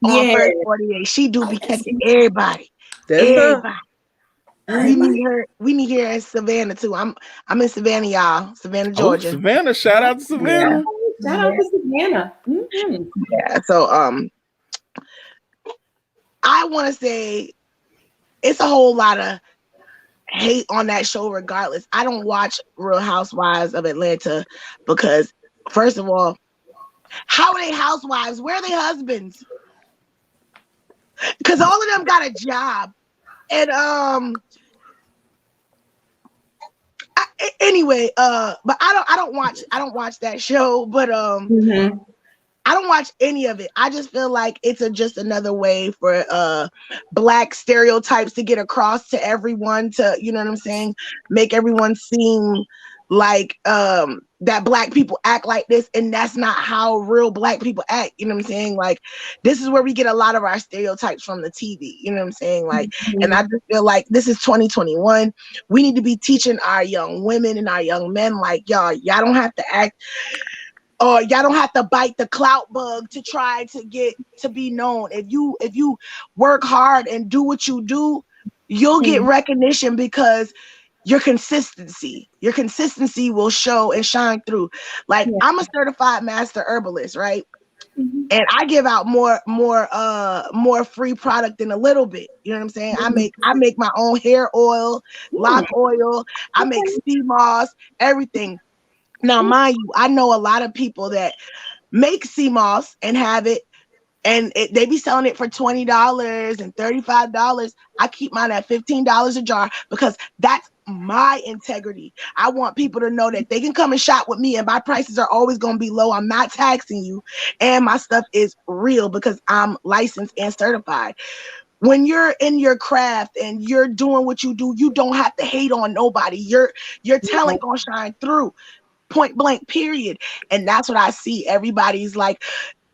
on First 48. She do be catching everybody. Everybody. We need her in Savannah too. I'm in Savannah, y'all. Savannah, Georgia. Savannah, shout out to Savannah. Yeah. Shout out to Savannah. Yeah, so I want to say it's a whole lot of hate on that show regardless. I don't watch Real Housewives of Atlanta because, first of all, How are they housewives? Where are they husbands? Because all of them got a job. And anyway, but I don't watch that show, but I don't watch any of it. I just feel like it's just another way for Black stereotypes to get across to everyone, to, you know what I'm saying, make everyone seem like that Black people act like this, and that's not how real Black people act. You know what I'm saying? Like, this is where we get a lot of our stereotypes from, the TV. You know what I'm saying? Like, and I just feel like this is 2021. We need to be teaching our young women and our young men, like, y'all don't have to act, or y'all don't have to bite the clout bug to try to get to be known. If you work hard and do what you do, you'll get recognition, because your consistency will show and shine through. Like, I'm a certified master herbalist, right? And I give out more free product than a little bit. You know what I'm saying? I make my own hair oil, lock oil. I make sea moss, everything. Now, mind you, I know a lot of people that make sea moss and have it, and they be selling it for $20 and $35. I keep mine at $15 a jar, because that's my integrity. I want people to know that they can come and shop with me, and my prices are always going to be low. I'm not taxing you, and my stuff is real because I'm licensed and certified. When you're in your craft and you're doing what you do, you don't have to hate on nobody. Your talent gonna shine through. Point blank, period. And that's what I see. Everybody's like,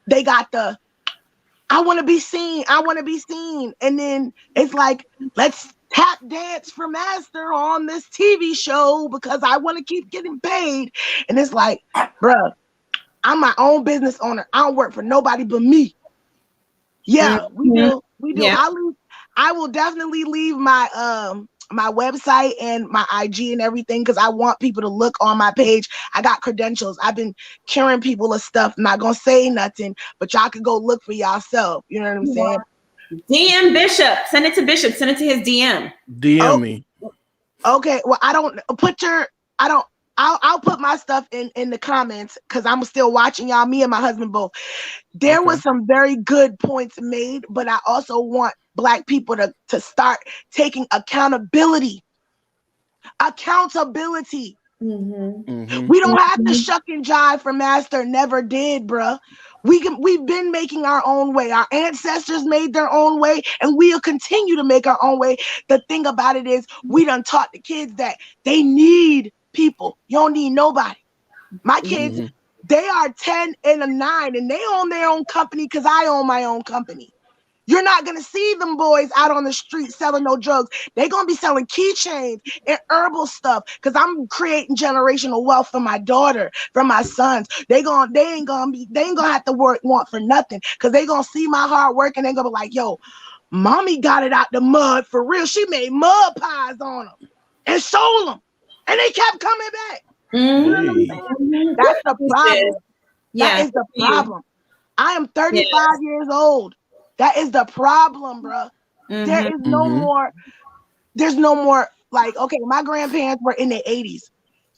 they got the, I want to be seen. And then it's like, let's tap dance for master on this TV show because I want to keep getting paid. And it's like, bruh, I'm my own business owner. I don't work for nobody but me. Yeah, we do. Yeah. I will definitely leave my my website and my IG and everything, because I want people to look on my page. I got credentials. I've been curing people of stuff. I'm not gonna say nothing, but y'all can go look for yourself. You know what I'm saying? DM Bishop. Send it to Bishop. Send it to his DM. DM me. Okay. Well, I'll put my stuff in the comments, because I'm still watching y'all, me and my husband both. There was some very good points made, but I also want Black people to start taking accountability. Accountability. We don't have to shuck and jive for master. Never did, bruh. We've been making our own way. Our ancestors made their own way, and we'll continue to make our own way. The thing about it is, we done taught the kids that they need people. You don't need nobody. My kids, they are 10 and a 9, and they own their own company because I own my own company. You're not going to see them boys out on the street selling no drugs. They're going to be selling keychains and herbal stuff, because I'm creating generational wealth for my daughter, for my sons. They ain't going to have to want for nothing, because they going to see my hard work, and they're going to be like, yo, mommy got it out the mud for real. She made mud pies on them and sold them, and they kept coming back. You know what I'm saying? That's the problem. That is the problem. I am 35 years old. That is the problem, bro. There is no more. There's no more. Like, okay, my grandparents were in their 80s,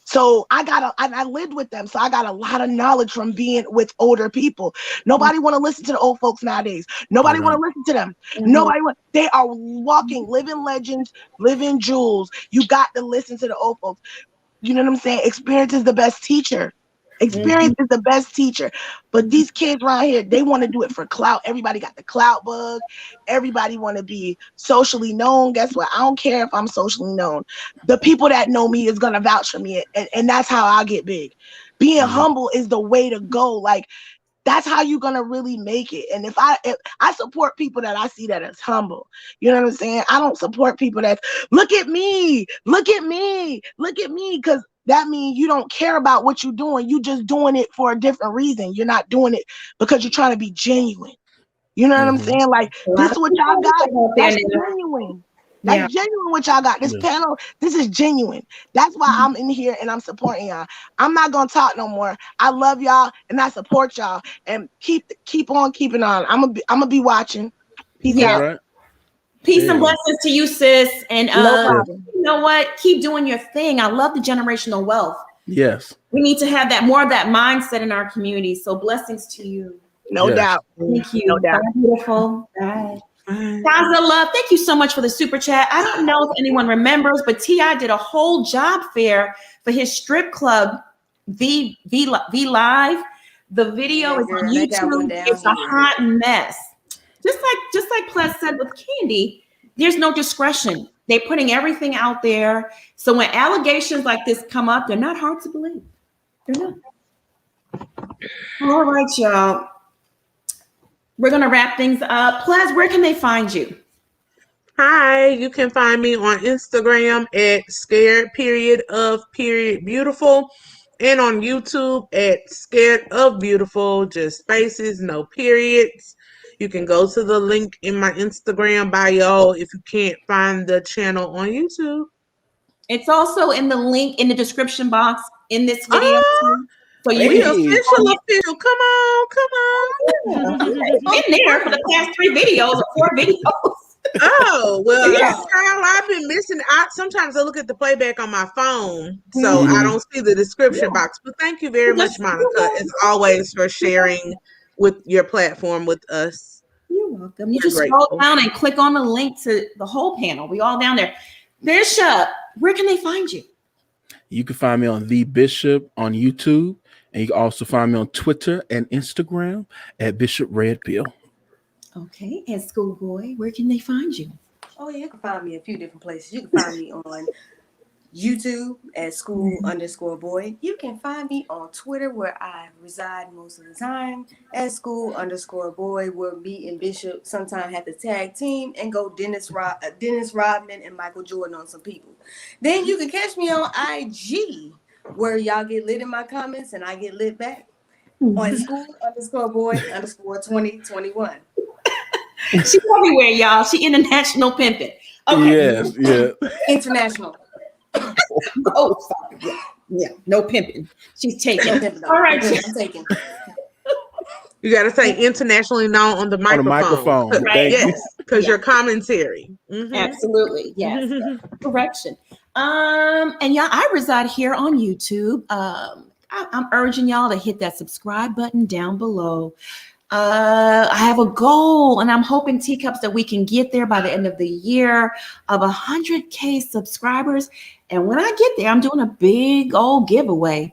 so I lived with them, so I got a lot of knowledge from being with older people. Nobody want to listen to the old folks nowadays. Nobody want to listen to them. They are walking, living legends, living jewels. You got to listen to the old folks. You know what I'm saying? Experience is the best teacher. Experience is the best teacher. But these kids around here, they want to do it for clout. Everybody got the clout bug. Everybody want to be socially known. Guess what? I don't care if I'm socially known. The people that know me is going to vouch for me. And that's how I get big. Being humble is the way to go. Like, that's how you're going to really make it. And if I support people that I see that is humble, you know what I'm saying? I don't support people that look at me, because that means you don't care about what you're doing. You just doing it for a different reason. You're not doing it because you're trying to be genuine. You know what I'm saying? Like, this is what y'all got. That's genuine. That's genuine what y'all got. This panel, this is genuine. That's why I'm in here and I'm supporting y'all. I'm not gonna talk no more. I love y'all and I support y'all. And keep on keeping on. I'm gonna be watching. Peace out. Right. Peace and blessings to you, sis. And no problem. You know what? Keep doing your thing. I love the generational wealth. Yes. We need to have that more of that mindset in our community. So blessings to you. No doubt. Thank you. No doubt. Bye, beautiful. Bye. Kaza Love, thank you so much for the super chat. I don't know if anyone remembers, but T.I. did a whole job fair for his strip club, V Live. The video is on YouTube. It's a hot mess. Just like Ples said with Kandi, there's no discretion. They're putting everything out there. So when allegations like this come up, they're not hard to believe. They're not. All right, y'all. We're going to wrap things up. Ples, where can they find you? Hi, you can find me on Instagram at scared_of_beautiful and on YouTube at Scared of Beautiful, just spaces, no periods. You can go to the link in my Instagram bio if you can't find the channel on YouTube. It's also in the link in the description box in this video. So you We can official. Come on. It's been there for the past 3 videos or 4 videos. Oh, well, Yeah. Carl, I've been missing. Sometimes I look at the playback on my phone, so I don't see the description box. But thank you very much, Monica, as always, for sharing with your platform with us. You're welcome. You just scroll down and click on the link to the whole panel. We all down there. Bishop, where can they find you? You can find me on The Bishop on YouTube, and you can also find me on Twitter and Instagram at Bishop Red Pill. Okay, and Schoolboy, where can they find you? Oh, yeah, you can find me a few different places. You can find me on YouTube at school_boy. You can find me on Twitter, where I reside most of the time, at school_boy, where me and Bishop sometimes have to tag team and go Dennis Rodman and Michael Jordan on some people. Then you can catch me on IG, where y'all get lit in my comments and I get lit back on school_boy_2021. She's everywhere, y'all. She international pimping. Okay. Yes, yeah. International. Oh, sorry. Yeah, no pimping. She's taking. All right, I'm taking. You got to say internationally known on the microphone. Right? Yes, because your commentary. Mm-hmm. Absolutely, yes. Correction. And y'all, I reside here on YouTube. I'm urging y'all to hit that subscribe button down below. I have a goal, and I'm hoping, Teacups, that we can get there by the end of the year of 100K subscribers. And when I get there, I'm doing a big old giveaway.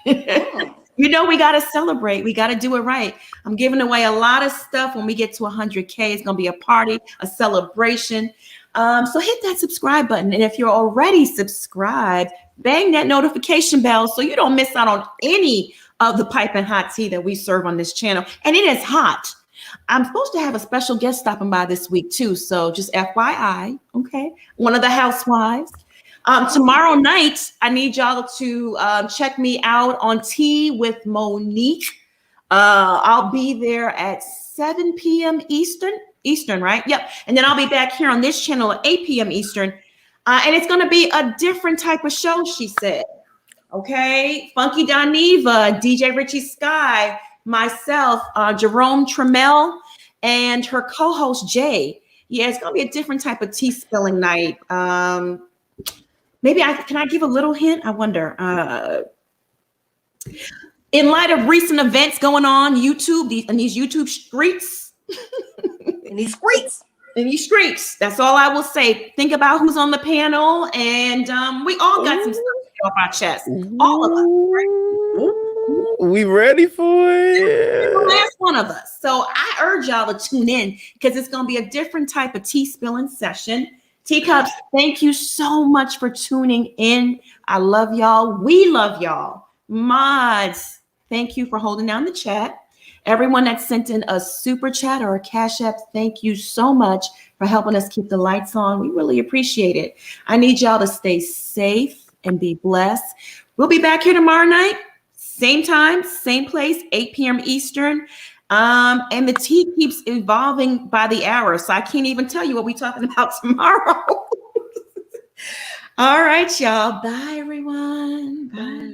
You know, we got to celebrate. We got to do it right. I'm giving away a lot of stuff when we get to 100K. It's going to be a party, a celebration. So hit that subscribe button. And if you're already subscribed, bang that notification bell so you don't miss out on any of the piping hot tea that we serve on this channel. And it is hot. I'm supposed to have a special guest stopping by this week too. So just FYI, okay? One of the housewives. Tomorrow night, I need y'all to check me out on Tea with Monique. I'll be there at 7 p.m. Eastern, right? Yep. And then I'll be back here on this channel at 8 p.m. Eastern. And it's going to be a different type of show, she said. Okay. Funky Doniva, DJ Richie Sky, myself, Jerome Trammell, and her co-host, Jay. Yeah, it's going to be a different type of tea spilling night. Maybe can I give a little hint? I wonder. In light of recent events going on YouTube, these YouTube streets. In these streets. That's all I will say. Think about who's on the panel, and we all got some stuff off our chest. All of us. Right? We ready for it? The last one of us. So I urge y'all to tune in because it's going to be a different type of tea spilling session. Teacups, thank you so much for tuning in. I love y'all. We love y'all. Mods, thank you for holding down the chat. Everyone that sent in a super chat or a cash app, thank you so much for helping us keep the lights on. We really appreciate it. I need y'all to stay safe and be blessed. We'll be back here tomorrow night, same time, same place, 8 p.m. Eastern. And the tea keeps evolving by the hour, so I can't even tell you what we're talking about tomorrow. All right, y'all. Bye, everyone. Bye.